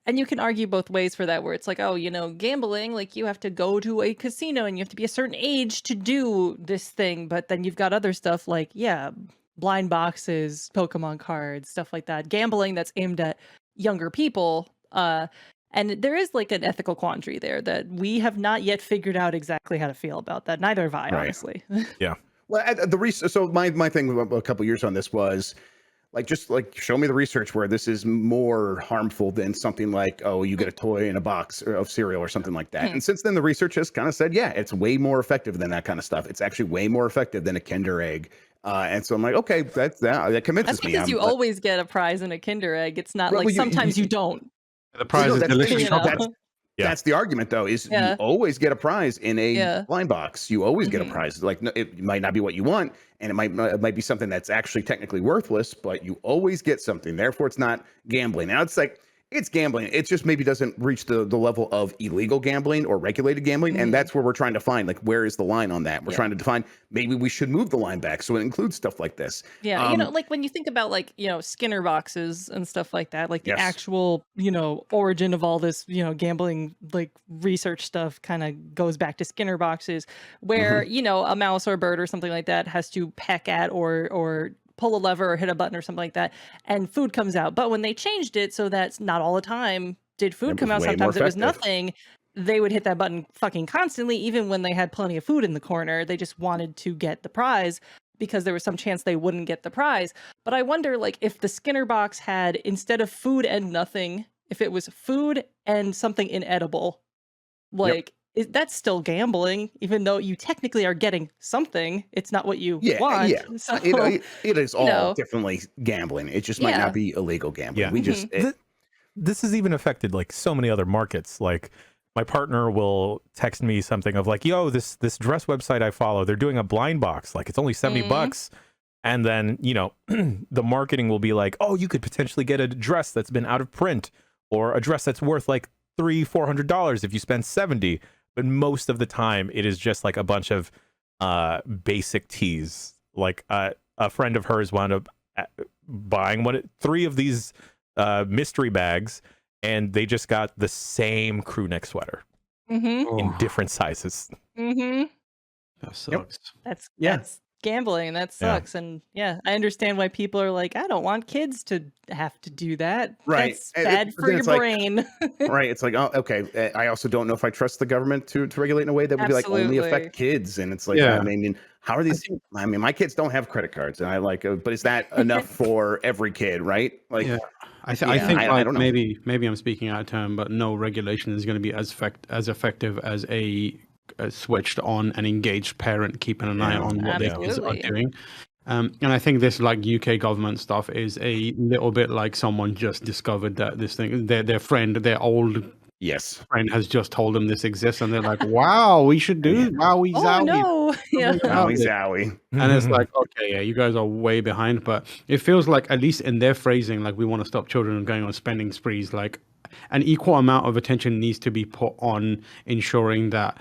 and you can argue both ways for that, where it's like, oh, gambling, like you have to go to a casino and you have to be a certain age to do this thing. But then you've got other stuff like, blind boxes, Pokemon cards, stuff like that. Gambling that's aimed at younger people. And there is like an ethical quandary there that we have not yet figured out exactly how to feel about that. Neither have I, honestly. Yeah. Well, so my thing a couple years on this was, just show me the research where this is more harmful than something like, oh, you get a toy in a box of cereal or something like that. And since then, the research has kind of said, it's way more effective than that kind of stuff. It's actually way more effective than a Kinder Egg. And so I'm like, okay, that convinces me. That's because you always get a prize in a Kinder Egg. It's not like sometimes you don't. The prize is delicious chocolate. Yeah. That's the argument, though, is you Yeah. always get a prize in a Yeah. blind box. You always get a Mhm. prize. Like, it might not be what you want, and it might be something that's actually technically worthless, but you always get something. Therefore, it's not gambling. Now, it's like, it's gambling. It just maybe doesn't reach the level of illegal gambling or regulated gambling. Mhm. And that's where we're trying to find, like, where is the line on that? We're Yeah. trying to define, maybe we should move the line back so it includes stuff like this. Yeah, you know, like when you think about like, you know, Skinner boxes and stuff like that, like the Yes. actual, you know, origin of all this, you know, gambling like research stuff kind of goes back to Skinner boxes where, you know, a mouse or a bird or something like that has to peck at or pull a lever or hit a button or something like that and food comes out. But when they changed it so that's not all the time did food It come was out, way more sometimes it was effective. nothing. They would hit that button fucking constantly, even when they had plenty of food in the corner. They just wanted to get the prize because there was some chance they wouldn't get the prize. But I wonder, like, if the Skinner box had, instead of food and nothing, if it was food and something inedible, like, that's still gambling, even though you technically are getting something. It's not what you want. Yeah. So, It is all know. definitely gambling. It just might Yeah. not be illegal gambling. Yeah. We just, This has even affected like so many other markets. Like my partner will text me something of like, yo, this dress website I follow, they're doing a blind box. Like it's only 70 bucks. And then, you know, the marketing will be like, oh, you could potentially get a dress that's been out of print or a dress that's worth like $300-400 if you spend 70. But most of the time it is just like a bunch of basic tees. Like a friend of hers wound up buying 3 of these mystery bags, and they just got the same crew neck sweater in different sizes. That sucks. That's Yeah. that's gambling, and that sucks. And yeah, I understand why people are like, I don't want kids to have to do that. Right. That's And bad but for then your it's like, brain. right. It's like, oh, okay. I also don't know if I trust the government to regulate in a way that would be like only Absolutely. affect kids. And it's like, Yeah. I mean, how are these? I mean, my kids don't have credit cards, and I like, but is that enough for every kid? Right? Like, Yeah. I Yeah, think I like don't know. maybe I'm speaking out of turn, but no regulation is going to be as effective as a switched on and engaged parent keeping an eye Yeah. on what their kids are Absolutely. doing. And I think this like UK government stuff is a little bit like someone just discovered that this thing, their friend, their old yes. friend has just told them this exists, and they're like, "Wow, we should do wowie Oh zowie." no. Yeah. Wowie zowie. And it's like, okay, yeah, you guys are way behind, but it feels like at least in their phrasing, like we want to stop children from going on spending sprees. Like an equal amount of attention needs to be put on ensuring that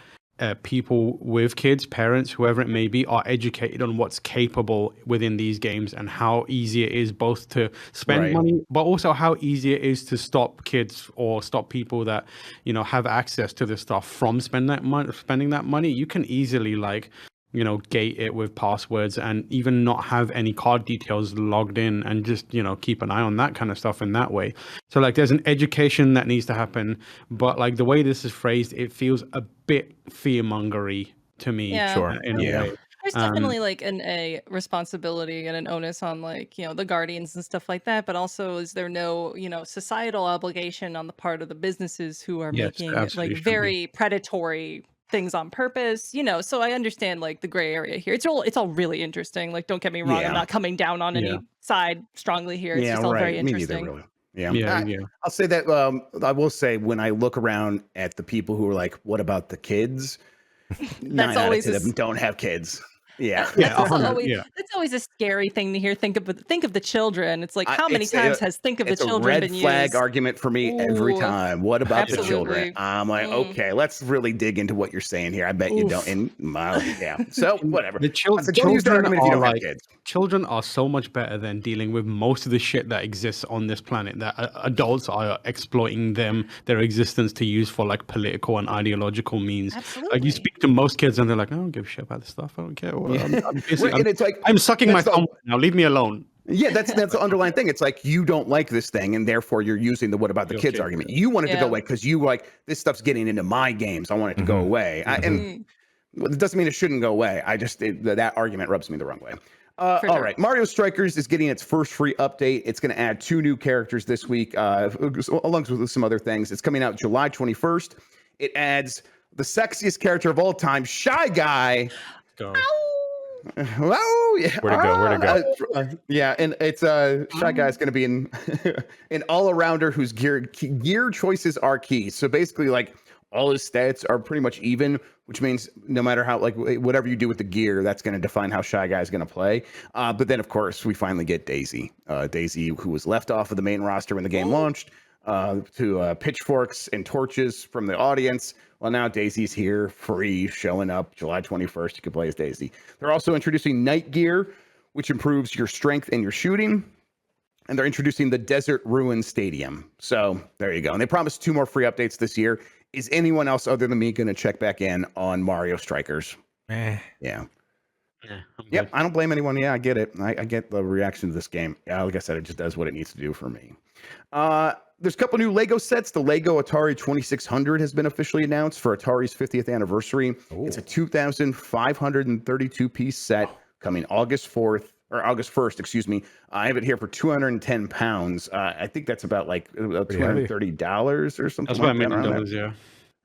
people with kids, parents, whoever it may be, are educated on what's capable within these games and how easy it is both to spend Right. money, but also how easy it is to stop kids or stop people that, you know, have access to this stuff from spending that money. You can easily like, you know, gate it with passwords and even not have any card details logged in and just, you know, keep an eye on that kind of stuff in that way. So like there's an education that needs to happen, but like the way this is phrased, it feels a bit fear-mongery to me. Yeah. Sure. In a Yeah. way. There's definitely like a responsibility and an onus on like, you know, the guardians and stuff like that, but also is there no, you know, societal obligation on the part of the businesses who are Yes, making absolutely like should be. very predatory things on purpose, you know? So I understand like the gray area here. It's all really interesting. Like, don't get me wrong, Yeah. I'm not coming down on Yeah. any side strongly here. It's Yeah, just all very right. Me neither, interesting. really. Yeah. Yeah. I'll say that. I will say when I look around at the people who are like, "What about the kids?" 9 out of always 10 of a them don't have kids. Yeah. Yeah, That's 100, always, yeah. that's always a scary thing to hear. Think of the children. It's like, how many It's times has think of the it's a children red been flag used? argument for me every Ooh, time. What about the children? absolutely. I'm like, Mm. okay, let's really dig into what you're saying here. I bet you don't. And yeah. So whatever. The I said, don't use that children argument if you are don't have like kids. children are so much better than dealing with most of the shit that exists on this planet that adults are exploiting their existence to use for like political and ideological means. Like Absolutely. you speak to most kids and they're like, I don't give a shit about this stuff. I don't care. Well, I'm busy. Right, and it's like I'm sucking my that's the- thumb right now. Leave me alone. Yeah, that's the underlying thing. It's like you don't like this thing, and therefore you're using the "what about the Your kids" kid, argument. You want it to Yeah. go away because you like this stuff's getting into my games. I want it to go away, and it doesn't mean it shouldn't go away. I just that argument rubs me the wrong way. All sure. right, Mario Strikers is getting its first free update. It's going to add 2 new characters this week, along with some other things. It's coming out July 21st. It adds the sexiest character of all time, Shy Guy. Go. Oh yeah, Where'd it go? Yeah, and it's Shy Guy's going to be an all-arounder whose gear choices are key. So basically, like all his stats are pretty much even, which means no matter how, like, whatever you do with the gear, that's going to define how Shy Guy is going to play. But then, of course, we finally get Daisy. Daisy, who was left off of the main roster when the game launched, to pitchforks and torches from the audience. Well, now Daisy's here, free, showing up July 21st. You can play as Daisy. They're also introducing night gear, which improves your strength and your shooting. And they're introducing the Desert Ruin Stadium. So there you go. And they promised 2 more free updates this year. Is anyone else other than me going to check back in on Mario Strikers? Yeah. Yep. I don't blame anyone. Yeah, I get it. I get the reaction to this game. Yeah, like I said, it just does what it needs to do for me. There's a couple new Lego sets. The Lego Atari 2600 has been officially announced for Atari's 50th anniversary. Ooh. It's a 2,532 piece set coming August 1st, excuse me. I have it here for 210 pounds. I think that's about like $230 or something. That's about $1 million,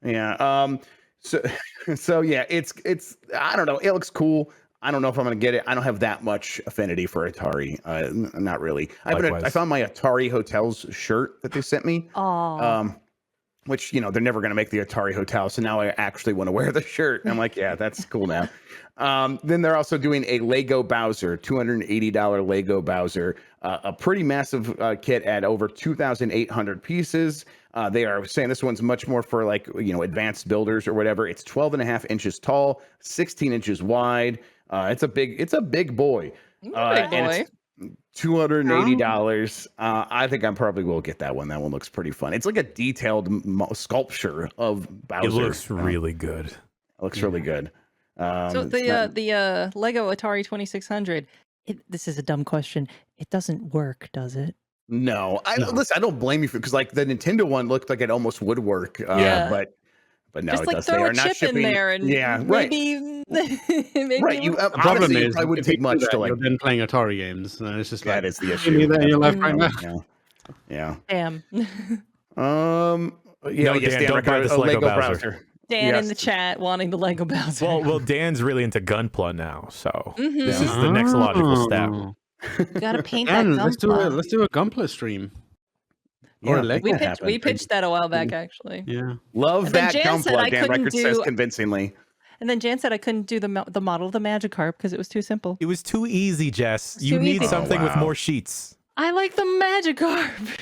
yeah. So yeah, it's I don't know. It looks cool. I don't know if I'm gonna get it. I don't have that much affinity for Atari. Not really. I found my Atari Hotels shirt that they sent me. Which, you know, they're never gonna make the Atari Hotel, so now I actually want to wear the shirt. I'm like, yeah, that's cool now. Then they're also doing a Lego Bowser, $280 Lego Bowser, a pretty massive kit at over 2,800 pieces. They are saying this one's much more for, like, you know, advanced builders or whatever. It's 12.5 inches tall, 16 inches wide. It's a big boy. Big boy. $280. I think I probably will get that one. That one looks pretty fun. It's like a detailed sculpture of Bowser. It looks really good. It looks really good. So the Lego Atari 2600. This is a dumb question. It doesn't work, does it? No. Listen, I don't blame you for, because like the Nintendo one looked like it almost would work. But no, just it like does. throw They a are not chip shipping. In there and maybe right. You the problem is it probably wouldn't take much to like. You're then playing Atari games, and it's just that like is the issue. You need that in your life right now. Yeah. Damn. Dan, don't buy this Lego Bowser. Dan in the chat wanting the Lego Bowser. Well, Dan's really into Gunpla now, so this is the next logical step. You gotta paint that Gunpla. Let's do a Gunpla stream. Yeah, we pitched that a while back, actually. Yeah, love that Gunpla. Dan Record says convincingly. And then Jan said I couldn't do the model of the Magikarp because it was too simple. It was too easy, Jess. You need something with more sheets. I like the Magikarp.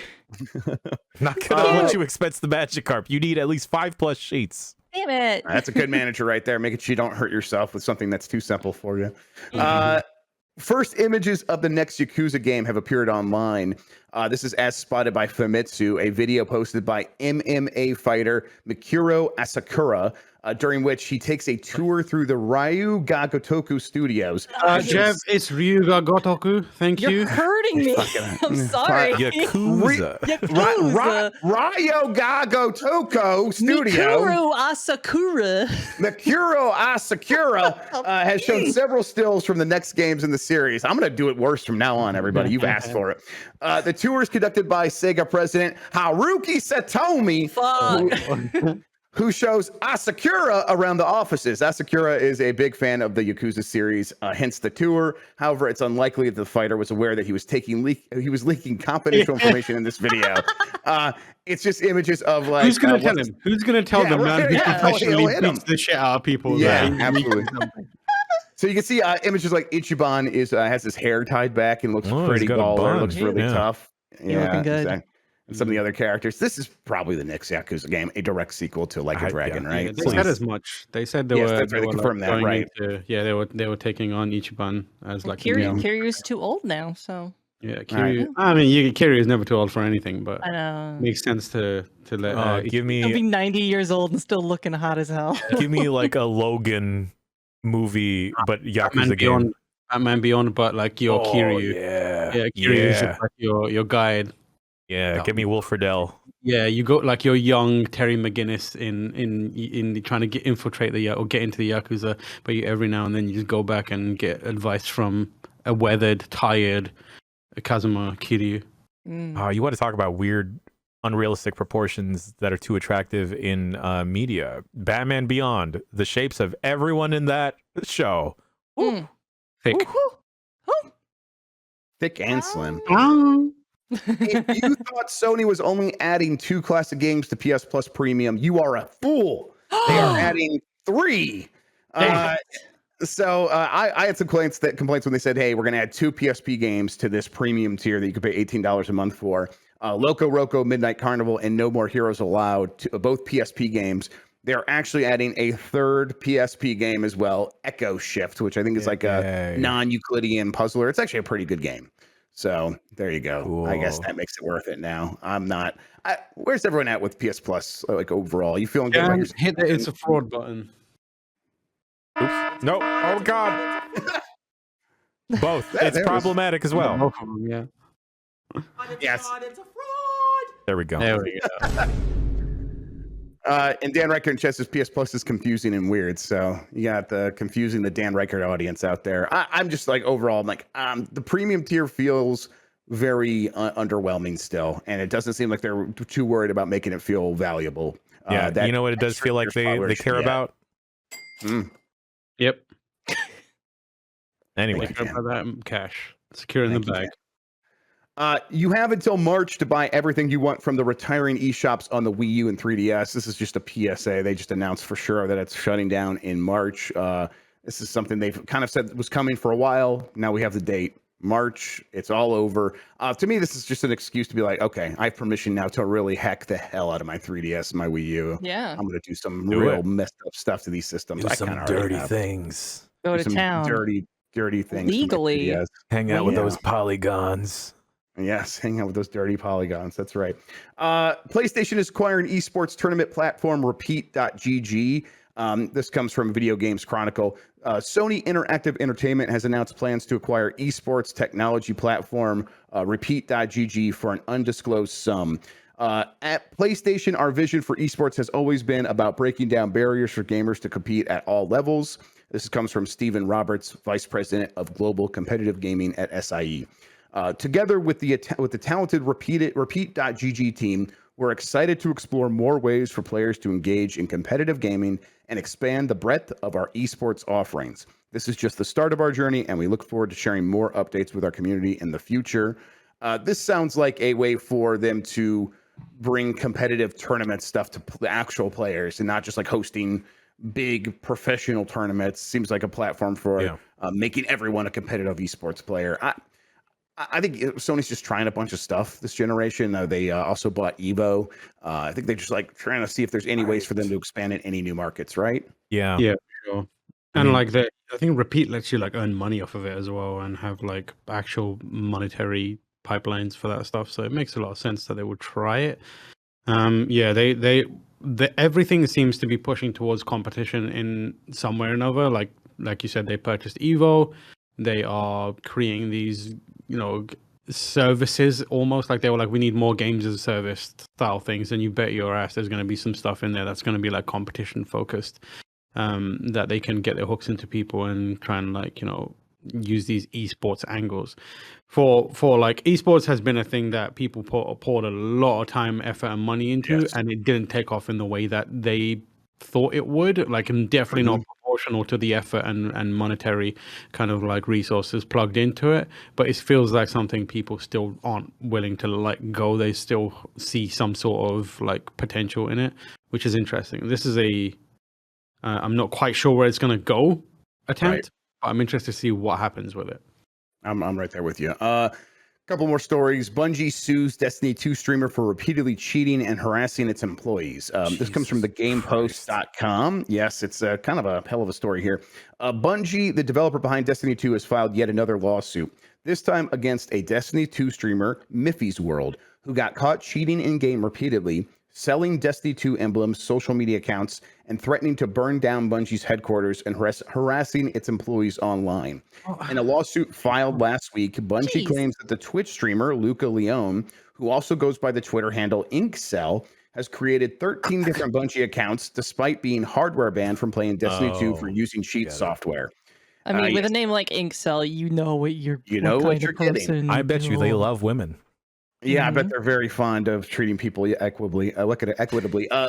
Not gonna let you expense the Magikarp. You need at least 5+ sheets. Damn it. That's a good manager right there. Making sure you don't hurt yourself with something that's too simple for you. First images of the next Yakuza game have appeared online. This is as spotted by Famitsu, a video posted by MMA fighter Mikuro Asakura, during which he takes a tour through the Ryuga Gotoku studios. Jeff, it's Ryuga Gotoku. Thank you. You're hurting me. I'm sorry. Yakuza. Ryuga Gotoku studio. Mikuro Asakura has shown several stills from the next games in the series. I'm going to do it worse from now on, everybody. You've asked for it. The tour is conducted by Sega president Haruki Satomi. Who shows Asakura around the offices. Asakura is a big fan of the Yakuza series, hence the tour. However, it's unlikely that the fighter was aware that he was leaking confidential information in this video. It's just images of like... Who's going to tell him? Who's going to tell the man who professionally beats the shit out of people? Yeah, absolutely. So you can see images like Ichiban has his hair tied back and looks pretty baller. Looks really tough. You're looking good. Exactly. And some of the other characers. This is probably the next Yakuza game, a direct sequel to Like a Dragon, right? Yeah, they said as much. They said they were. That's right. They confirmed that, right? They were taking on Ichiban as like. Kiryu's too old now, so. Yeah, Kiryu. Right. I mean, Kiryu is never too old for anything, but I know. Makes sense to let. Give me. He'll be 90 years old and still looking hot as hell. Give me like a Logan movie, but Yakuza game. Batman Beyond, but like your Kiryu. Yeah, Kiryu is just like your guide. Yeah, give me Wolferdell. Yeah, you go like your young Terry McGinnis in trying to infiltrate or get into the Yakuza, but every now and then you just go back and get advice from a weathered, tired Kazuma Kiryu. You want to talk about weird, unrealistic proportions that are too attractive in media? Batman Beyond, the shapes of everyone in that show. Thick. Thick and slim. If you thought Sony was only adding 2 classic games to PS Plus Premium, you are a fool. They are adding 3. So I had some complaints when they said, "Hey, we're going to add 2 PSP games to this premium tier that you could pay $18 a month for." Loco Roco, Midnight Carnival, and No More Heroes Allowed, both PSP games. They're actually adding a 3rd PSP game as well, Echo Shift, which I think is like a non-Euclidean puzzler. It's actually a pretty good game. So there you go. Cool. I guess that makes it worth it now. Where's everyone at with PS Plus? Like overall, you feeling good? Hit the "it's a fraud" button. Oops. No. Oh God. Both. It's problematic as well. Both of them, yeah. Yes. It's a fraud. There we go. There we go. And Dan Reichert and Chess says PS Plus is confusing and weird. So you got the confusing the Dan Reichert audience out there. I'm just like overall, I'm like the premium tier feels very underwhelming still, and it doesn't seem like they're too worried about making it feel valuable. Yeah, you know what it does feel like they care about. Yep. Anyway, for that cash secure in the bag. You have until March to buy everything you want from the retiring eShops on the Wii U and 3DS. This is just a PSA. They just announced for sure that it's shutting down in March. This is something they've kind of said was coming for a while. Now we have the date. March, it's all over. To me, this is just an excuse to be like, okay, I have permission now to really hack the hell out of my 3DS and my Wii U. Yeah. I'm going to do some real messed up stuff to these systems. Do some dirty things. Go to town. Dirty things. Legally. Hang out with those polygons. Yes, hang out with those dirty polygons. That's right. PlayStation is acquiring esports tournament platform Repeat.gg. This comes from Video Games Chronicle. Sony Interactive Entertainment has announced plans to acquire esports technology platform Repeat.gg for an undisclosed sum. At PlayStation, our vision for esports has always been about breaking down barriers for gamers to compete at all levels. This comes from Stephen Roberts, Vice President of Global Competitive Gaming at SIE. Together with the talented Repeat.gg team, we're excited to explore more ways for players to engage in competitive gaming and expand the breadth of our esports offerings. This is just the start of our journey, and we look forward to sharing more updates with our community in the future. This sounds like a way for them to bring competitive tournament stuff to the actual players and not just like hosting big professional tournaments. Seems like a platform for making everyone a competitive esports player. I think Sony's just trying a bunch of stuff this generation. They also bought Evo. I think they're just like trying to see if there's any ways for them to expand in any new markets, right? Yeah, sure. And like I think Repeat lets you like earn money off of it as well and have like actual monetary pipelines for that stuff. So it makes a lot of sense that they would try it. Everything seems to be pushing towards competition in some way or another. Like you said, they purchased Evo. They are creating these, services almost like they were like, we need more games as a service style things. And you bet your ass there's going to be some stuff in there that's going to be like competition focused, that they can get their hooks into people and try and use these esports angles. For like esports has been a thing that people poured a lot of time, effort, and money into, and it didn't take off in the way that they thought it would. Like, and definitely not proportional to the effort and monetary kind of like resources plugged into it. But it feels like something people still aren't willing to let go. They still see some sort of like potential in it, which is interesting. This is I'm not quite sure where it's going to go attempt. But I'm interested to see what happens with it. I'm right there with you. Couple more stories. Bungie sues Destiny 2 streamer for repeatedly cheating and harassing its employees. This comes from thegamepost.com. Yes, it's kind of a hell of a story here. Bungie, the developer behind Destiny 2, has filed yet another lawsuit, this time against a Destiny 2 streamer, Miffy's World, who got caught cheating in-game repeatedly, selling Destiny 2 emblems, social media accounts, and threatening to burn down Bungie's headquarters and harassing its employees online. In a lawsuit filed last week, Bungie claims that the Twitch streamer, Luca Leone, who also goes by the Twitter handle Inkcell, has created 13 different Bungie accounts despite being hardware banned from playing Destiny 2 for using cheat software. I mean, with a name like Inkcell, you know what you're getting. I bet you they love women. Yeah, I bet they're very fond of treating people equitably.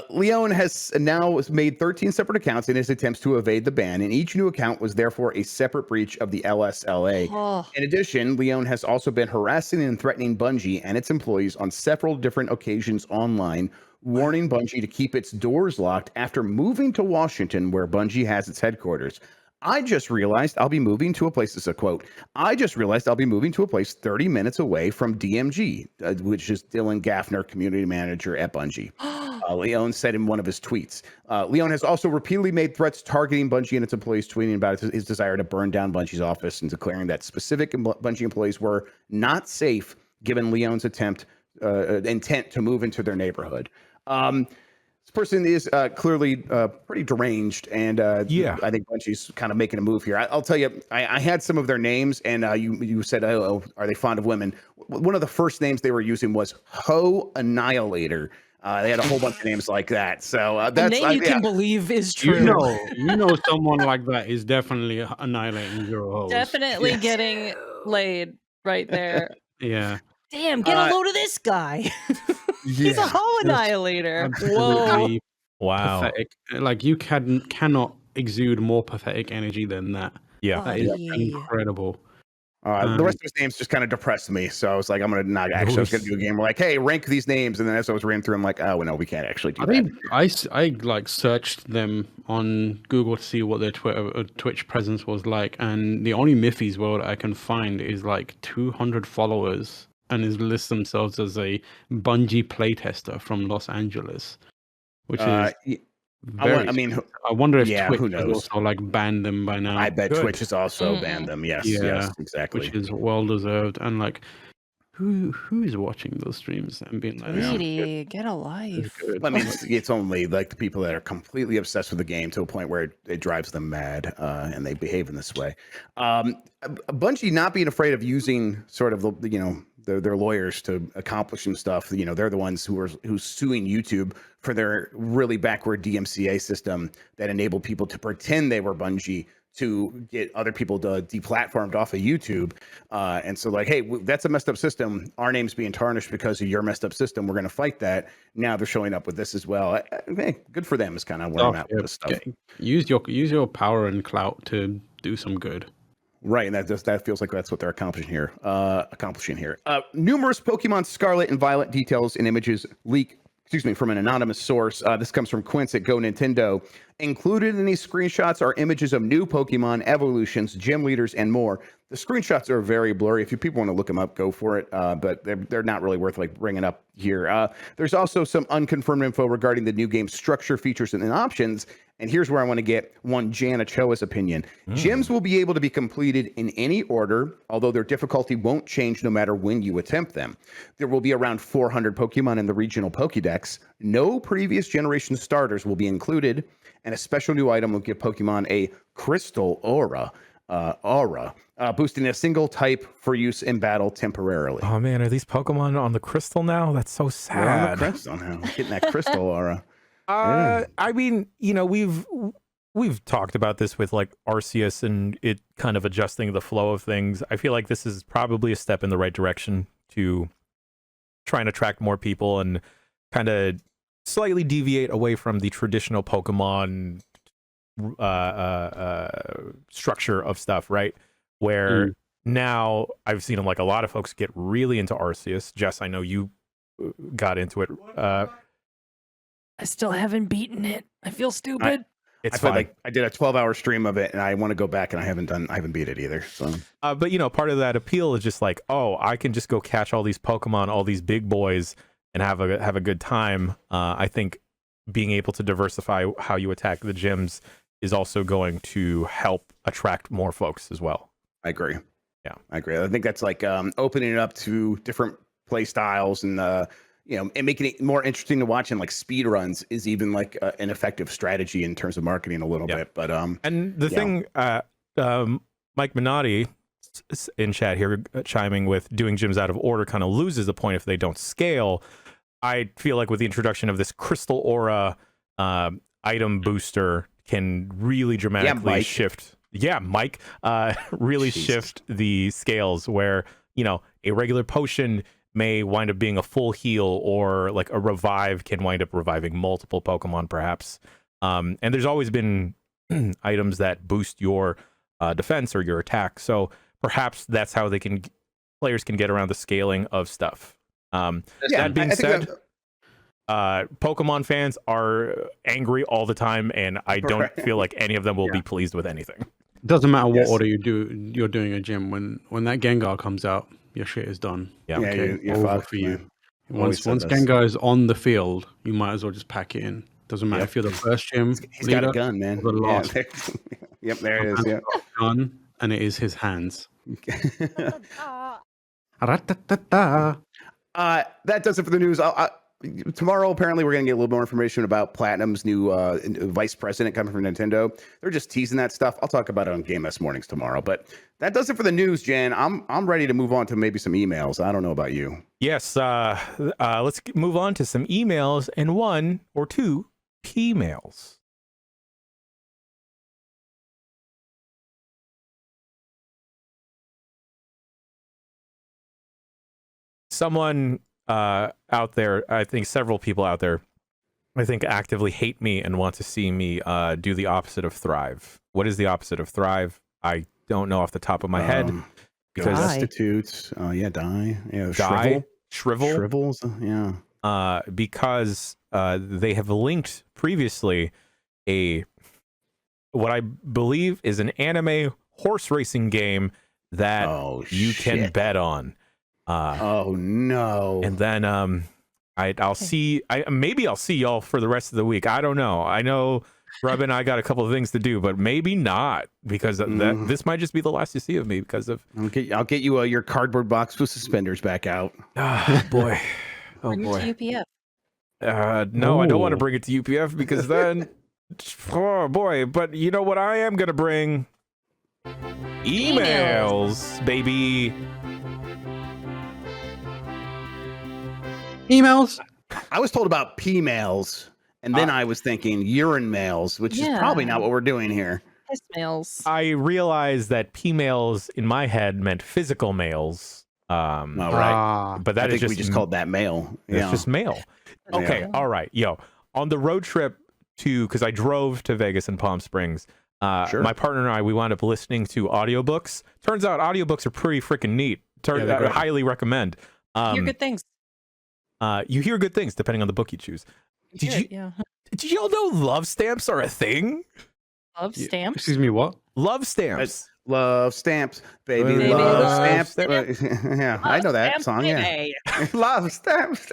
Leon has now made 13 separate accounts in his attempts to evade the ban, and each new account was therefore a separate breach of the LSLA. Oh. In addition, Leon has also been harassing and threatening Bungie and its employees on several different occasions online, warning Bungie to keep its doors locked after moving to Washington, where Bungie has its headquarters. I just realized I'll be moving to a place, this is a quote, I just realized I'll be moving to a place 30 minutes away from DMG, which is Dylan Gaffner, community manager at Bungie. Leon said in one of his tweets. Leon has also repeatedly made threats targeting Bungie and its employees, tweeting about his desire to burn down Bungie's office and declaring that specific Bungie employees were not safe given Leon's intent to move into their neighborhood. This person is clearly pretty deranged, and I think Bungie's kind of making a move here. I'll tell you, I had some of their names, and you said, oh, are they fond of women? One of the first names they were using was Ho Annihilator. They had a whole bunch of names like that. So that's a name you can believe is true. You know, someone like that is definitely annihilating your hoes. Definitely getting laid right there. Yeah. Damn, get a load of this guy. He's a Ho Annihilator. Whoa. Wow. Pathetic. Like, you cannot exude more pathetic energy than that. Yeah. That is incredible. The rest of his names just kind of depressed me, so I was like, I'm gonna not actually. I was gonna do a game. We're like, hey, rank these names, and then as I was reading through, I'm like, oh, well, no, we can't actually do that. I like searched them on Google to see what their Twitch presence was like, and the only Miffy's world I can find is like 200 followers, and is list themselves as a Bungie playtester from Los Angeles, which is. I wonder if Twitch who knows? has also like banned them by now. I bet Twitch has also banned them. Yes, yes, exactly. Which is well deserved. And like, who is watching those streams and being like, Sweetie, get a life. I mean, it's only like the people that are completely obsessed with the game to a point where it drives them mad, and they behave in this way. Bungie not being afraid of using sort of their lawyers to accomplish some stuff. You know, they're the ones who's suing YouTube for their really backward DMCA system that enabled people to pretend they were Bungie to get other people to deplatformed off of YouTube. And so like, hey, that's a messed up system. Our name's being tarnished because of your messed up system. We're going to fight that. Now they're showing up with this as well. Hey, good for them is kind of where I'm at with this stuff. Use your power and clout to do some good. Right, and that feels like that's what they're accomplishing here. Numerous Pokemon Scarlet and Violet details and images leak from an anonymous source. This comes from Quince at Go Nintendo. Included in these screenshots are images of new Pokemon, evolutions, gym leaders, and more. The screenshots are very blurry. If you people want to look them up, go for it. But they're not really worth like bringing up here. There's also some unconfirmed info regarding the new game's structure, features, and options. And here's where I want to get one Jan Ochoa's opinion. Gyms will be able to be completed in any order, although their difficulty won't change no matter when you attempt them. There will be around 400 Pokemon in the regional Pokédex. No previous generation starters will be included, and a special new item will give Pokemon a Crystal Aura, boosting a single type for use in battle temporarily. Oh man, are these Pokemon on the Crystal now? That's so sad. We're on the Crystal now, getting that Crystal Aura. I mean, you know, we've talked about this with like Arceus and it kind of adjusting the flow of things. I feel like this is probably a step in the right direction to try and attract more people and kind of slightly deviate away from the traditional Pokemon structure of stuff, right? Where now I've seen like a lot of folks get really into Arceus. Jess, I know you got into it. I still haven't beaten it. I feel stupid. It's fine. I did a 12-hour stream of it, and I want to go back, and I haven't beat it either. So, but you know, part of that appeal is just like, oh, I can just go catch all these Pokemon, all these big boys, and have a good time. I think being able to diversify how you attack the gyms is also going to help attract more folks as well. I agree. Yeah, I agree. I think that's like opening it up to different play styles and. And making it more interesting to watch, and like speed runs is even like an effective strategy in terms of marketing a little bit. But and the thing, Mike Minotti in chat here chiming with doing gyms out of order kind of loses the point if they don't scale. I feel like with the introduction of this Crystal Aura item booster can really dramatically shift. Yeah, Mike, really shift the scales where, you know, a regular potion may wind up being a full heal, or like a revive can wind up reviving multiple Pokemon, perhaps. And there's always been items that boost your defense or your attack. So perhaps that's how players can get around the scaling of stuff. That being said, Pokemon fans are angry all the time, and I don't feel like any of them will be pleased with anything. Doesn't matter what order you're doing a gym. When that Gengar comes out, your shit is done. Yeah, you're over fucked for you. man. Once Gengar is on the field, you might as well just pack it in. Doesn't matter if you're the first gym. He's got a gun, man. The last. Yep, there it is. Yeah. Gun, and it is his hands. That does it for the news. Tomorrow, apparently, we're going to get a little more information about Platinum's new vice president coming from Nintendo. They're just teasing that stuff. I'll talk about it on Game S Mornings tomorrow. But that does it for the news, Jen. I'm ready to move on to maybe some emails. I don't know about you. Yes, let's move on to some emails and 1 or 2 Pmails. Someone out there, I think several people out there, I think actively hate me and want to see me do the opposite of thrive. What is the opposite of thrive? I don't know off the top of my head. Because destitutes, die, shrivel, shrivels, yeah. Because they have linked previously what I believe is an anime horse racing game that you can bet on. Oh no! And then I'll see. Maybe I'll see y'all for the rest of the week. I don't know. I know Rob and I got a couple of things to do, but maybe not, because this might just be the last you see of me because of. I'll get you your cardboard box with suspenders back out. Oh boy! Oh Bring boy! it to UPF. No, I don't want to bring it to UPF because then, oh boy! But you know what? I am gonna bring emails, baby. Emails. I was told about Pmails, and then I was thinking urine mails, which is probably not what we're doing here. Piss mails. I realized that Pmails in my head meant physical mails. Right. But that is we just called that mail. It's just mail. Okay. All right. Yo, on the road trip because I drove to Vegas and Palm Springs. My partner and I, we wound up listening to audiobooks. Turns out audiobooks are pretty freaking neat. I highly recommend. Hear good things. You hear good things depending on the book you choose. Did y'all know love stamps are a thing? Love stamps? Excuse me, what? Love stamps. Love stamps, baby. Love stamps. Yeah, I know that song. Yeah. Love stamps.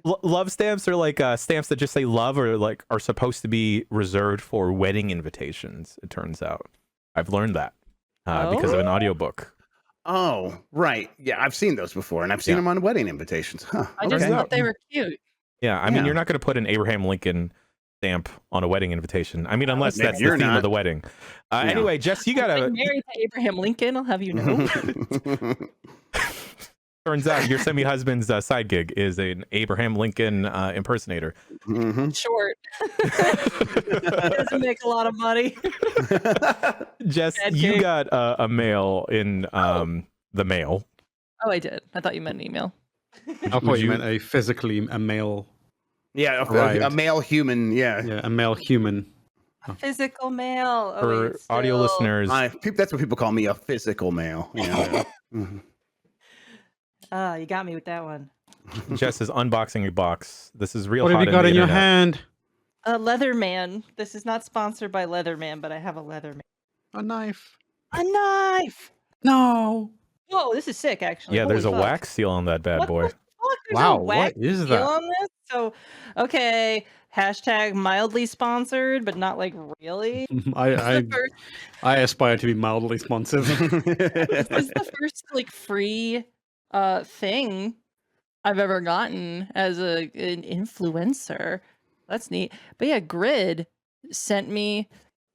Love stamps are like stamps that just say love, or like are supposed to be reserved for wedding invitations. It turns out I've learned that because of an audiobook. Oh, right. Yeah, I've seen those before, and I've seen them on wedding invitations. Huh. I just thought they were cute. Yeah, I mean, you're not going to put an Abraham Lincoln stamp on a wedding invitation. I mean, unless that's the theme of the wedding. Anyway, Jess, you got to... married to Abraham Lincoln, I'll have you know. Turns out your semi-husband's side gig is an Abraham Lincoln impersonator. Short. Doesn't make a lot of money. Jess, you got a mail in the mail. Oh, I did. I thought you meant an email. I thought you meant a male. Yeah, a male human. Yeah, a male human. Physical male. For audio listeners, that's what people call me, a physical male. Yeah. You got me with that one. Jess is unboxing a box. This is real. What have you got in your hand? A Leatherman. This is not sponsored by Leatherman, but I have a Leatherman. A knife. A knife. No. Whoa, this is sick, actually. Yeah, there's a wax seal on that bad boy. Wow, what is that? On this? So, okay, hashtag mildly sponsored, but not like really. I aspire to be mildly sponsored. This is the first like free thing I've ever gotten as an influencer. That's neat. But yeah, Grid sent me.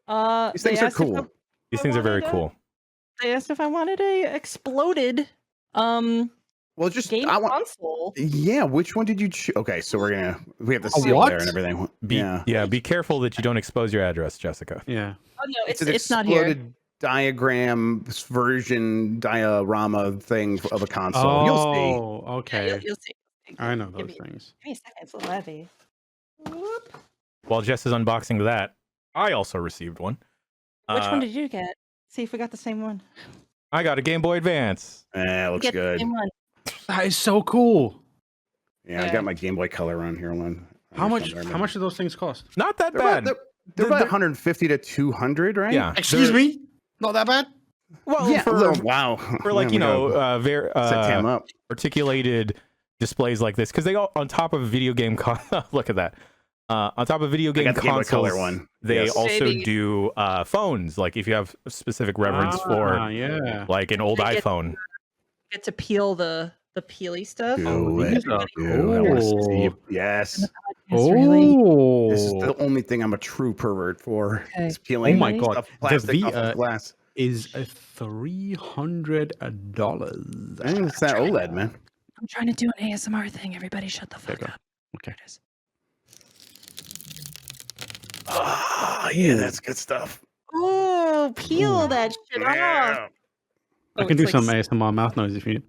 These things are cool. These things are very cool. They asked if I wanted a exploded well, just game console. Yeah, which one did you choose? Okay, so we have the seal there and everything. Be careful that you don't expose your address, Jessica. Oh no, it's not here. diagram version diorama thing of a console. You'll see. Oh, okay. Yeah, you'll see. I know those things. Give me a second. It's a little heavy. Whoop. While Jess is unboxing that, I also received one. Which one did you get? See if we got the same one. I got a Game Boy Advance. Looks Get good. the same one. That is so cool. Yeah, I got my Game Boy Color on here. How much do those things cost? Not that bad. They're about 150 to 200, right? Yeah. Excuse me? Not that bad? Well, Yeah. wow. For like, very set Tam up. articulated displays like this, because they all on top of video game look at that. On top of video game consoles, Color one. they Yes. also do phones. Like if you have a specific reverence for like an old iPhone. Get to peel the peely stuff. These are I want to see cool. you. Yes. Oh, This is the only thing I'm a true pervert for. Okay. Is peeling Oh my God. stuff, plastic off Vita of glass. is a $300. I think it's that OLED, man. I'm trying to do an ASMR thing. Everybody shut the fuck up. Okay. There it is. Oh, yeah, that's good stuff. Oh, peel that shit off. Yeah. I can do some ASMR mouth noise if you need.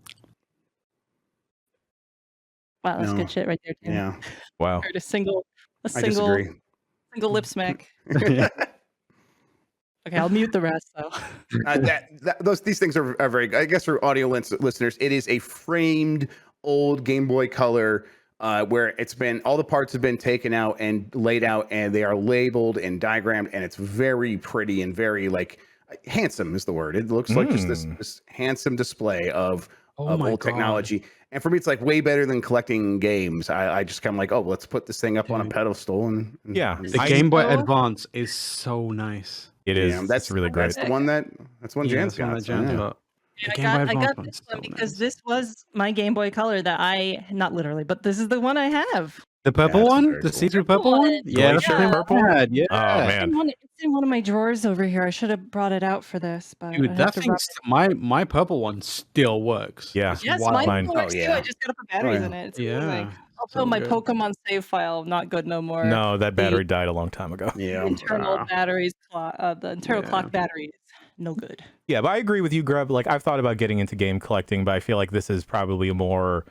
Wow, that's No. good shit right there, too. Yeah. Wow. Heard a single I disagree. lip smack. Yeah. Okay, I'll mute the rest though. These things are very. I guess for audio listeners, it is a framed old Game Boy Color where it's been all the parts have been taken out and laid out, and they are labeled and diagrammed, and it's very pretty and very like handsome is the word. It looks like just this handsome display of old technology. And for me, it's like way better than collecting games. I just kind of like, oh, let's put this thing up on a pedestal. And Yeah. The Game Boy Advance is so nice. It is. Damn, that's really great. That's the one Jan's got. That Jan's got. Yeah, I got this one because this was my Game Boy Color that not literally, but this is the one I have. The purple That's one? very The cool. see-through purple one? Yeah, that's Glacier the purple? pad. Yeah. Oh man. It's in one of my drawers over here. I should have brought it out for this, but Dude, I have that to thing, my purple one still works. Yeah. It's Yes, wild. mine Mine- works too. yeah. I just gotta put batteries yeah. in it. It's Yeah, amazing. so Also, my good. Pokemon save file not good no more. No, that battery died a long time ago. Yeah. Internal batteries, the internal Yeah. clock batteries, no good. Yeah, but I agree with you, Grubb. Like I've thought about getting into game collecting, but I feel like this is probably a more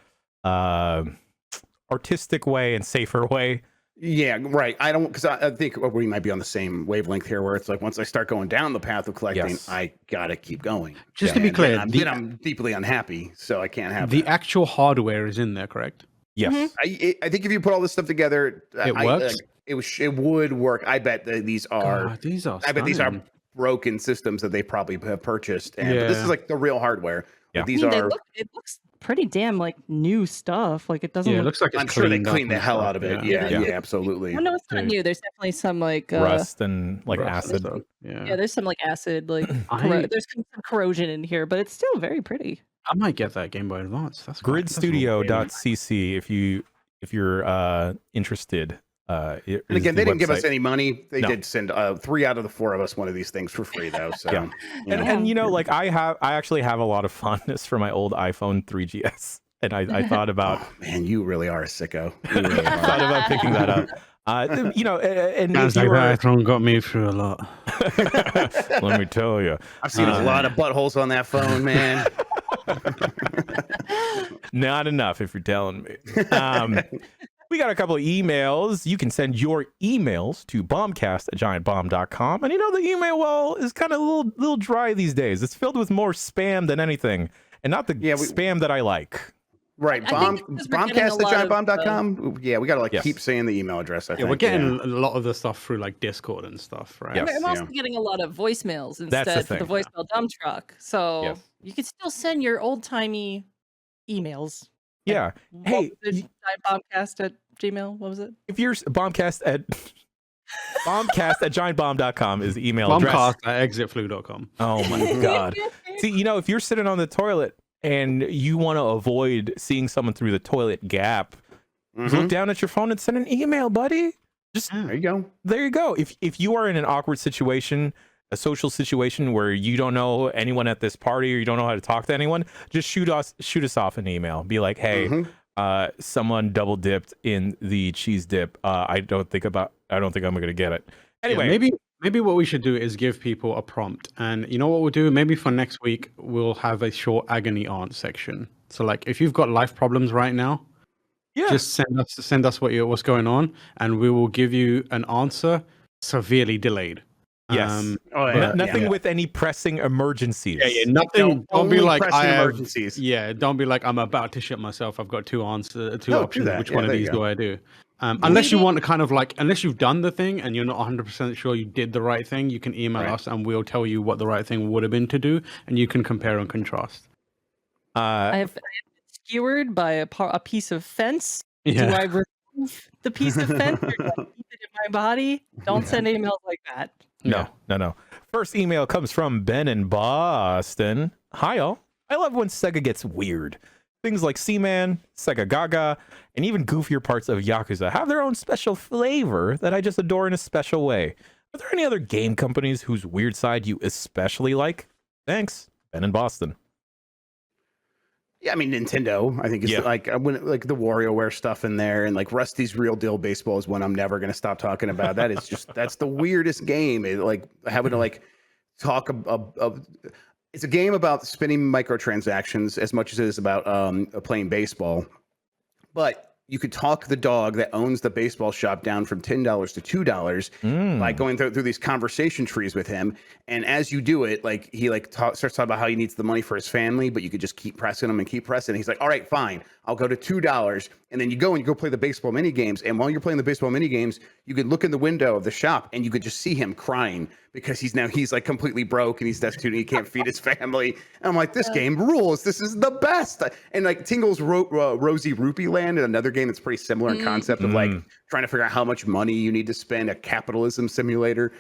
artistic way and safer way. Yeah, right. I don't because I think we might be on the same wavelength here, where it's like once I start going down the path of collecting, Yes. I gotta keep going. Just to be And clear, then I'm deeply unhappy, so I can't have the that. actual hardware is in there, correct? Yes. I think if you put all this stuff together, It works? It would work. I bet that these are. God, these are. I bet these are stunning. broken systems that they probably have purchased, and but this Yeah. is like the real hardware. Yeah. But these are. It looks pretty damn like new stuff. Like it doesn't. Yeah, it look, looks like it's I'm sure they cleaned up cleaned the and hell stuff, out of it. yeah. Yeah, absolutely. Oh, no, it's not Dude. new. There's definitely some like Rust and like Rust and acid. stuff. Yeah. yeah, there's some like acid, like I- there's some corrosion in here, but it's still very pretty. I might get that Game Boy Advance. That's quite- that's really Gridstudio.cc if you're interested. And again, they didn't give us any money. They No. did send 3 out of the 4 of us one of these things for free, though. So, Yeah. you know. And you know, like I actually have a lot of fondness for my old iPhone 3GS, and I thought about Oh, man, you really are a sicko. You really I are. thought about picking that up. You know, and Sounds if you like that were, iPhone got me through a lot. let me tell you, I've seen a lot of buttholes on that phone, man. not enough if you're telling me. We got a couple of emails. You can send your emails to bombcast@giantbomb.com. And you know, the email well is kind of a little dry these days. It's filled with more spam than anything, and not the spam that I like. Right. I think because we're getting a lot of, Bombcast@giantbomb.com. Yeah, we got to Yes. keep saying the email address. I Yeah, think. we're getting a lot of the stuff through like Discord and stuff, right? Yes. I'm also getting a lot of voicemails That's the instead for the thing. voicemail dump truck. So Yes. you can still send your old timey emails. Yeah. Hey, bombcast@gmail. What was it? if you're bombcast@giantbomb.com is the email address. Bombcast@exitflu.com. Oh my god. See, you know, if you're sitting on the toilet and you want to avoid seeing someone through the toilet gap, just look down at your phone and send an email, buddy. Just There you go. there you go. If you are in an awkward situation, a social situation where you don't know anyone at this party or you don't know how to talk to anyone, just shoot us off an email. Be like, hey, someone double dipped in the cheese dip. I don't think I'm gonna get it. Anyway, Yeah, Maybe what we should do is give people a prompt, and you know what we'll do? Maybe for next week we'll have a short agony aunt section. So like, if you've got life problems right now, just send us what's going on, and we will give you an answer severely delayed. Yes. Nothing with any pressing emergencies. Yeah. Nothing. Don't be like emergencies. Don't be like I'm about to shit myself. I've got two options. Which one of these do I do? Unless you want to kind of like, unless you've done the thing and you're not 100% sure you did the right thing, you can email us and we'll tell you what the right thing would have been to do, and you can compare and contrast. I have been skewered by a piece of fence. Yeah. Do I remove the piece of fence or do I keep it in my body? Don't send emails like that. No. First email comes from Ben in Boston. Hi, all. I love when Sega gets weird. Things like Seaman, Sega Gaga, and even goofier parts of Yakuza have their own special flavor that I just adore in a special way. Are there any other game companies whose weird side you especially like? Thanks, Ben in Boston. Yeah, I mean Nintendo. I think it's like when like the WarioWare stuff in there, and like Rusty's Real Deal Baseball is one I'm never going to stop talking about. That is just that's the weirdest game. It, like having to like talk about. It's a game about spinning microtransactions as much as it is about playing baseball. But you could talk the dog that owns the baseball shop down from $10 to $2 by going through these conversation trees with him. And as you do it, like he starts talking about how he needs the money for his family, but you could just keep pressing him and keep pressing. He's like, all right, fine, I'll go to $2. And then you go play the baseball mini games. And while you're playing the baseball mini games, you could look in the window of the shop and you could just see him crying because he's like completely broke and he's destitute and he can't feed his family. And I'm like, this game rules. This is the best. And like Tingle's Rosie Rupee Land, and another game that's pretty similar in concept of like trying to figure out how much money you need to spend, a capitalism simulator.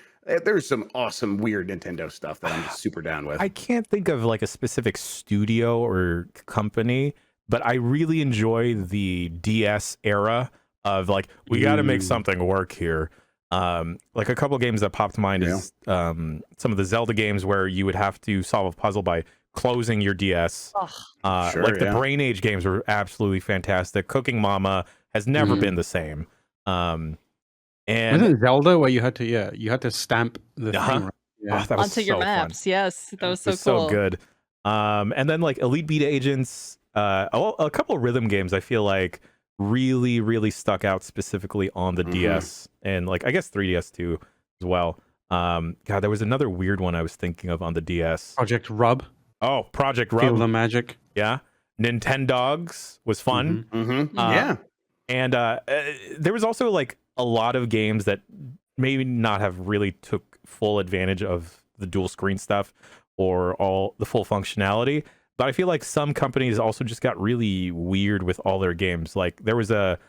There's some awesome, weird Nintendo stuff that I'm just super down with. I can't think of like a specific studio or company, but I really enjoy the DS era of like, we got to make something work here. Like a couple of games that popped to mind is some of the Zelda games where you would have to solve a puzzle by closing your DS. The Brain Age games were absolutely fantastic. Cooking Mama has never been the same. And wasn't Zelda where you had to stamp the thing right? that was onto your maps. Fun. Yes, that was so cool. So good. And then like Elite Beat Agents, a couple of rhythm games I feel like really stuck out specifically on the DS, and like I guess 3DS too as well. God, there was another weird one I was thinking of on the DS. Project Rub. Oh, Project Rub. Feel the Magic. Yeah. Nintendogs was fun. And there was also like a lot of games that maybe not have really took full advantage of the dual screen stuff or all the full functionality. But I feel like some companies also just got really weird with all their games. Like there was a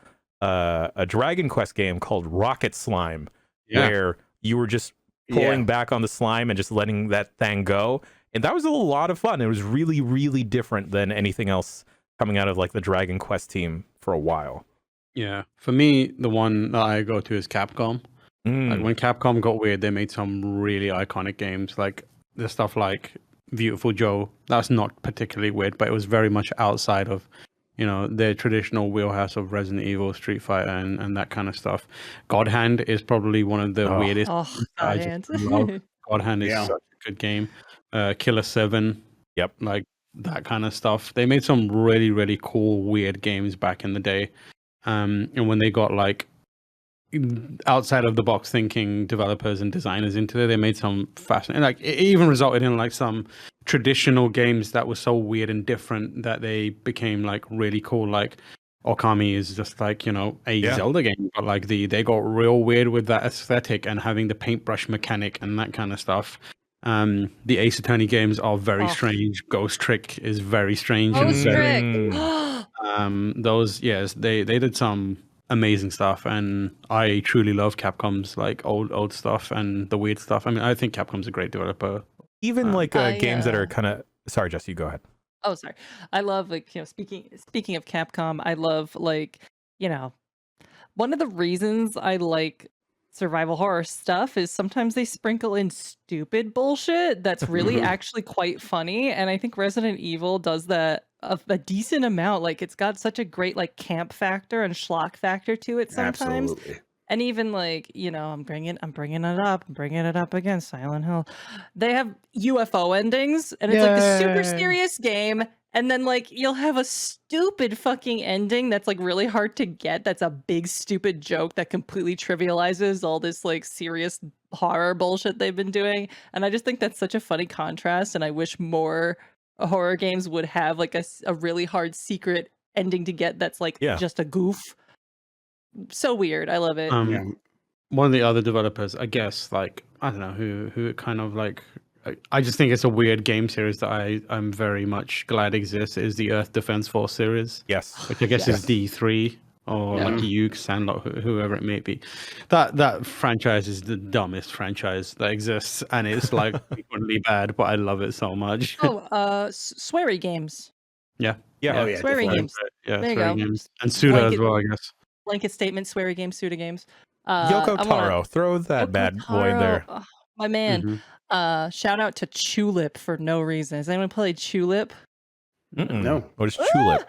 Dragon Quest game called Rocket Slime, where you were just pulling back on the slime and just letting that thing go. And that was a lot of fun. It was really different than anything else coming out of like the Dragon Quest team for a while. Yeah. For me, the one that I go to is Capcom. Like when Capcom got weird, they made some really iconic games. Like the stuff like Beautiful Joe. That's not particularly weird, but it was very much outside of, their traditional wheelhouse of Resident Evil, Street Fighter, and that kind of stuff. God Hand is probably one of the weirdest. I just love God Hand is such a good game. Killer 7. Yep. Like that kind of stuff. They made some really cool, weird games back in the day. And when they got like outside of the box thinking developers and designers into it, they made some fascinating, like it even resulted in like some traditional games that were so weird and different that they became like really cool. Like Okami is just like, a Zelda game, but like they got real weird with that aesthetic and having the paintbrush mechanic and that kind of stuff. The Ace Attorney games are very strange. Ghost Trick is very strange. Ghost Trick. They did some amazing stuff, and I truly love Capcom's like old stuff and the weird stuff. I mean, I think Capcom's a great developer. Even games that are kind of sorry, Jess, you go ahead. Oh, sorry. I love speaking of Capcom, I love one of the reasons I like survival horror stuff is sometimes they sprinkle in stupid bullshit that's really actually quite funny, and I think Resident Evil does that a decent amount. Like it's got such a great like camp factor and schlock factor to it sometimes. Absolutely. And even like, I'm bringing it up again, Silent Hill. They have UFO endings, and it's like the super serious game, and then like you'll have a stupid fucking ending that's like really hard to get. That's a big stupid joke that completely trivializes all this like serious horror bullshit they've been doing. And I just think that's such a funny contrast, and I wish more horror games would have like a really hard secret ending to get that's like just a goof. So weird. I love it. One of the other developers, I guess, like, I don't know who kind of like, I just think it's a weird game series that I'm very much glad exists, is the Earth Defense Force series. Yes. Which I guess is D3 or like Uke, Sandlot, whoever it may be. That franchise is the dumbest franchise that exists, and it's like frequently bad, but I love it so much. Sweary games. Yeah. Sweary games. Yeah, there you go. Games. And Suda as well, I guess. Blanket statement, sweary games, Suda games. Yoko Taro, throw that bad boy in there. Oh, my man. Shout out to Tulip for no reason. Has anyone played Tulip? No. What is Tulip?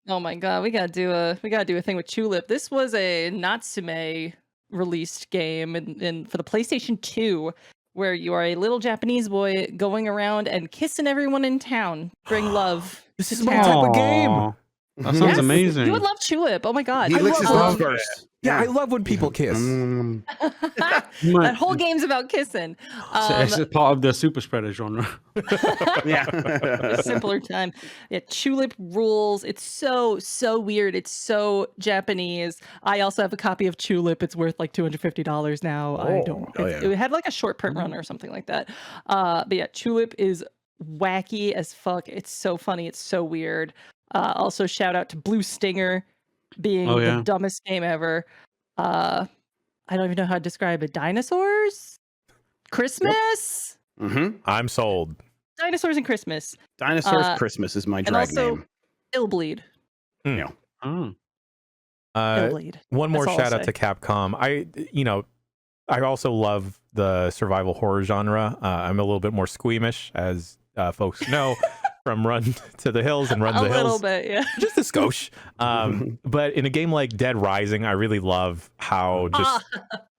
Oh my god, we gotta do a thing with Tulip. This was a Natsume released game for the PlayStation 2, where you are a little Japanese boy going around and kissing everyone in town. Bring love. This is my type of game. That sounds amazing. You would love Tulip. Oh my god. He licks his lips first. Yeah, I love when people kiss. That whole game's about kissing. It's part of the super spreader genre. Simpler time. Yeah, Tulip rules. It's so weird. It's so Japanese. I also have a copy of Tulip. It's worth like $250 now. It had like a short print run or something like that. But yeah, Tulip is wacky as fuck. It's so funny. It's so weird. Also, shout out to Blue Stinger being the dumbest game ever. I don't even know how to describe it. Dinosaurs? Christmas? I'm sold. Dinosaurs and Christmas. Dinosaurs Christmas is my drag name. Illbleed. Illbleed. One more shout out to Capcom. I also love the survival horror genre. I'm a little bit more squeamish, as folks know, from Run to the Hills and Run to the Hills. A little bit, yeah. Just a skosh. But in a game like Dead Rising, I really love how just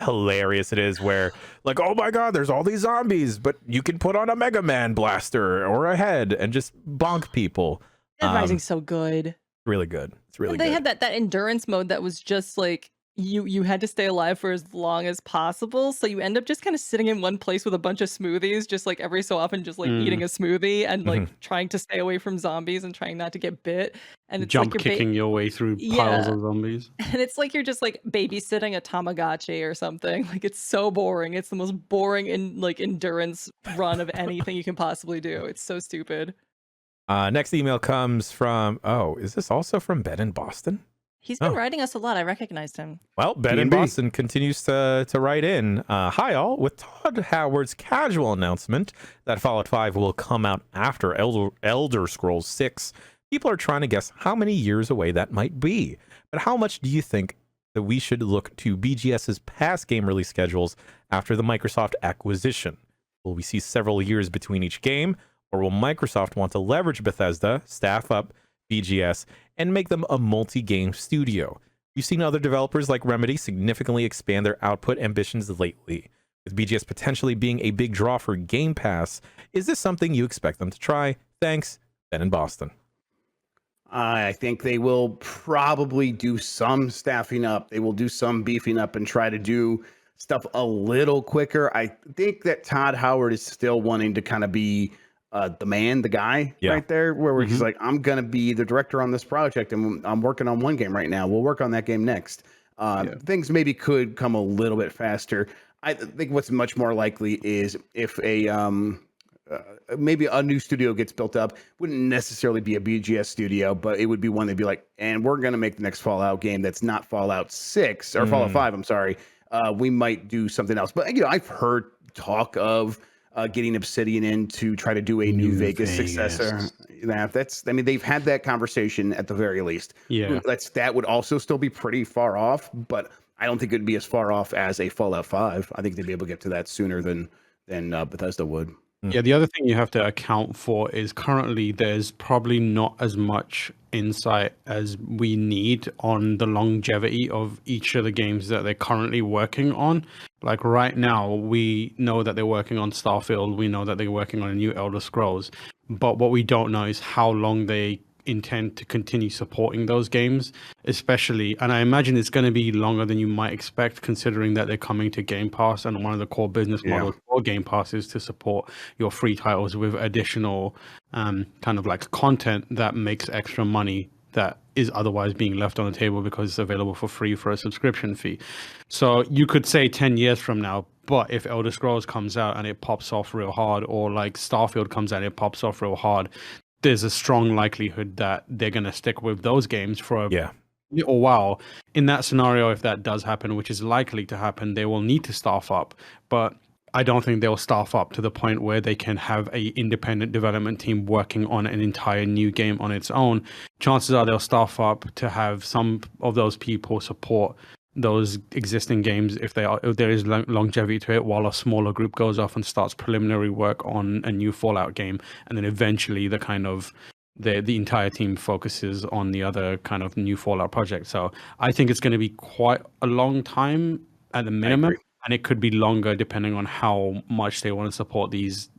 hilarious it is, where like, oh my god, there's all these zombies, but you can put on a Mega Man blaster or a head and just bonk people. Dead Rising's so good. Really good. It's really good. They had that endurance mode that was just like, you had to stay alive for as long as possible, so you end up just kind of sitting in one place with a bunch of smoothies, just like every so often, just like eating a smoothie and like trying to stay away from zombies and trying not to get bit. And it's jump like you're kicking your way through piles of zombies. And it's like you're just like babysitting a Tamagotchi or something. Like, it's so boring. It's the most boring endurance run of anything you can possibly do. It's so stupid. Next email comes from is this also from Ben in Boston? He's been writing us a lot. I recognized him. Well, Ben in Boston continues to write in. Hi, all. With Todd Howard's casual announcement that Fallout 5 will come out after Elder Scrolls 6, people are trying to guess how many years away that might be. But how much do you think that we should look to BGS's past game release schedules after the Microsoft acquisition? Will we see several years between each game, or will Microsoft want to leverage Bethesda, staff up BGS, and make them a multi-game studio? We've seen other developers like Remedy significantly expand their output ambitions lately. With BGS potentially being a big draw for Game Pass, is this something you expect them to try? Thanks, Ben in Boston. I think they will probably do some staffing up. They will do some beefing up and try to do stuff a little quicker. I think that Todd Howard is still wanting to kind of be the guy right there, where he's like, I'm going to be the director on this project, and I'm working on one game right now. We'll work on that game next. Things maybe could come a little bit faster. I think what's much more likely is if maybe a new studio gets built up, wouldn't necessarily be a BGS studio, but it would be one that'd be like, and we're going to make the next Fallout game that's not Fallout 6 or Fallout 5. I'm sorry. We might do something else. But, I've heard talk of getting Obsidian in to try to do a new Vegas successor. They've had that conversation at the very least. Yeah. That would also still be pretty far off, but I don't think it'd be as far off as a Fallout 5. I think they'd be able to get to that sooner than Bethesda would. Yeah, the other thing you have to account for is currently there's probably not as much insight as we need on the longevity of each of the games that they're currently working on. Like right now, we know that they're working on Starfield, we know that they're working on a new Elder Scrolls, but what we don't know is how long they intend to continue supporting those games, especially, and I imagine it's going to be longer than you might expect, considering that they're coming to Game Pass, and one of the core business models for Game Pass is to support your free titles with additional kind of like content that makes extra money that is otherwise being left on the table because it's available for free for a subscription fee. So you could say 10 years from now, but if Elder Scrolls comes out and it pops off real hard, or like Starfield comes out and it pops off real hard, there's a strong likelihood that they're going to stick with those games for a little while. In that scenario, if that does happen, which is likely to happen, they will need to staff up. But I don't think they'll staff up to the point where they can have a independent development team working on an entire new game on its own. Chances are they'll staff up to have some of those people support those existing games if there is longevity to it, while a smaller group goes off and starts preliminary work on a new Fallout game, and then eventually the entire team focuses on the other kind of new Fallout project. So I think it's going to be quite a long time at the minimum, and it could be longer depending on how much they want to support these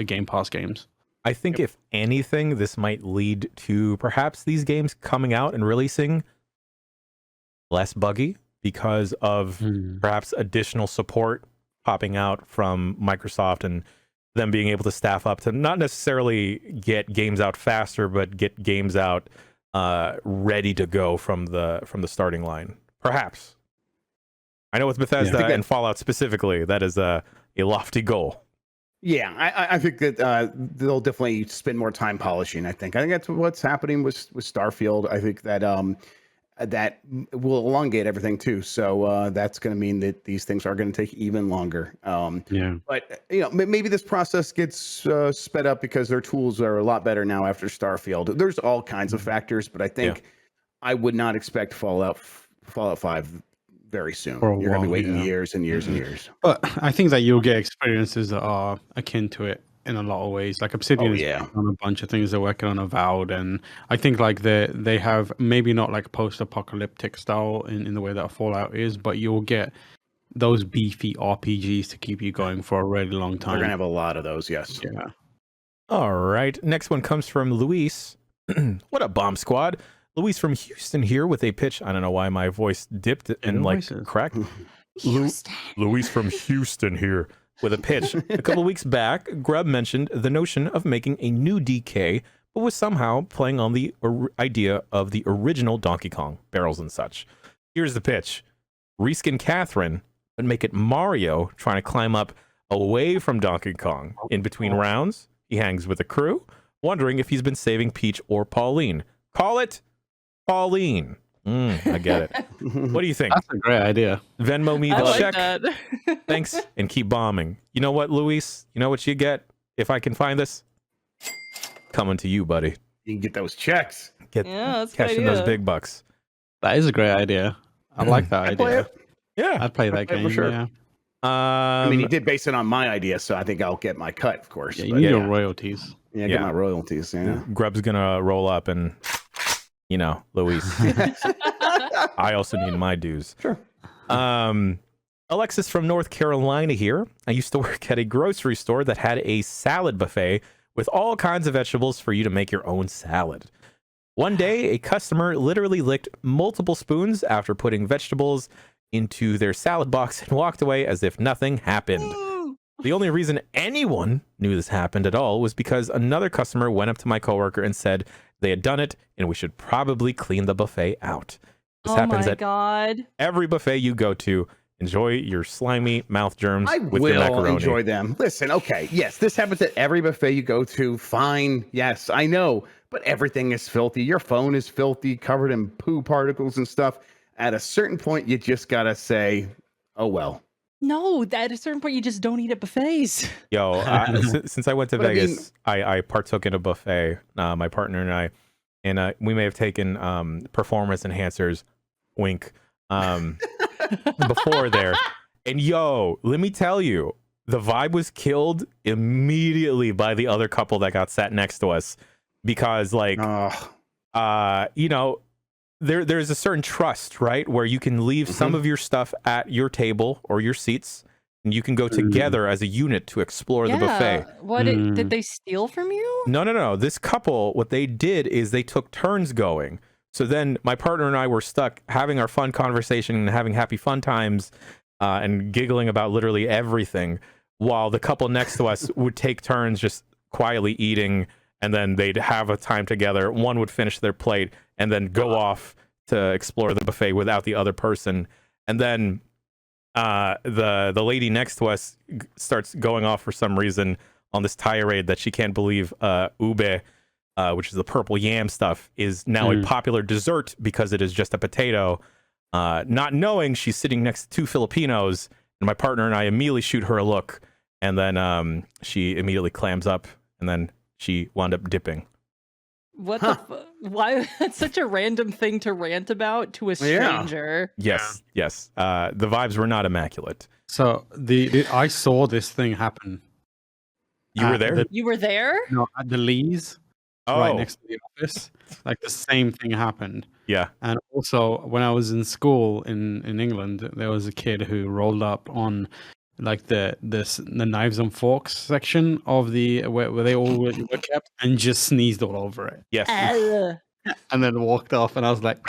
Game Pass games. I think if anything, this might lead to perhaps these games coming out and releasing less buggy because of perhaps additional support popping out from Microsoft and them being able to staff up to not necessarily get games out faster, but get games out ready to go from the starting line. Perhaps. I know with Bethesda and Fallout specifically, that is a lofty goal. Yeah, I think that they'll definitely spend more time polishing. I think that's what's happening with Starfield. I think that that will elongate everything too. So that's going to mean that these things are going to take even longer. But maybe this process gets sped up because their tools are a lot better now after Starfield. There's all kinds of factors, but I think I would not expect Fallout 5 very soon. You're going to be waiting years and years and years. But I think that you'll get experiences that are akin to it in a lot of ways. Like Obsidian is working on a bunch of things. They're working on Avowed, and I think like they have maybe not like post-apocalyptic style in the way that Fallout is, but you'll get those beefy RPGs to keep you going for a really long time. They're gonna have a lot of those, yes. Yeah. All right. Next one comes from Luis. What up, Bomb Squad? Luis from Houston here with a pitch. I don't know why my voice dipped and cracked. Luis from Houston here with a pitch. A couple weeks back, Grubb mentioned the notion of making a new DK, but was somehow playing on the idea of the original Donkey Kong, barrels and such. Here's the pitch. Reskin Catherine, but make it Mario trying to climb up away from Donkey Kong. In between rounds, he hangs with the crew, wondering if he's been saving Peach or Pauline. Call it Pauline. I get it. What do you think? That's a great idea. Venmo me the check. Thanks, and keep bombing. You know what, Luis? You know what you get if I can find this? Coming to you, buddy. You can get those checks. Cashing those big bucks. That is a great idea. I like that idea. Yeah, I'd play that game for sure. Yeah. I mean, he did base it on my idea, so I think I'll get my cut, of course. Yeah, you need your royalties. Yeah, get my royalties. Yeah. Grubb's gonna roll up and, Luis. I also need my dues. Sure. Alexis from North Carolina here. I used to work at a grocery store that had a salad buffet with all kinds of vegetables for you to make your own salad. One day, a customer literally licked multiple spoons after putting vegetables into their salad box and walked away as if nothing happened. The only reason anyone knew this happened at all was because another customer went up to my coworker and said they had done it and we should probably clean the buffet out. This happens at every buffet you go to. Enjoy your slimy mouth germs with your macaroni. I will enjoy them. Listen, okay, yes, this happens at every buffet you go to. Fine, yes, I know, but everything is filthy. Your phone is filthy, covered in poo particles and stuff. At a certain point, you just gotta say, "Oh well." No, at a certain point, you just don't eat at buffets. Yo, since I went to Vegas, I partook in a buffet. My partner and I, and we may have taken performance enhancers. Wink. Before there, and let me tell you, the vibe was killed immediately by the other couple that got sat next to us because like you know, there's a certain trust, right, where you can leave some of your stuff at your table or your seats and you can go together as a unit to explore the buffet. What did they steal from you? No. This couple, what they did is they took turns going. So then my partner and I were stuck having our fun conversation and having happy fun times and giggling about literally everything, while the couple next to us would take turns just quietly eating, and then they'd have a time together. One would finish their plate and then go off to explore the buffet without the other person. And then the lady next to us starts going off for some reason on this tirade that she can't believe ube, which is the purple yam stuff, is now a popular dessert because it is just a potato. Not knowing she's sitting next to two Filipinos, and my partner and I immediately shoot her a look, and then she immediately clams up, and then she wound up dipping. What the why? That's such a random thing to rant about to a stranger. Yes. The vibes were not immaculate. So I saw this thing happen. You were there? You were there? No, at the Lee's, right next to the office. Like the same thing happened. Yeah. And also, when I was in school in England, there was a kid who rolled up on like the knives and forks section of the where they all were kept, and just sneezed all over it. Yes. And then walked off, and I was like,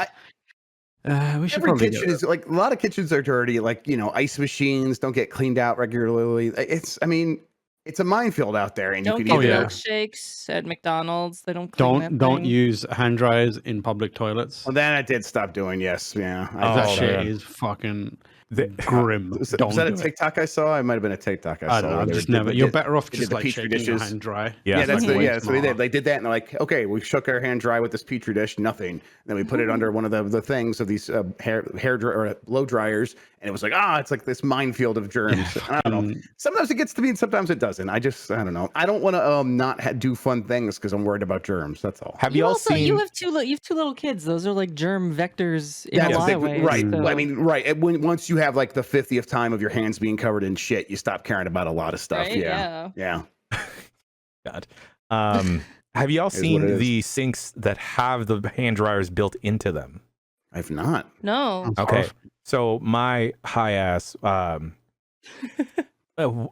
we should Every probably kitchen is like, a lot of kitchens are dirty. Like, you know, ice machines don't get cleaned out regularly. It's a minefield out there, and don't you get can milkshakes at McDonald's. They don't clean that don't thing. use hand dryers in public toilets. Well, then I did stop doing. Yes, yeah. That shit is fucking grim. Was that a TikTok I saw? It might have been a TikTok I saw. I don't know. I'm just never. You're better off just like shaking your hand dry. Yeah, that's what they did. They did that, and they're like, okay, we shook our hand dry with this petri dish, nothing. And then we put it under one of the things of these hair or blow dryers, and it was like, it's like this minefield of germs. I don't know. Sometimes it gets to me, and sometimes it doesn't. I don't know. I don't want to not do fun things because I'm worried about germs. That's all. Have you all seen? You have two little kids. Those are like germ vectors in a lot of ways. Right. So. I mean, right. Once you have like the 50th time of your hands being covered in shit, you stop caring about a lot of stuff. Right? Yeah. God. Have you all seen the sinks that have the hand dryers built into them? I've not. No. Okay. So my high ass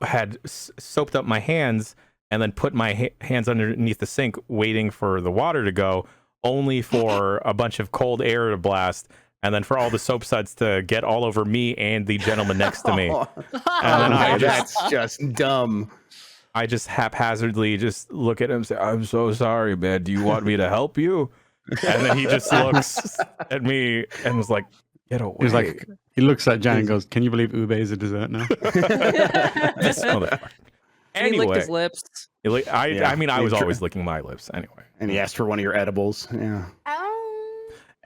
had soaped up my hands and then put my hands underneath the sink waiting for the water to go, only for a bunch of cold air to blast, and then for all the soap suds to get all over me and the gentleman next to me. And then that's just dumb. I just haphazardly just look at him and say, "I'm so sorry, man. Do you want me to help you?" And then he just looks at me and was like, "Get away." He's like, he looks at Jan and goes, "Can you believe ube is a dessert now?" This motherfucker. He licked his lips. I mean, I was always licking my lips anyway. And he asked for one of your edibles. Yeah.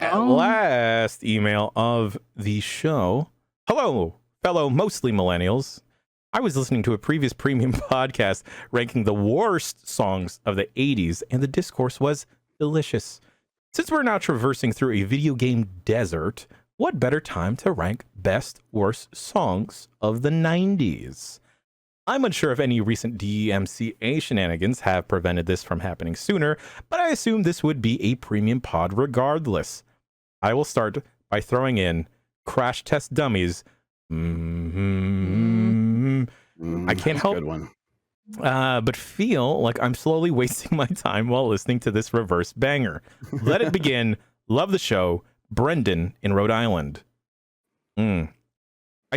Last email of the show. Hello, fellow mostly millennials. I was listening to a previous premium podcast ranking the worst songs of the 80s, and the discourse was delicious. Since we're now traversing through a video game desert, what better time to rank best worst songs of the 90s? I'm unsure if any recent DMCA shenanigans have prevented this from happening sooner, but I assume this would be a premium pod regardless. I will start by throwing in Crash Test Dummies. I can't help good one. But feel like I'm slowly wasting my time while listening to this reverse banger. Let it begin. Love the show. Brendan in Rhode Island. I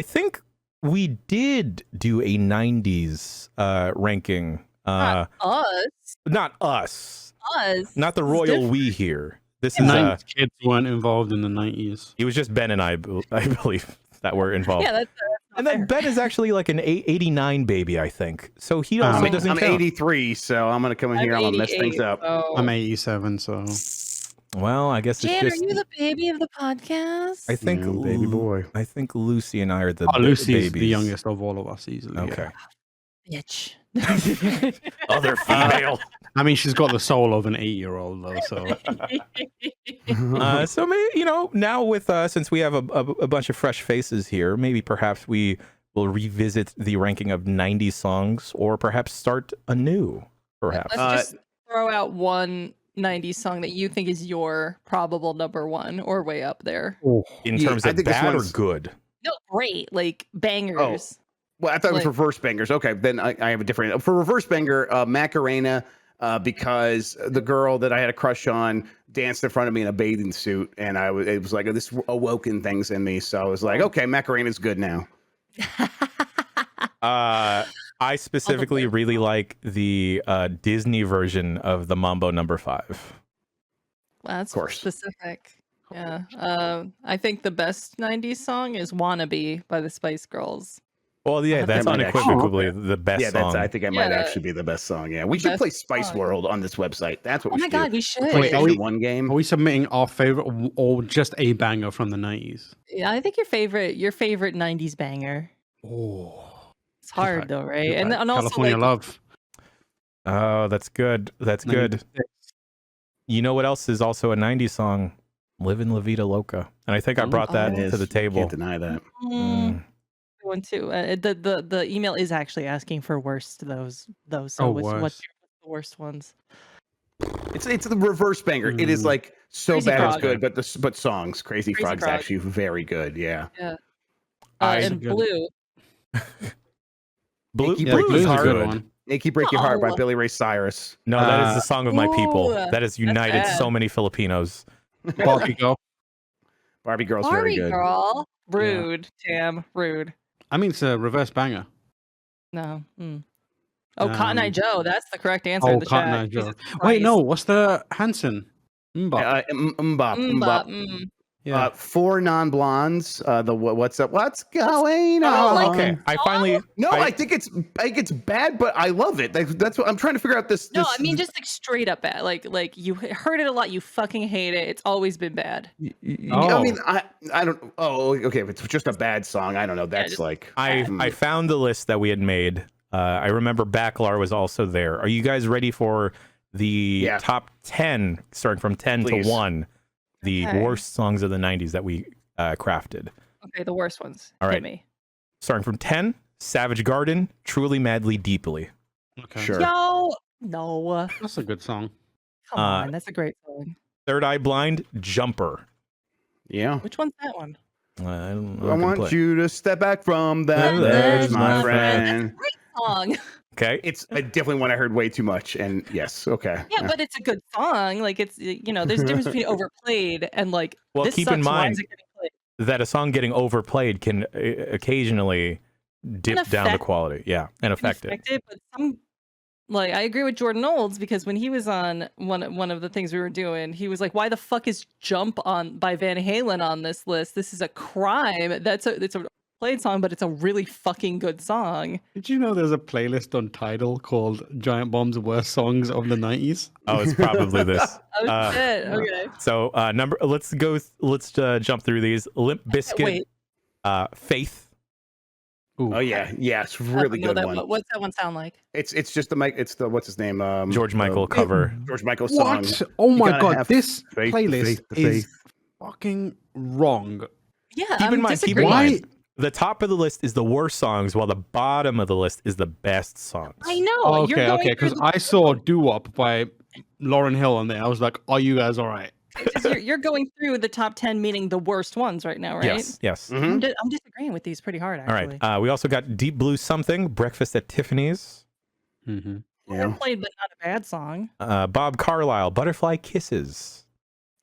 think we did do a 90s ranking. Not us. Not us. Us. Not the royal we here. This is 90s kids weren't involved in the 90s. It was just Ben and I believe that were involved. Yeah, that's and then Ben is actually like an 89 baby, I think. So he also doesn't I'm count. 83, so I'm going to come in here. I'm going to mess things up. So... I'm 87, so... Well, I guess it's Jan, just... are you the baby of the podcast? I think baby boy. I think Lucy and I are the Lucy is babies. the youngest of all of us, easily. Okay. Yeah. Bitch. Other female. I mean, she's got the soul of an 8-year-old, though, so... So maybe, now with since we have a bunch of fresh faces here, maybe perhaps we we'll revisit the ranking of 90s songs, or perhaps start anew. Perhaps. Let's just throw out one 90s song that you think is your probable number one or way up there. In terms of bad or good? No, great. Like bangers. Well, I thought it was reverse bangers. Okay, then I have a different. For reverse banger, Macarena, because the girl that I had a crush on danced in front of me in a bathing suit, and it was like this awoken things in me. So I was like, okay, Macarena's good now. I specifically really like the Disney version of the Mambo Number 5. Well, that's specific. Yeah. I think the best 90s song is Wannabe by the Spice Girls. Well, yeah, that's unequivocally the best song. I think I might actually be the best song. Yeah, we should play Spice World on this website. That's what we should do. Oh my God, we should. Wait, one game. Are we submitting our favorite or just a banger from the 90s? Yeah, I think your favorite 90s banger. Oh. It's hard though, right? And also California Love. Oh, that's good. That's good. You know what else is also a 90s song? Livin' La Vida Loca. And I think I brought that to the table. Can't deny that. One too. The email is actually asking for worst those. So what's the worst ones? It's the reverse banger. It is like so Crazy bad Frog. it's good, but songs. Crazy Frog's Frog. actually very good. Yeah. Yeah. And Blue. Blue Blue's a good one. Achy Break Your Heart by Billy Ray Cyrus. No, that is the song of my people. That has united bad. so many Filipinos. Barbie Girl. Barbie Girl's very good. Girl. Rude. Tam. Rude. I mean, it's a reverse banger. No. Oh, Cotton Eye Joe. That's the correct answer in the Cotton Eye chat. Joe. Jesus Wait, Christ. no. What's the Hanson? Mbop. Mm. Yeah. Four non-blondes. What's up? What's going on? Okay, I finally. I think it's bad, but I love it. That's what I'm trying to figure out. No, I mean just like straight up bad. Like you heard it a lot. You fucking hate it. It's always been bad. I mean, I don't. Oh, okay. If it's just a bad song, I don't know. That's I found the list that we had made. I remember Backlar was also there. Are you guys ready for the top 10, starting from 10 to 1? The worst songs of the 90s that we crafted. Okay, the worst ones. All right. Hit me. Starting from 10, Savage Garden, Truly Madly Deeply. Okay. Sure. No. That's a good song. Come on, that's a great song. Third Eye Blind, Jumper. Yeah. Which one's that one? I don't know. I want you to step back from that ledge, my friend. That's a great song. Okay. It's definitely one I heard way too much, and yes, okay. Yeah, but it's a good song. Like there's a difference between overplayed and like. Well, this keep sucks, in why mind is it getting played? that a song getting overplayed can occasionally dip down the quality. Yeah, and affect it. But I agree with Jordan Olds, because when he was on one of the things we were doing, he was like, "Why the fuck is Jump by Van Halen on this list? This is a crime." It's a played song, but it's a really fucking good song. Did you know there's a playlist on Tidal called Giant Bomb's Worst Songs of the 90s? Oh, it's probably this. Oh shit. Okay. So let's jump through these. Limp Bizkit, Faith. Ooh. Oh yeah, it's really good one. What's that one sound like? It's just it's the what's his name? George Michael cover. George Michael song. What? Oh my god, this faith, playlist faith. is fucking wrong. Yeah, Keep in mind, disagreeing. the top of the list is the worst songs, while the bottom of the list is the best songs. I know. Okay, because I saw Doo Wop by Lauryn Hill on there. I was like, are you guys all right? You're going through the top 10, meaning the worst ones right now, right? Yes. Mm-hmm. I'm disagreeing with these pretty hard, actually. All right. We also got Deep Blue Something, Breakfast at Tiffany's. Mm-hmm. Well, played, but not a bad song. Bob Carlyle, Butterfly Kisses.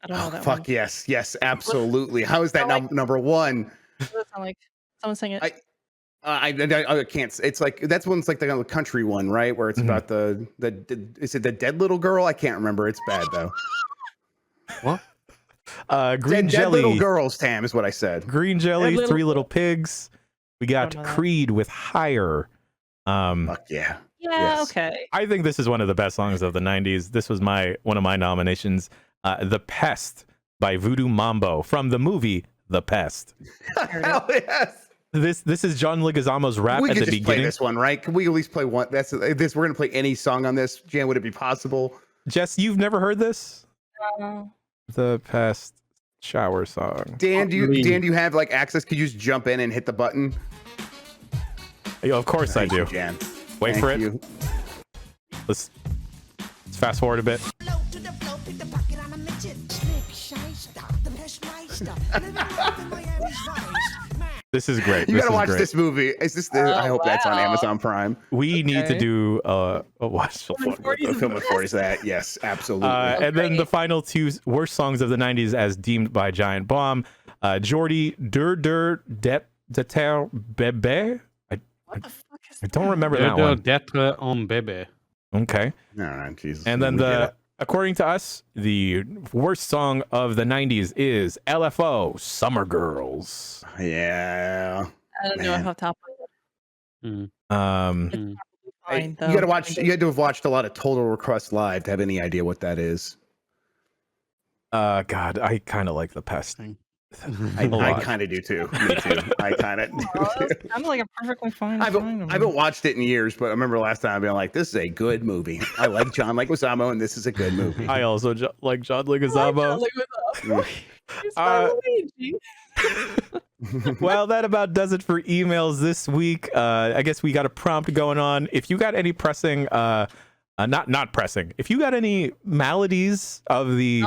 I don't know that fuck one. yes, absolutely. How is that number one? Does it sound like someone sing it? I can't. It's like that's one's like the country one, right? Where it's about the is it the dead little girl? I can't remember. It's bad though. What? Green Jelly. Dead little girls, Tam, is what I said. Green Jelly, Three Little Pigs. We got Creed with Higher. Fuck yeah. Yeah, okay. I think this is one of the best songs of the 90s. This was one of my nominations. The Pest by Voodoo Mambo from the movie The Pest. Hell yes. This is John Leguizamo's rap We at could the just beginning. play this one, right? Can we at least play one? We're gonna play any song on this. Jan, would it be possible? Jess, you've never heard this? No. The Pest shower song. Dan, do you have like access? Could you just jump in and hit the button? Yeah, of course I do. Jan. Wait Thank for it. you. Let's fast forward a bit. This is great. You gotta is watch great. this movie. Is this? I hope that's on Amazon Prime. We need to do watch the Film of 40s. That yes, absolutely. and then the final two worst songs of the 90s as deemed by Giant Bomb. Jordy Dur Dur de Terre Bebe. What the fuck is I don't remember that one. D'être un bébé. Okay. No, Jesus. And then according to us, the worst song of the 90s is LFO, Summer Girls. Yeah. I don't know how top. Um, Fine, You gotta watch. You had to have watched a lot of Total Request Live to have any idea what that is. God, I kind of like the pest. I kind of do too. Me too. I kind of. Kind of like a perfectly fine. I haven't watched it in years, but I remember last time being like, "This is a good movie." I like John Leguizamo, and this is a good movie. I also like John Leguizamo. Well, that about does it for emails this week. I guess we got a prompt going on. If you got any pressing, not pressing. If you got any maladies of the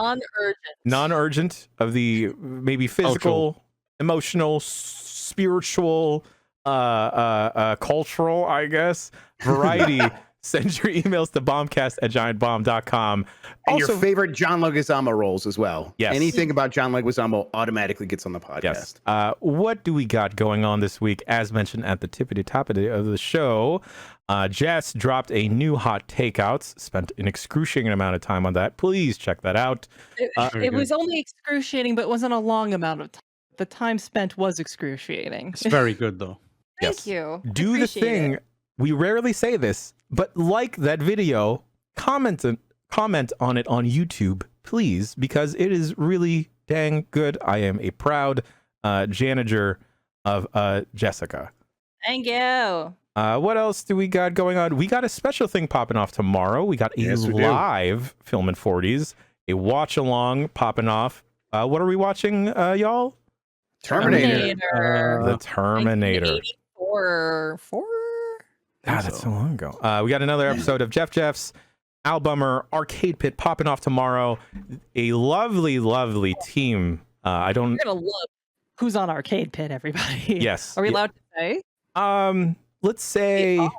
non-urgent of the maybe physical, emotional, spiritual, cultural, I guess, variety, send your emails to bombcast@giantbomb.com. And your favorite John Leguizamo roles as well. Yes. Anything about John Leguizamo automatically gets on the podcast. Yes. What do we got going on this week? As mentioned at the tippity top of the show, Jess dropped a new hot takeouts. Spent an excruciating amount of time on that. Please check that out. It was only excruciating, but it wasn't a long amount of time. The time spent was excruciating. It's very good though. Thank you. Do the thing. We rarely say this, but like that video, comment on it on YouTube, please, because it is really dang good. I am a proud janitor of Jessica. Thank you. What else do we got going on? We got a special thing popping off tomorrow. We got a live film in 40s, a watch along popping off. What are we watching, y'all? Terminator. The Terminator. 4. God, that's so long ago. We got another episode of Jeff's Albumer Arcade Pit popping off tomorrow. A lovely, lovely team. We're gonna look who's on Arcade Pit, everybody. Yes. Are we allowed to say? Let's say. I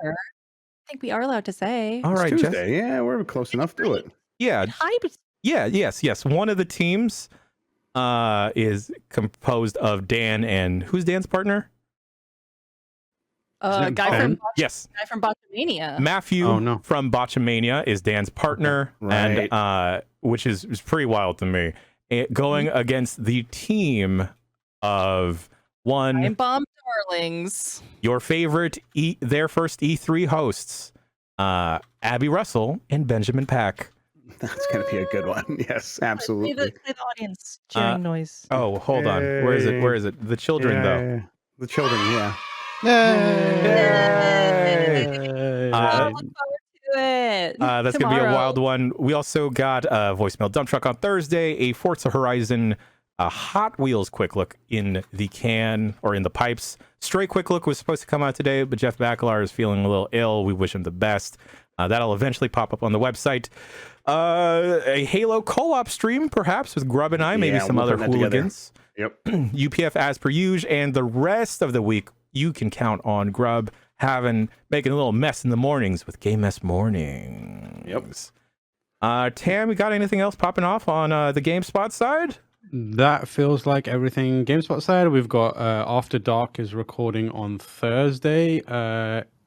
think we are allowed to say. All right, Tuesday. Jess. Yeah, we're close enough to it. Yeah. Yeah. Yes. One of the teams is composed of Dan and who's Dan's partner? Guy from Botchamania. Matthew from Botchamania is Dan's partner, right. And which is pretty wild to me. Going against the team of Giant Bomb Darlings, your favorite their first E3 hosts, Abby Russell and Benjamin Pack. That's gonna be a good one. Yes, absolutely. Play the audience cheering noise. Oh, hold on. Where is it? The children, though. The children, yeah. Yay! Look forward to it. That's gonna be a wild one. We also got a voicemail dump truck on Thursday, a Forza Horizon Hot Wheels quick look in the can or in the pipes. Stray quick look was supposed to come out today, but Jeff Baclar is feeling a little ill. We wish him the best. That'll eventually pop up on the website. A Halo co-op stream, perhaps, with Grubb and I, maybe some other hooligans. Yep. UPF as per usual, and the rest of the week you can count on Grubb making a little mess in the mornings with Game Mess Mornings. Yep. Tam, we got anything else popping off on the GameSpot side? That feels like everything GameSpot side. We've got After Dark is recording on Thursday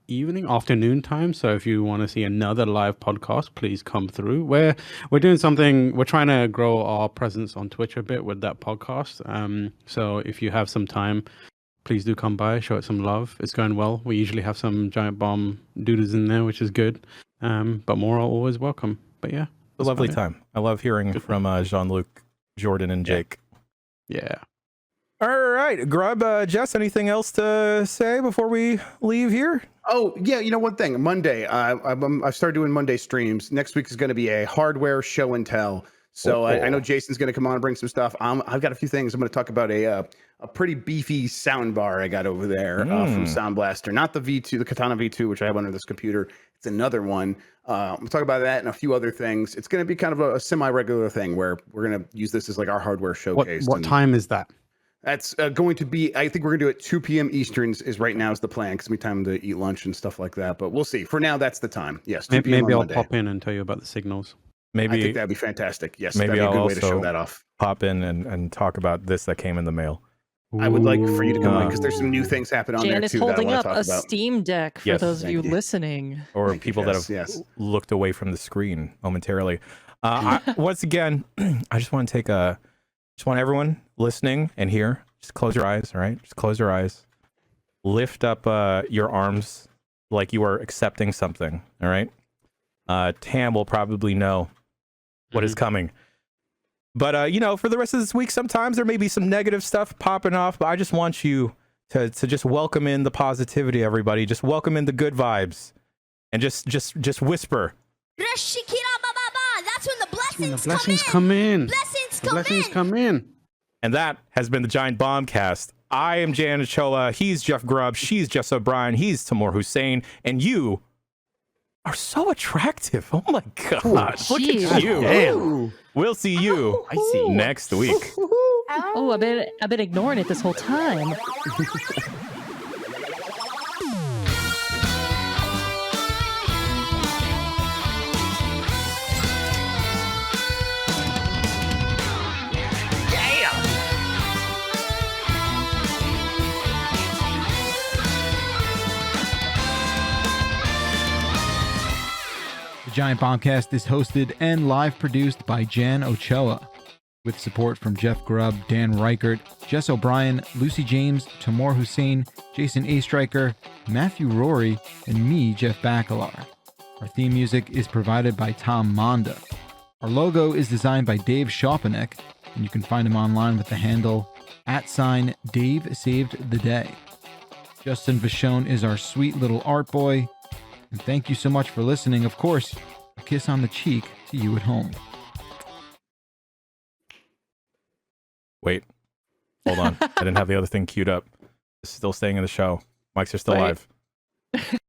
afternoon time. So if you want to see another live podcast, please come through. We're doing something. We're trying to grow our presence on Twitch a bit with that podcast. So if you have some time, please do come by, show it some love. It's going well. We usually have some Giant Bomb doodles in there, which is good. But more are always welcome. But yeah, a lovely time. I love hearing from Jean-Luc, Jordan, and Jake. Yeah. All right, Grubb, Jess, anything else to say before we leave here? Oh, yeah. You know, one thing. Monday, I started doing Monday streams. Next week is going to be a hardware show and tell. So I know Jason's going to come on and bring some stuff. I've got a few things. I'm going to talk about a pretty beefy sound bar I got over there from Sound Blaster. Not the V2, the Katana V2, which I have under this computer. It's another one. We'll talk about that and a few other things. It's going to be kind of a semi-regular thing where we're going to use this as like our hardware showcase. What time is that? That's going to be, I think we're going to do it 2 p.m. Eastern is right now is the plan because we time to eat lunch and stuff like that. But we'll see. For now, that's the time. Yes, 2 p.m. Maybe I'll Monday. pop in and tell you about the signals. Maybe I think that'd be fantastic. Yes, maybe that'd be a good I'll way to show that off. Pop in and talk about this that came in the mail. I would like for you to come in because there's some new things happening on Jan there is too. that I holding wanna up talk a about. Steam Deck for Yes, those of you thank you. listening. Or Thank you, people that Jess, have yes. looked away from the screen momentarily. Once again, I just want to just want everyone listening and here, just close your eyes, all right? Just close your eyes. Lift up your arms like you are accepting something, all right? Tam will probably know what is coming. But, for the rest of this week, sometimes there may be some negative stuff popping off, but I just want you to just welcome in the positivity, everybody. Just welcome in the good vibes and just whisper. That's when the Blessings come in. Blessings come in. And that has been the Giant Bombcast. I am Jan Ochoa. He's Jeff Grubb. She's Jess O'Brien. He's Tamor Hussein. And you are so attractive. Oh my gosh. Look at you. Damn. We'll see you next week. Oh, I've been ignoring it this whole time. Giant Bombcast is hosted and live produced by Jan Ochoa, with support from Jeff Grubb, Dan Reichert, Jess O'Brien, Lucy James, Tamor Hussein, Jason A. Stryker, Matthew Rory, and me, Jeff Bacalar. Our theme music is provided by Tom Monda. Our logo is designed by Dave Schopenek, and you can find him online with the handle @DaveSavedTheDay. Justin Vachon is our sweet little art boy. And thank you so much for listening. Of course, a kiss on the cheek to you at home. Wait, hold on. I didn't have the other thing queued up. It's still staying in the show. Mics are still Wait. live.